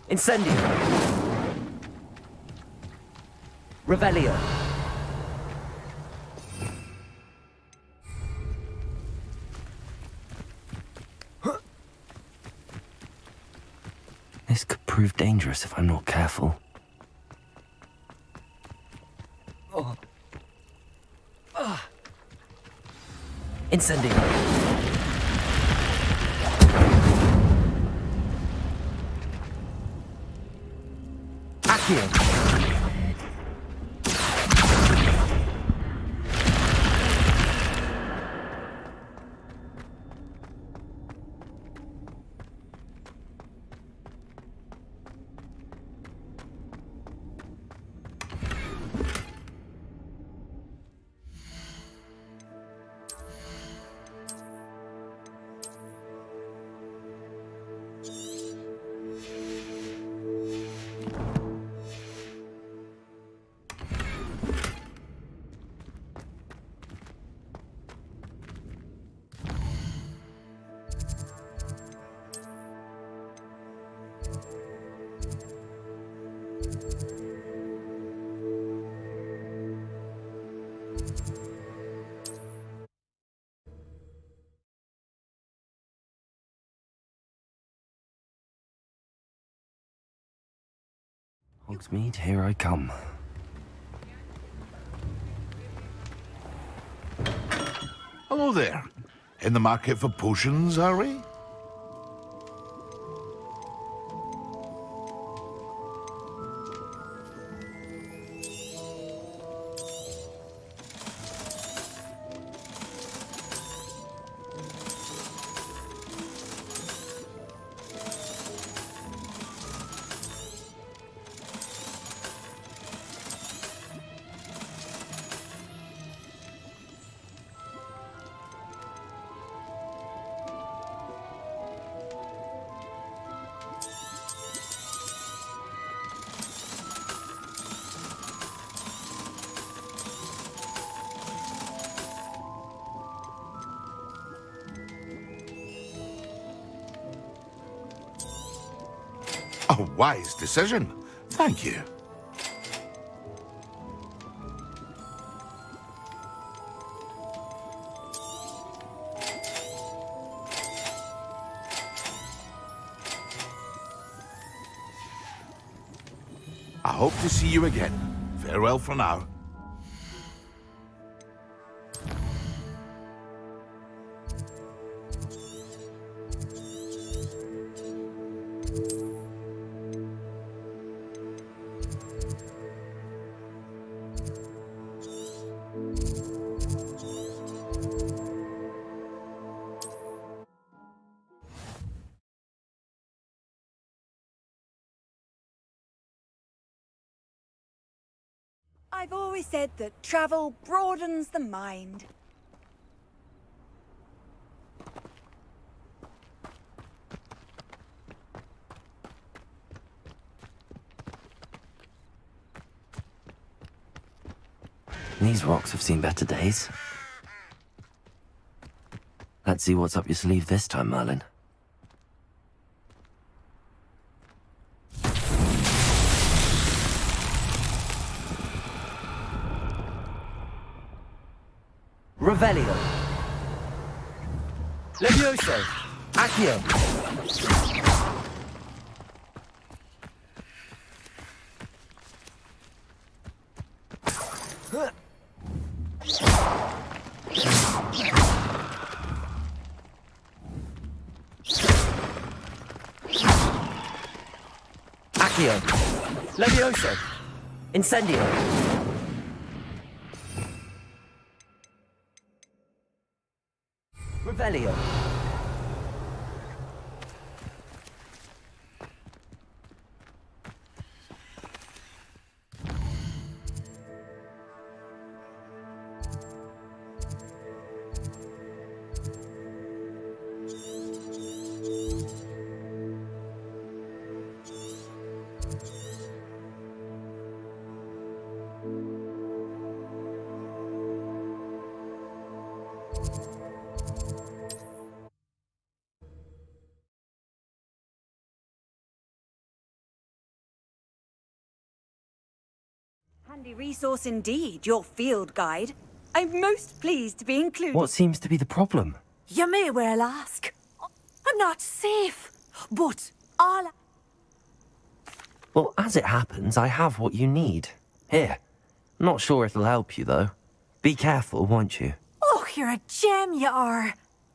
Incendio. Revelio. This could prove dangerous if I'm not careful. Incendio. Accio. Hogsmeade, here I come. Hello there. In the market for potions, are we? A wise decision. Thank you. I hope to see you again. Farewell for now. I've always said that travel broadens the mind. These rocks have seen better days. Let's see what's up your sleeve this time, Merlin. Revelio. Levioso. Accio. Accio. Levioso. Incendio. Revelio. Handy resource indeed, your field guide. I'm most pleased to be included. What seems to be the problem? You may well ask. I'm not safe, but all... Well, as it happens, I have what you need. Here. Not sure it'll help you, though. Be careful, won't you? Oh, you're a gem, you are.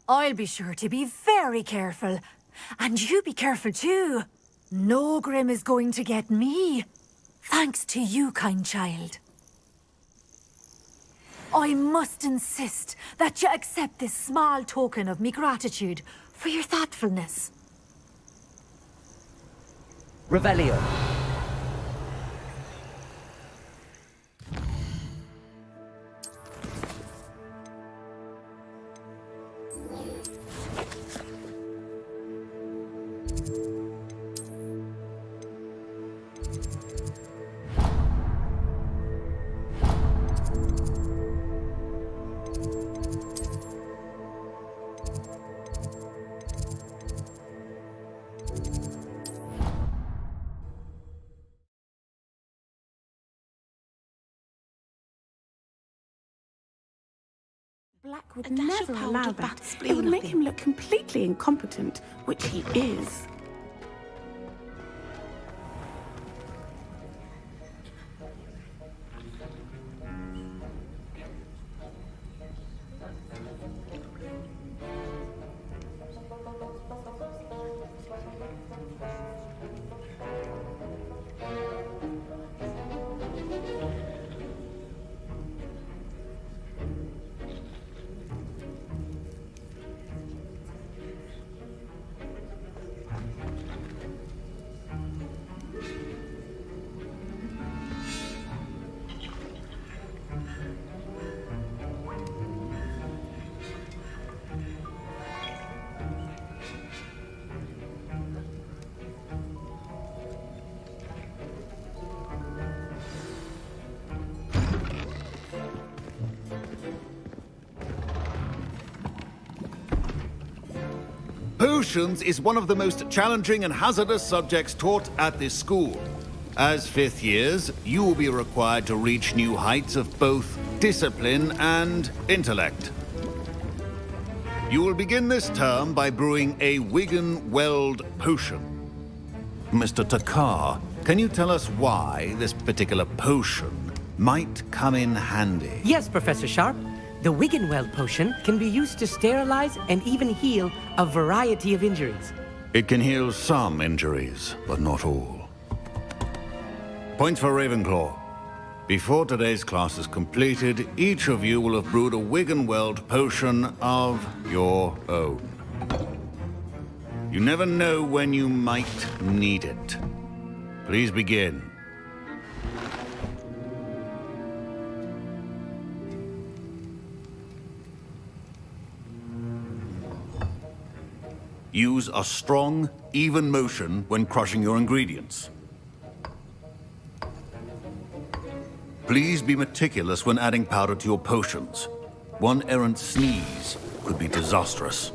I'll be sure to be very careful. And you be careful too. No Grim is going to get me. Thanks to you, kind child. I must insist that you accept this small token of me gratitude for your thoughtfulness. Revelio. Black would never allow that. It would make him look completely incompetent, which he is. Potions is one of the most challenging and hazardous subjects taught at this school. As fifth years, you will be required to reach new heights of both discipline and intellect. You will begin this term by brewing a Wigan-Weld potion. Mr. Takar, can you tell us why this particular potion might come in handy? Yes, Professor Sharp. The Wigan-Weld potion can be used to sterilize and even heal a variety of injuries. It can heal some injuries, but not all. Points for Ravenclaw. Before today's class is completed, each of you will have brewed a Wigan-Weld potion of your own. You never know when you might need it. Please begin. Use a strong, even motion when crushing your ingredients. Please be meticulous when adding powder to your potions. One errant sneeze could be disastrous.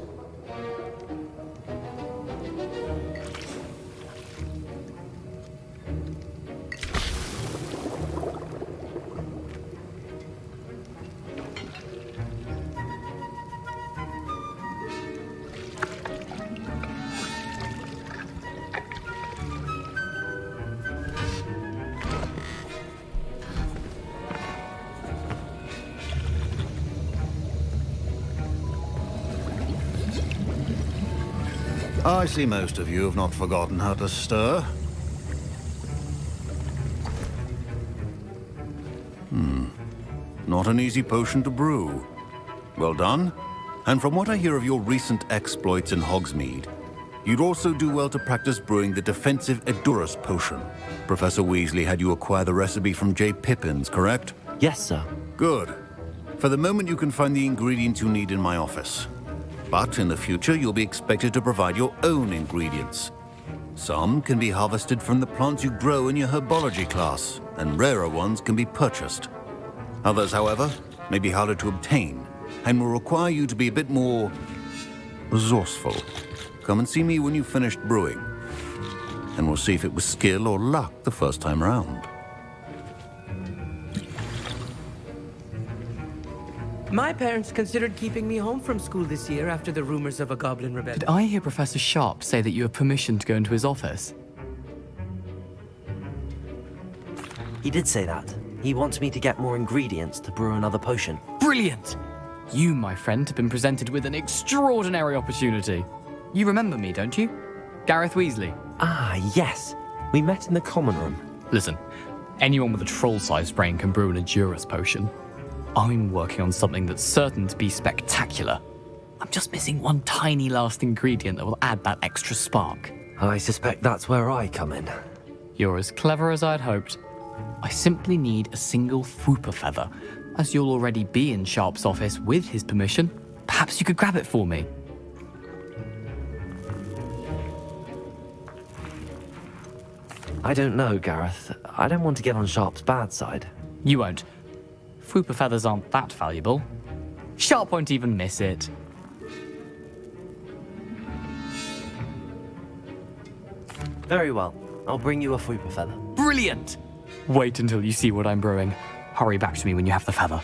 I see most of you have not forgotten how to stir. Not an easy potion to brew. Well done. And from what I hear of your recent exploits in Hogsmeade, you'd also do well to practice brewing the defensive Edurus potion. Professor Weasley had you acquire the recipe from J. Pippins, correct? Yes, sir. Good. For the moment, you can find the ingredients you need in my office. But in the future, you'll be expected to provide your own ingredients. Some can be harvested from the plants you grow in your herbology class, and rarer ones can be purchased. Others, however, may be harder to obtain, and will require you to be a bit more resourceful. Come and see me when you've finished brewing, and we'll see if it was skill or luck the first time round. My parents considered keeping me home from school this year after the rumors of a goblin rebellion. Did I hear Professor Sharp say that you have permission to go into his office? He did say that. He wants me to get more ingredients to brew another potion. Brilliant! You, my friend, have been presented with an extraordinary opportunity. You remember me, don't you? Gareth Weasley. Ah, yes. We met in the common room. Listen, anyone with a troll-sized brain can brew an Edurus potion. I'm working on something that's certain to be spectacular. I'm just missing one tiny last ingredient that will add that extra spark. I suspect that's where I come in. You're as clever as I'd hoped. I simply need a single Fwooper feather. As you'll already be in Sharp's office with his permission, perhaps you could grab it for me. I don't know, Gareth. I don't want to get on Sharp's bad side. You won't. Fwooper feathers aren't that valuable. Sharp won't even miss it. Very well. I'll bring you a Fwooper feather. Brilliant! Wait until you see what I'm brewing. Hurry back to me when you have the feather.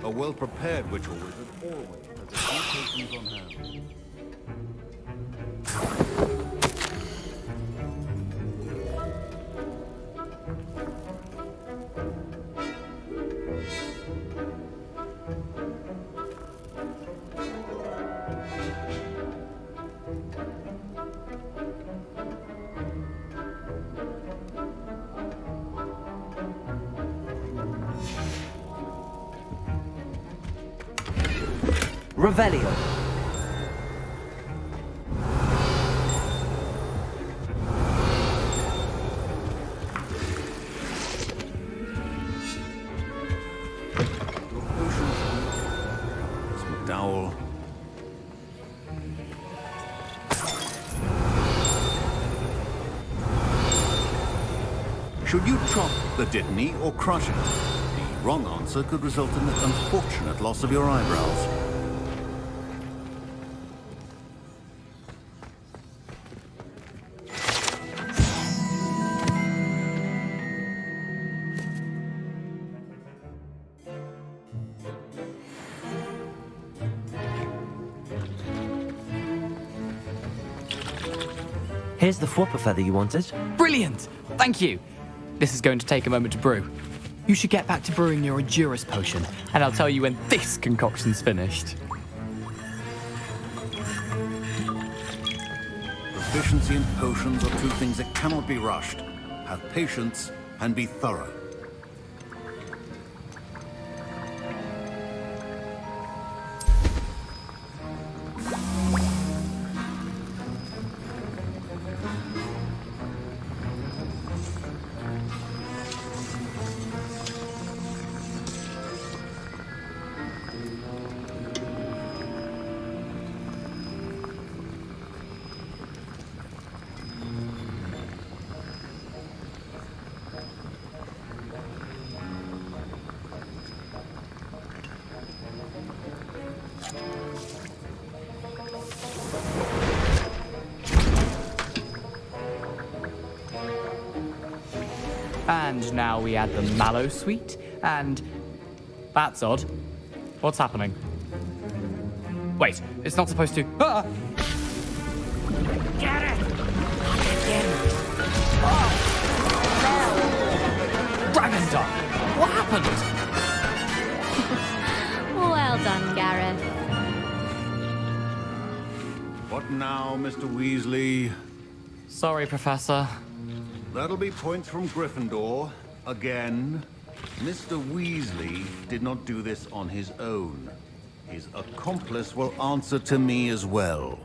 A well-prepared witcher wizard always has a few potions on hand. Revelio. Dowel. Should you chop the Dittany or crush it? The wrong answer could result in the unfortunate loss of your eyebrows. Here's the Fwooper feather you wanted. Brilliant! Thank you. This is going to take a moment to brew. You should get back to brewing your Edurus potion, and I'll tell you when this concoction's finished. Proficiency in potions are two things that cannot be rushed. Have patience and be thorough. And now we add the mallow sweet, and... That's odd. What's happening? Wait, it's not supposed to... Ah! Get it! Dragon Duck! What happened? Well done, Gareth. What now, Mr. Weasley? Sorry, Professor. That'll be points from Gryffindor. Again. Mr. Weasley did not do this on his own. His accomplice will answer to me as well.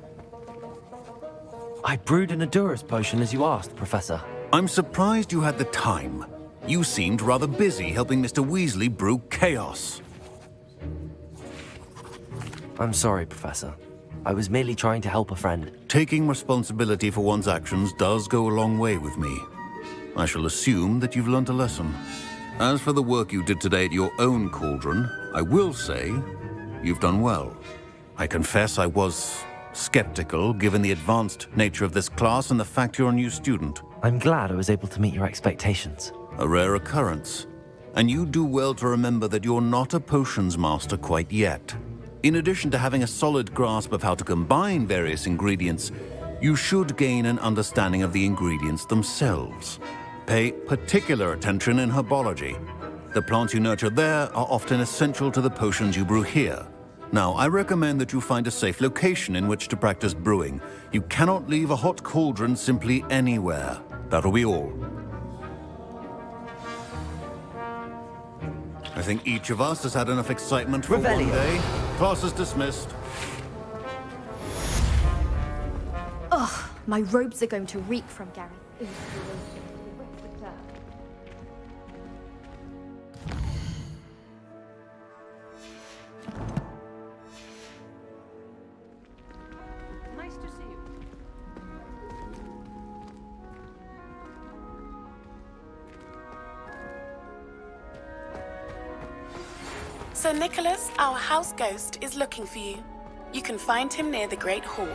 I brewed an Edurus potion as you asked, Professor. I'm surprised you had the time. You seemed rather busy helping Mr. Weasley brew chaos. I'm sorry, Professor. I was merely trying to help a friend. Taking responsibility for one's actions does go a long way with me. I shall assume that you've learnt a lesson. As for the work you did today at your own cauldron, I will say you've done well. I confess I was skeptical given the advanced nature of this class and the fact you're a new student. I'm glad I was able to meet your expectations. A rare occurrence. And you do well to remember that you're not a potions master quite yet. In addition to having a solid grasp of how to combine various ingredients, you should gain an understanding of the ingredients themselves. Pay particular attention in herbology. The plants you nurture there are often essential to the potions you brew here. Now, I recommend that you find a safe location in which to practice brewing. You cannot leave a hot cauldron simply anywhere. That'll be all. I think each of us has had enough excitement for one day. Class is dismissed. Ugh, my robes are going to reek from Gary. Nice to see you. Sir Nicholas, our house ghost, is looking for you. You can find him near the Great Hall.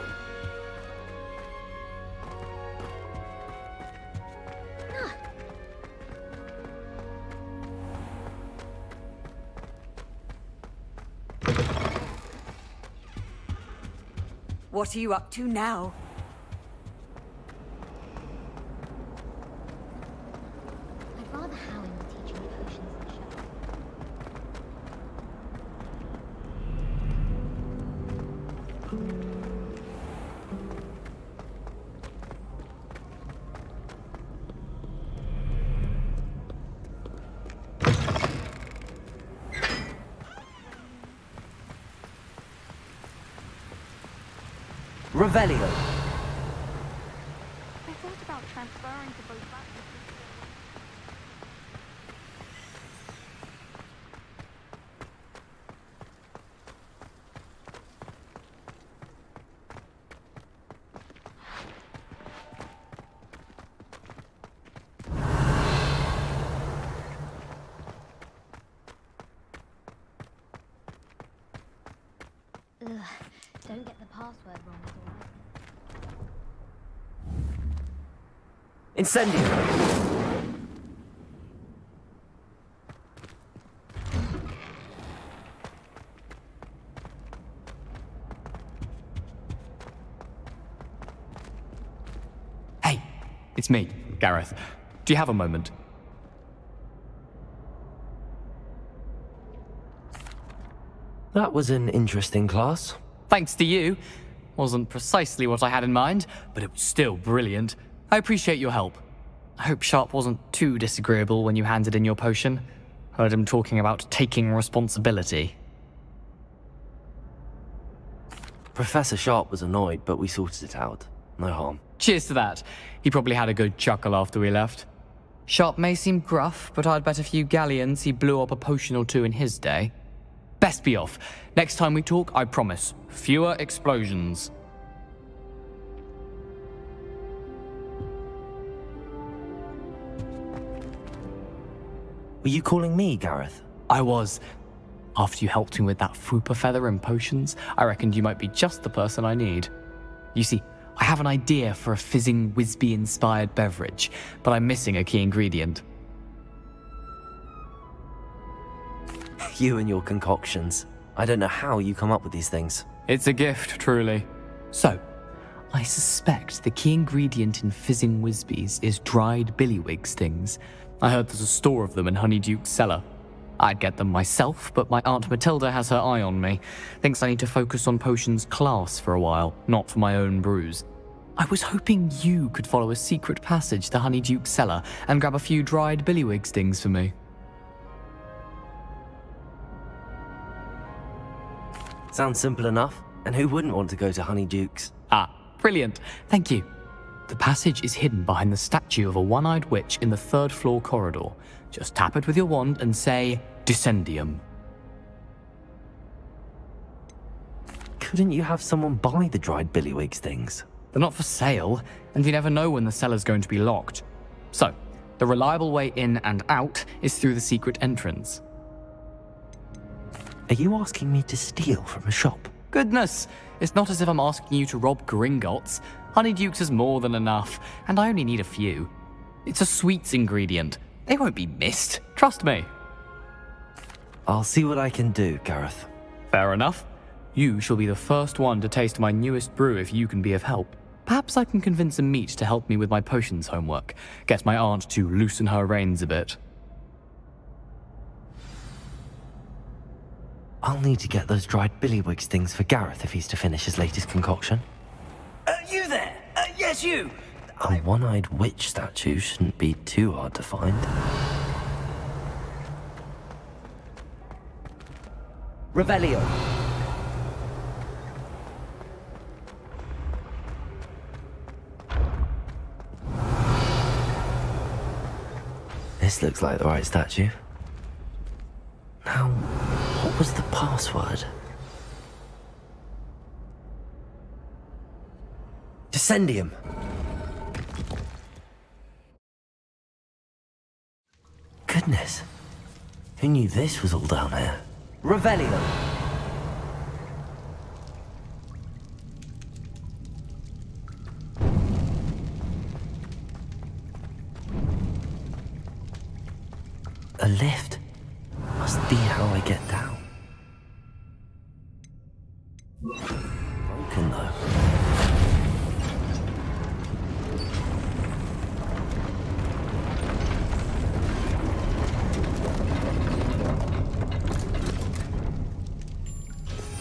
What are you up to now? I'd rather Howling were teaching me potions than Sherlock. Revelio. I thought about transferring to both batches. Ugh, don't get the password wrong. Incendio. Hey, it's me, Gareth. Do you have a moment? That was an interesting class. Thanks to you. Wasn't precisely what I had in mind, but it was still brilliant. I appreciate your help. I hope Sharp wasn't too disagreeable when you handed in your potion. Heard him talking about taking responsibility. Professor Sharp was annoyed, but we sorted it out. No harm. Cheers to that. He probably had a good chuckle after we left. Sharp may seem gruff, but I'd bet a few galleons he blew up a potion or two in his day. Best be off. Next time we talk, I promise, fewer explosions. Were you calling me, Gareth? I was. After you helped me with that Fupa feather and potions, I reckoned you might be just the person I need. You see, I have an idea for a fizzing Wisby-inspired beverage, but I'm missing a key ingredient. You and your concoctions. I don't know how you come up with these things. It's a gift, truly. So, I suspect the key ingredient in fizzing Wisbies is dried billywig stings. I heard there's a store of them in Honeyduke's cellar. I'd get them myself, but my Aunt Matilda has her eye on me. Thinks I need to focus on potions class for a while, not for my own brews. I was hoping you could follow a secret passage to Honeyduke's cellar and grab a few dried billywig stings for me. Sounds simple enough. And who wouldn't want to go to Honeyduke's? Ah, brilliant. Thank you. The passage is hidden behind the statue of a one-eyed witch in the third-floor corridor. Just tap it with your wand and say, Descendium. Couldn't you have someone buy the dried billywig stings? They're not for sale, and you never know when the cellar's going to be locked. So, the reliable way in and out is through the secret entrance. Are you asking me to steal from a shop? Goodness, it's not as if I'm asking you to rob Gringotts. Honeydukes is more than enough, and I only need a few. It's a sweets ingredient. They won't be missed. Trust me. I'll see what I can do, Gareth. Fair enough. You shall be the first one to taste my newest brew if you can be of help. Perhaps I can convince a meat to help me with my potions homework. Get my aunt to loosen her reins a bit. I'll need to get those dried billywigs things for Gareth if he's to finish his latest concoction. You there? Yes, you! A one-eyed witch statue shouldn't be too hard to find. Revelio. This looks like the right statue. Now, what was the password? Descendium. Goodness. Who knew this was all down here? Revelio. A lift. Must be how I get down. Broken though.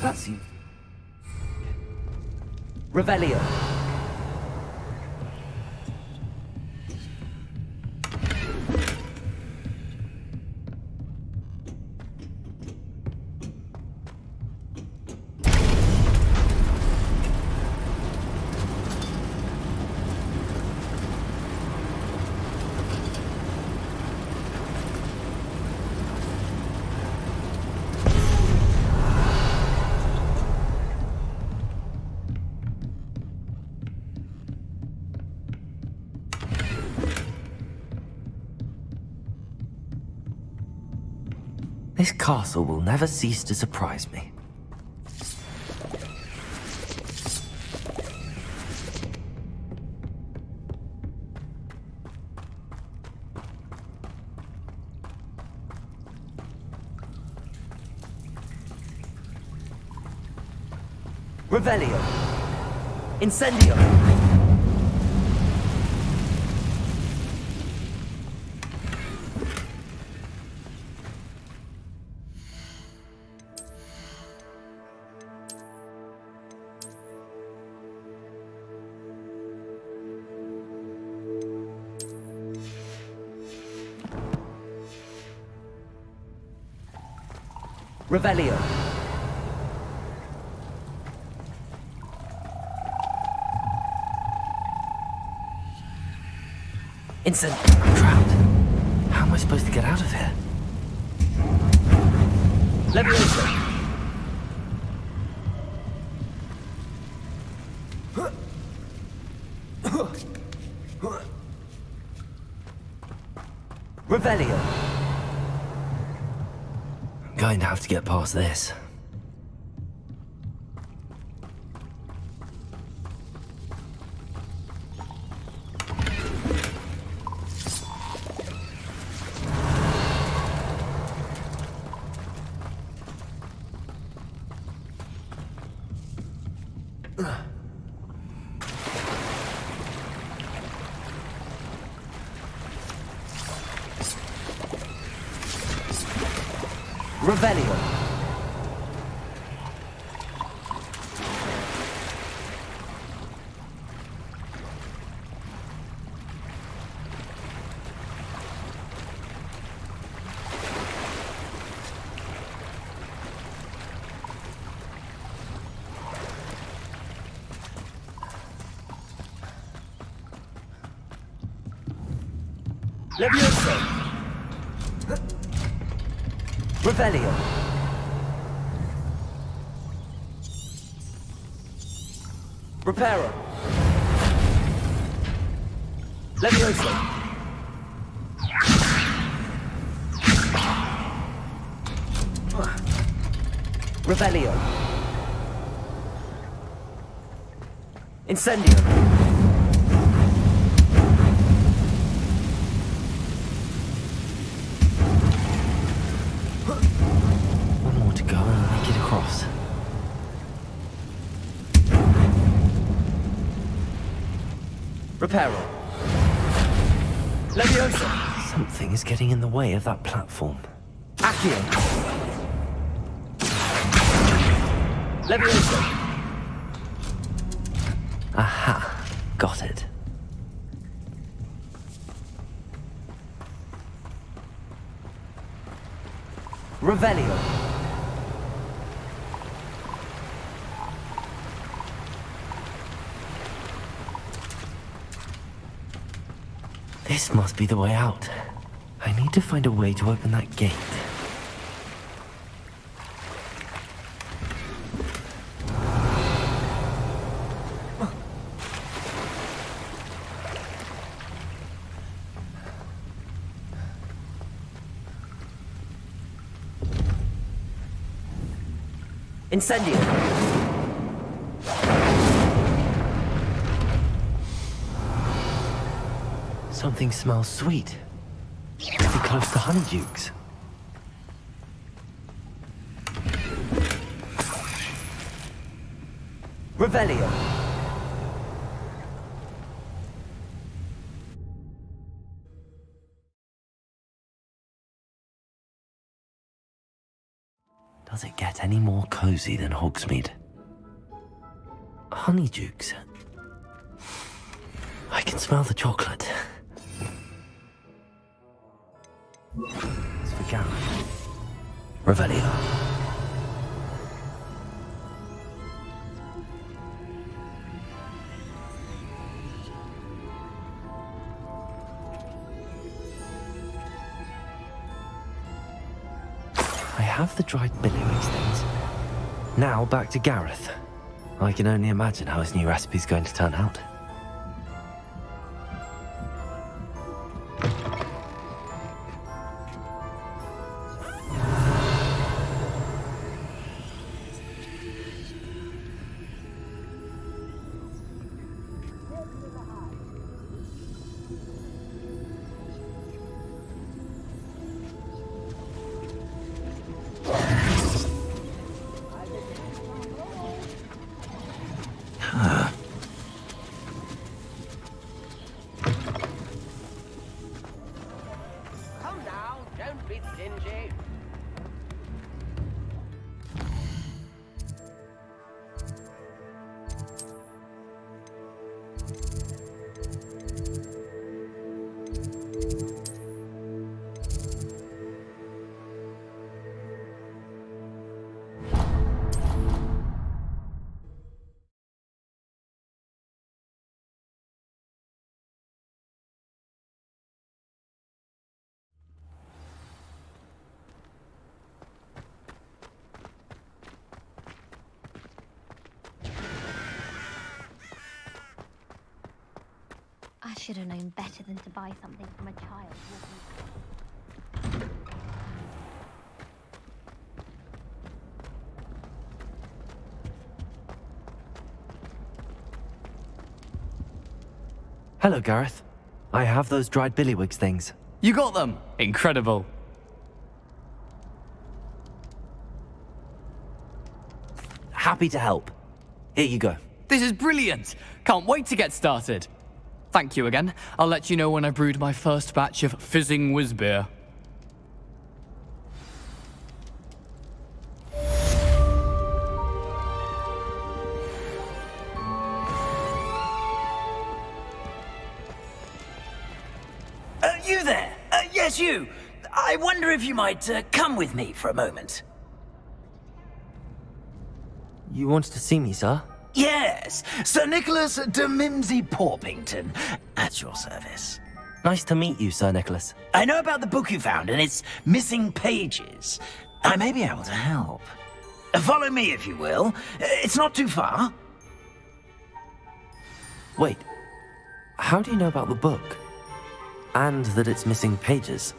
That's you. Revelio. This castle will never cease to surprise me. Revelio. Incendio. Revelio. Instant. I'm trapped. How am I supposed to get out of here? Leviosa. Revelio. I'm going to have to get past this. Revelio. Leviosa. Revelio. Reparo. Leviosa. Revelio. Incendio. Reparo. Leviosa. Something is getting in the way of that platform. Accio. Leviosa. Aha. Got it. Revelio. This must be the way out. I need to find a way to open that gate. Incendio. Something smells sweet. Pretty close to honeydukes. Revelio. Does it get any more cozy than Hogsmeade? Honeydukes. I can smell the chocolate. It's for Gareth. Revelio. I have the dried billywigs things. Now back to Gareth. I can only imagine how his new recipe's going to turn out. I should have known better than to buy something from a child. Hello, Gareth. I have those dried billywigs things. You got them! Incredible. Happy to help. Here you go. This is brilliant! Can't wait to get started. Thank you again. I'll let you know when I brewed my first batch of fizzing whiz beer. You there? Yes, you. I wonder if you might come with me for a moment. You wanted to see me, sir? Yes, Sir Nicholas de Mimsy Porpington, at your service. Nice to meet you, Sir Nicholas. I know about the book you found and its missing pages. I may be able to help. Follow me, if you will. It's not too far. Wait, how do you know about the book? And that it's missing pages?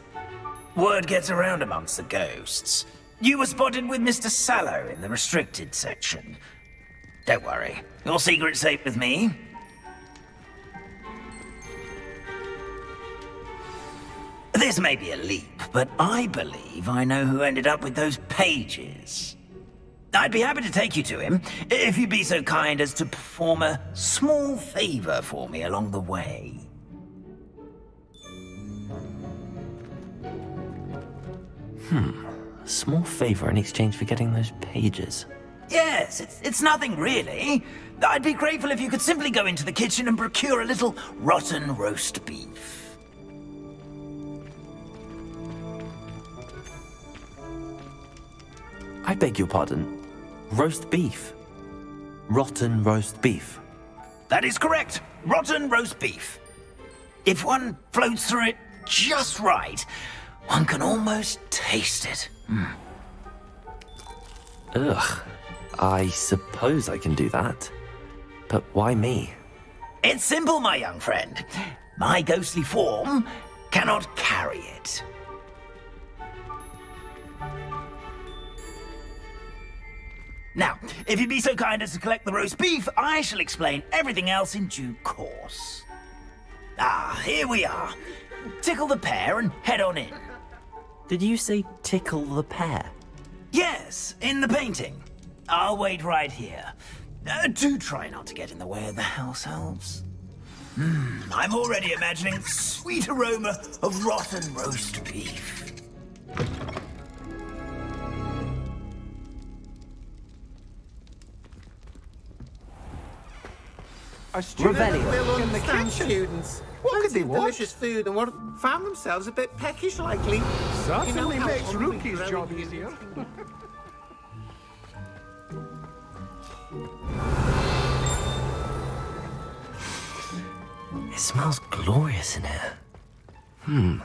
Word gets around amongst the ghosts. You were spotted with Mr. Sallow in the restricted section. Don't worry, your secret's safe with me. This may be a leap, but I believe I know who ended up with those pages. I'd be happy to take you to him, if you'd be so kind as to perform a small favour for me along the way. A small favour in exchange for getting those pages. Yes, it's nothing really. I'd be grateful if you could simply go into the kitchen and procure a little rotten roast beef. I beg your pardon. Roast beef. Rotten roast beef. That is correct. Rotten roast beef. If one floats through it just right, one can almost taste it. Ugh. I suppose I can do that. But why me? It's simple, my young friend. My ghostly form cannot carry it. Now, if you'd be so kind as to collect the roast beef, I shall explain everything else in due course. Ah, here we are. Tickle the pear and head on in. Did you say tickle the pear? Yes, in the painting. I'll wait right here. Do try not to get in the way of the house elves. I'm already imagining the sweet aroma of rotten roast beef. Rebellion. In the kitchen. Students. What could they want? Delicious food and found themselves a bit peckish likely. Certainly makes Rookie's job easier. It smells glorious in here.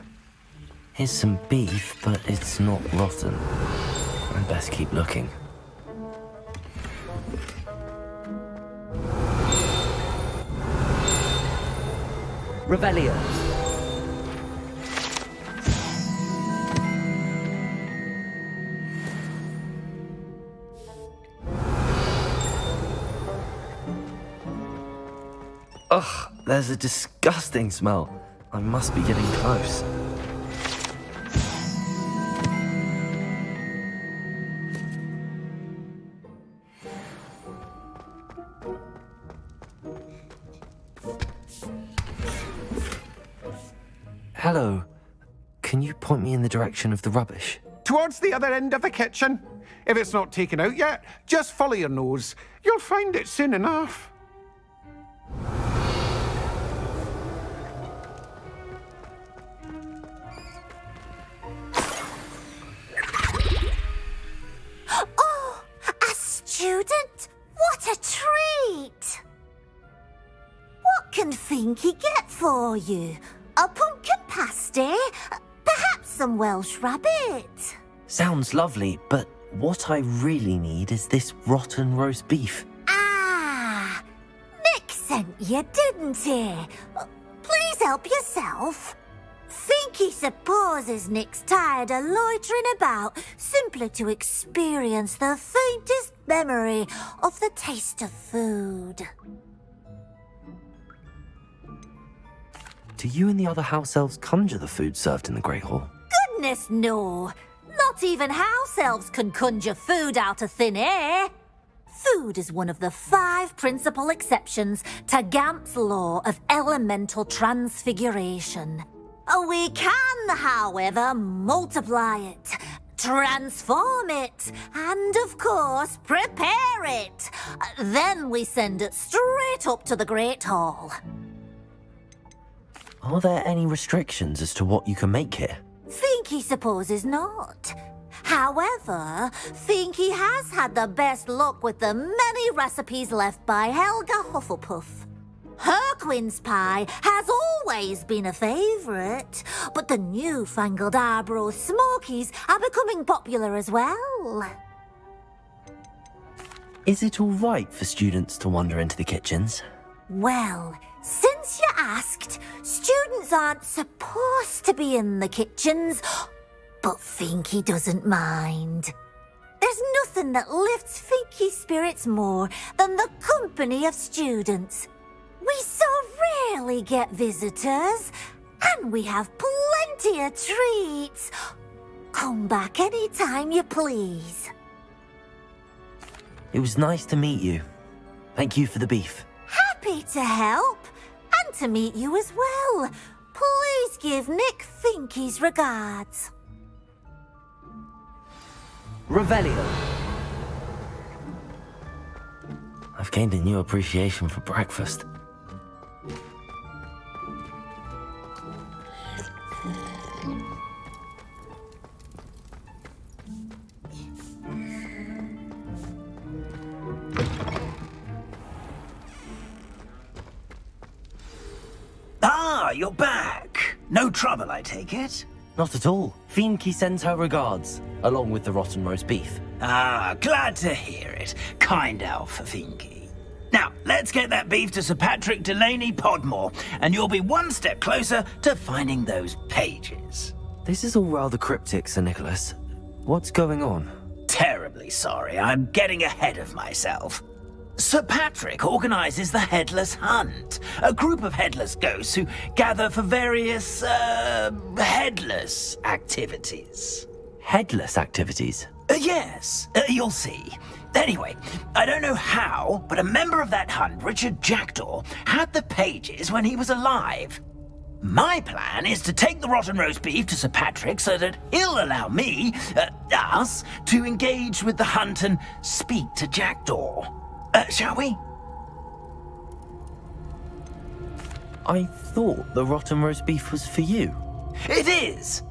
Here's some beef, but it's not rotten. I'd best keep looking. Rebellion. Ugh, there's a disgusting smell. I must be getting close. Hello. Can you point me in the direction of the rubbish? Towards the other end of the kitchen. If it's not taken out yet, just follow your nose. You'll find it soon enough. Oh, a student? What a treat! What can Finky get for you? A pumpkin pasty? Perhaps some Welsh rabbit? Sounds lovely, but what I really need is this rotten roast beef. Ah, Nick sent you, didn't he? Please help yourself. Finky supposes Nick's tired of loitering about simply to experience the faintest memory of the taste of food. Do you and the other house elves conjure the food served in the Great Hall? Goodness, no. Not even house elves can conjure food out of thin air. Food is one of the 5 principal exceptions to Gamp's law of elemental transfiguration. We can, however, multiply it, transform it, and, of course, prepare it. Then we send it straight up to the Great Hall. Are there any restrictions as to what you can make here? Finky supposes not. However, Finky has had the best luck with the many recipes left by Helga Hufflepuff. Her quince pie has always been a favourite, but the newfangled Arbroath Smokies are becoming popular as well. Is it all right for students to wander into the kitchens? Well, since you asked, students aren't supposed to be in the kitchens, but Finky doesn't mind. There's nothing that lifts Finky's spirits more than the company of students. We so rarely get visitors, and we have plenty of treats. Come back any time you please. It was nice to meet you. Thank you for the beef. Happy to help. And to meet you as well. Please give Nick Finky's regards. Revelio. I've gained a new appreciation for breakfast. Ah, you're back. No trouble, I take it? Not at all. Finky sends her regards, along with the rotten roast beef. Ah, glad to hear it. Kind elf for Finky. Now, let's get that beef to Sir Patrick Delaney Podmore, and you'll be one step closer to finding those pages. This is all rather cryptic, Sir Nicholas. What's going on? Terribly sorry, I'm getting ahead of myself. Sir Patrick organises the Headless Hunt, a group of headless ghosts who gather for various, headless activities. Headless activities? Yes, you'll see. Anyway, I don't know how, but a member of that hunt, Richard Jackdaw, had the pages when he was alive. My plan is to take the rotten roast beef to Sir Patrick so that he'll allow me, us, to engage with the hunt and speak to Jackdaw. Shall we? I thought the rotten roast beef was for you. It is,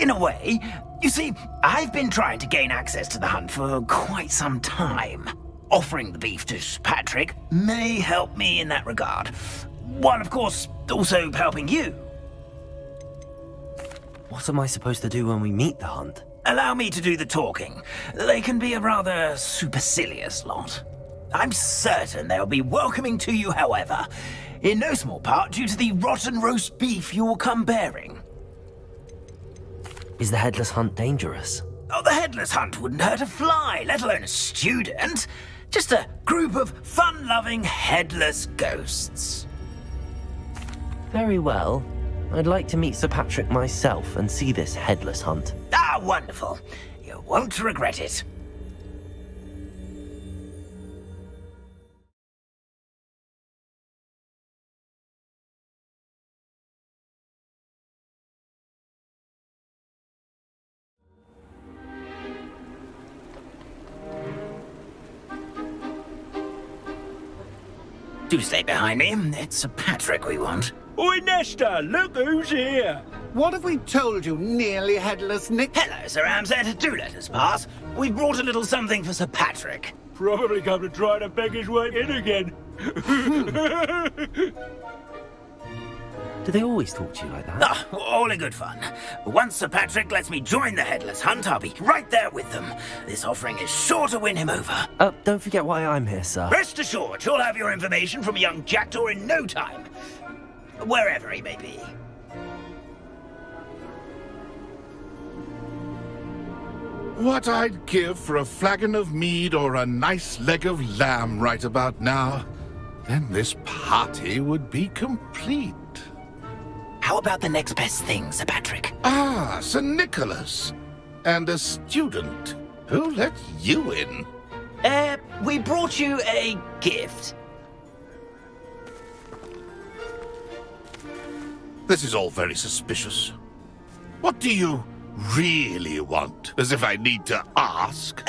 in a way. You see, I've been trying to gain access to the hunt for quite some time. Offering the beef to Sir Patrick may help me in that regard. While, of course, also helping you. What am I supposed to do when we meet the hunt? Allow me to do the talking. They can be a rather supercilious lot. I'm certain they'll be welcoming to you, however, in no small part due to the rotten roast beef you will come bearing. Is the Headless Hunt dangerous? Oh, the Headless Hunt wouldn't hurt a fly, let alone a student. Just a group of fun-loving headless ghosts. Very well. I'd like to meet Sir Patrick myself and see this Headless Hunt. Ah, wonderful. You won't regret it. Do stay behind me. It's Sir Patrick we want. Oi, Nesta, look who's here. What have we told you, nearly headless Nick? Hello, Sir Ramsett. Do let us pass. We brought a little something for Sir Patrick. Probably come to try to beg his way in again. Do they always talk to you like that? Ah, all in good fun. Once Sir Patrick lets me join the Headless Hunt, I'll be right there with them. This offering is sure to win him over. Don't forget why I'm here, sir. Rest assured, you'll have your information from young Jackdaw in no time. Wherever he may be. What I'd give for a flagon of mead or a nice leg of lamb right about now. Then this party would be complete. How about the next best thing, Sir Patrick? Ah, Sir Nicholas. And a student. Who let you in? We brought you a gift. This is all very suspicious. What do you really want? As if I need to ask.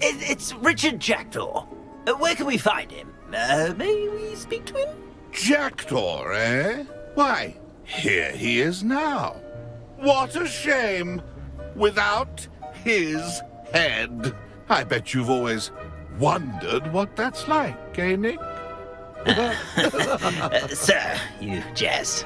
It's Richard Jackdaw. Where can we find him? May we speak to him? Jackdaw, eh? Why, here he is now. What a shame. Without his head. I bet you've always wondered what that's like, eh, Nick? Sir, you jest.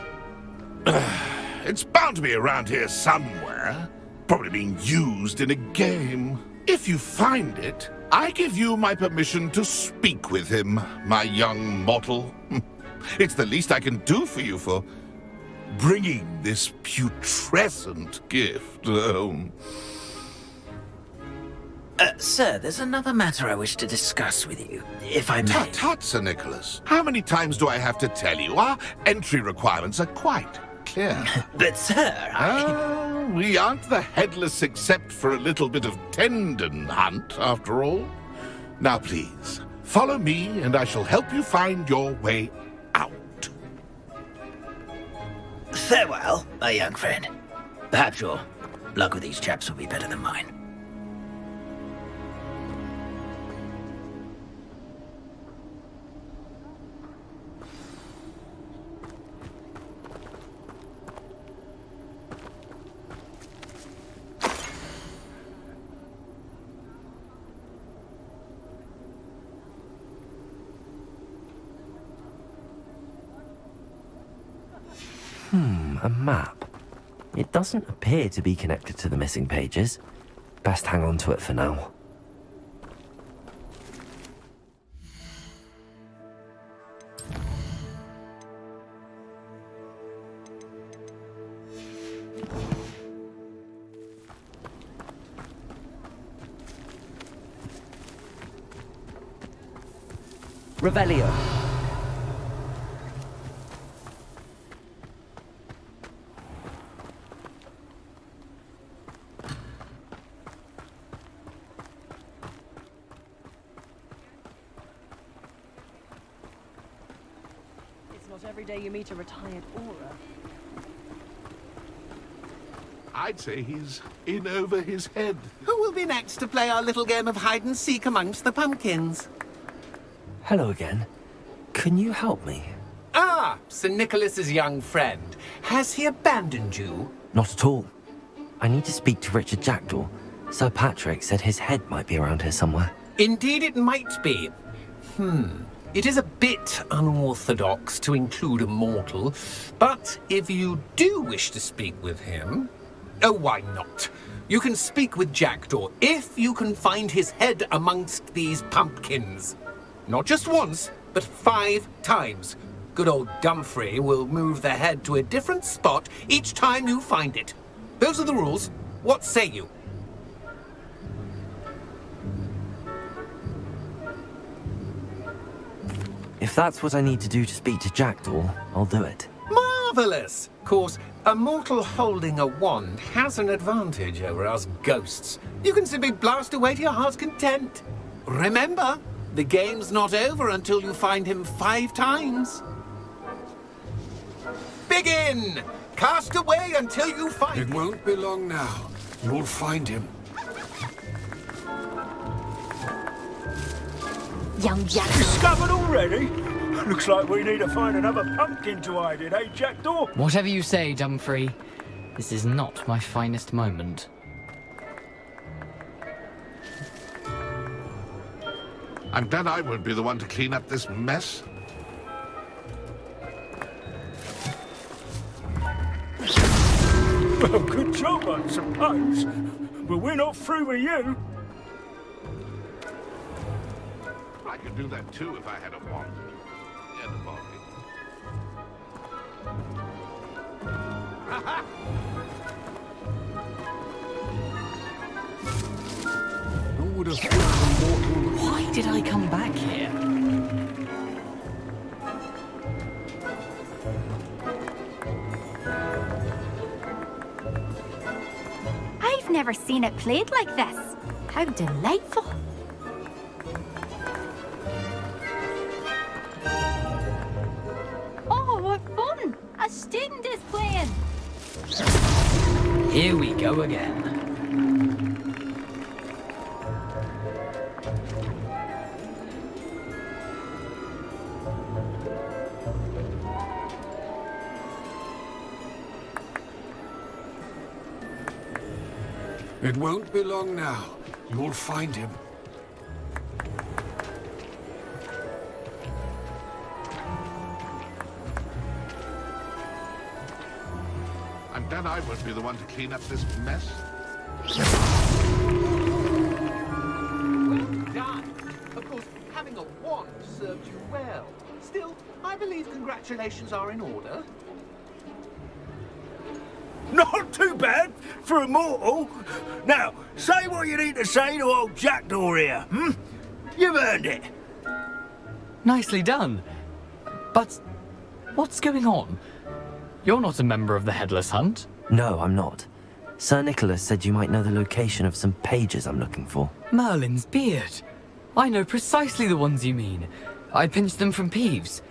It's bound to be around here somewhere. Probably being used in a game. If you find it, I give you my permission to speak with him, my young mortal. It's the least I can do for you for bringing this putrescent gift home. Sir, there's another matter I wish to discuss with you, if I may. Tut, tut, Sir Nicholas. How many times do I have to tell you? Our entry requirements are quite clear. But, sir, we aren't the headless except for a little bit of tendon hunt, after all. Now, please, follow me, and I shall help you find your way out. Farewell, my young friend. Perhaps your luck with these chaps will be better than mine. A map. It doesn't appear to be connected to the missing pages. Best hang on to it for now. Revelio. Every day you meet a retired aura. I'd say he's in over his head. Who will be next to play our little game of hide and seek amongst the pumpkins? Hello again. Can you help me? Ah, Sir Nicholas's young friend. Has he abandoned you? Not at all. I need to speak to Richard Jackdaw. Sir Patrick said his head might be around here somewhere. Indeed it might be. It is a bit unorthodox to include a mortal, but if you do wish to speak with him... Oh, why not? You can speak with Jackdaw if you can find his head amongst these pumpkins. Not just once, but 5 times. Good old Dumfrey will move the head to a different spot each time you find it. Those are the rules. What say you? If that's what I need to do to speak to Jackdaw, I'll do it. Marvellous! Of course, a mortal holding a wand has an advantage over us ghosts. You can simply blast away to your heart's content. Remember, the game's not over until you find him 5 times. Begin! Cast away until you find him. It won't be long now. You'll find him. Young Jack. Discovered already? Looks like we need to find another pumpkin to hide in, eh, Jackdaw? Whatever you say, Dumfrey. This is not my finest moment. I'm glad I won't be the one to clean up this mess. Well, good job, I suppose. But we're not through with you. I could do that too if I had a wand. Yeah, the ball. Who would have thought a mortal... Why did I come back here? I've never seen it played like this. How delightful. Oh, what fun! A student is playing. Here we go again. It won't be long now. You'll find him. I'm glad I won't be the one to clean up this mess. Well done. Of course, having a wand served you well. Still, I believe congratulations are in order. Not too bad for a mortal. Now, say what you need to say to old Jackdaw here, You've earned it. Nicely done. But what's going on? You're not a member of the Headless Hunt. No, I'm not. Sir Nicholas said you might know the location of some pages I'm looking for. Merlin's beard. I know precisely the ones you mean. I pinched them from Peeves.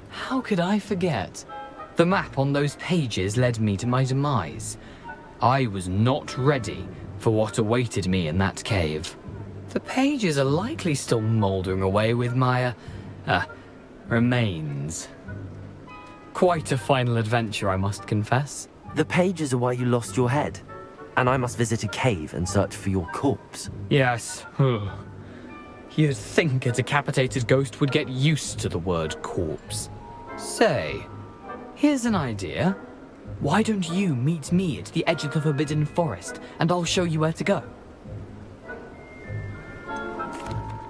How could I forget? The map on those pages led me to my demise. I was not ready for what awaited me in that cave. The pages are likely still mouldering away with my, remains. Quite a final adventure, I must confess. The pages are why you lost your head, and I must visit a cave and search for your corpse. Yes. You'd think a decapitated ghost would get used to the word corpse. Say, here's an idea. Why don't you meet me at the edge of the Forbidden Forest, and I'll show you where to go?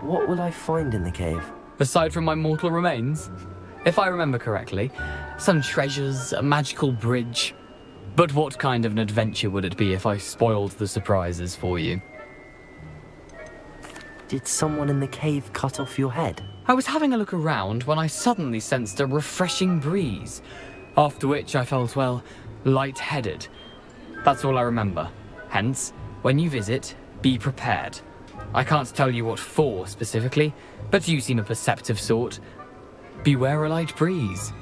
What will I find in the cave? Aside from my mortal remains? If I remember correctly, some treasures, a magical bridge. But what kind of an adventure would it be if I spoiled the surprises for you? Did someone in the cave cut off your head? I was having a look around when I suddenly sensed a refreshing breeze, after which I felt, well, lightheaded. That's all I remember. Hence, when you visit, be prepared. I can't tell you what for specifically, but you seem a perceptive sort. Beware a light breeze.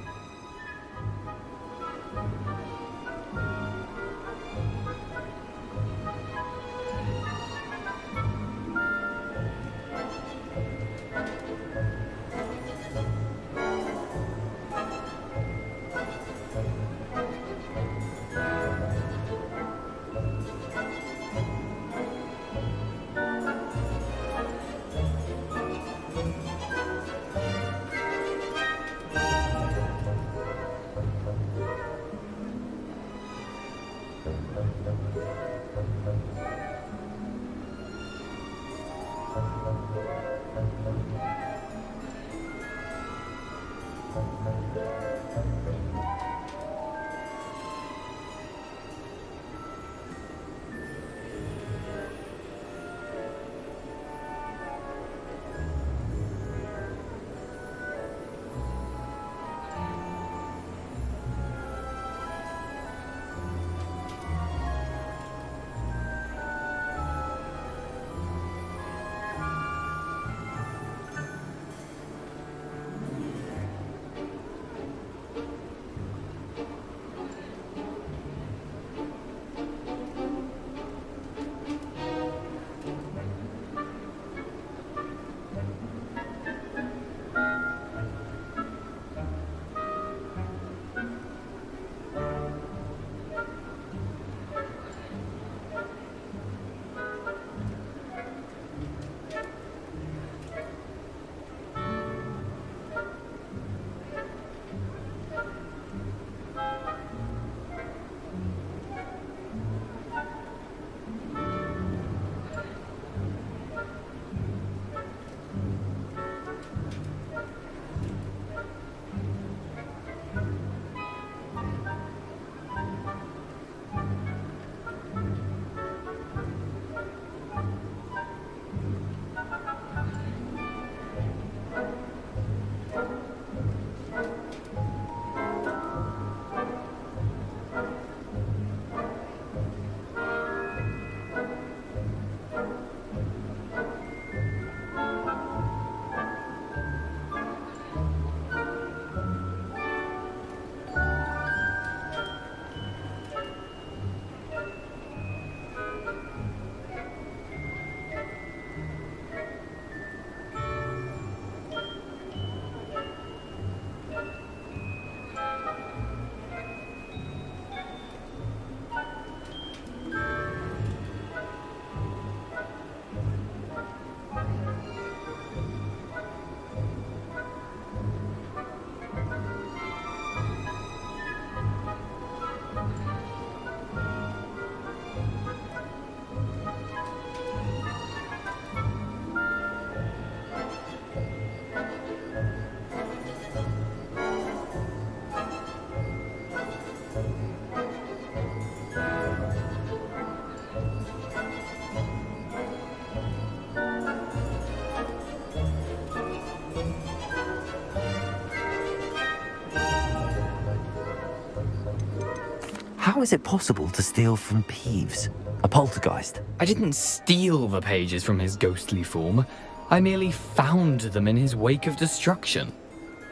How is it possible to steal from Peeves? A poltergeist? I didn't steal the pages from his ghostly form. I merely found them in his wake of destruction.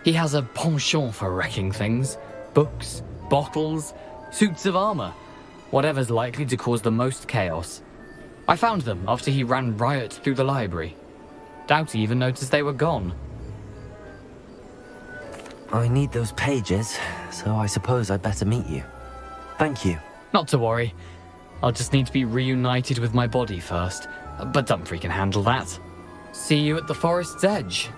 He has a penchant for wrecking things. Books, bottles, suits of armor. Whatever's likely to cause the most chaos. I found them after he ran riot through the library. Doubt he even noticed they were gone. I need those pages, so I suppose I'd better meet you. Thank you. Not to worry. I'll just need to be reunited with my body first. But Dumfries can handle that. See you at the forest's edge.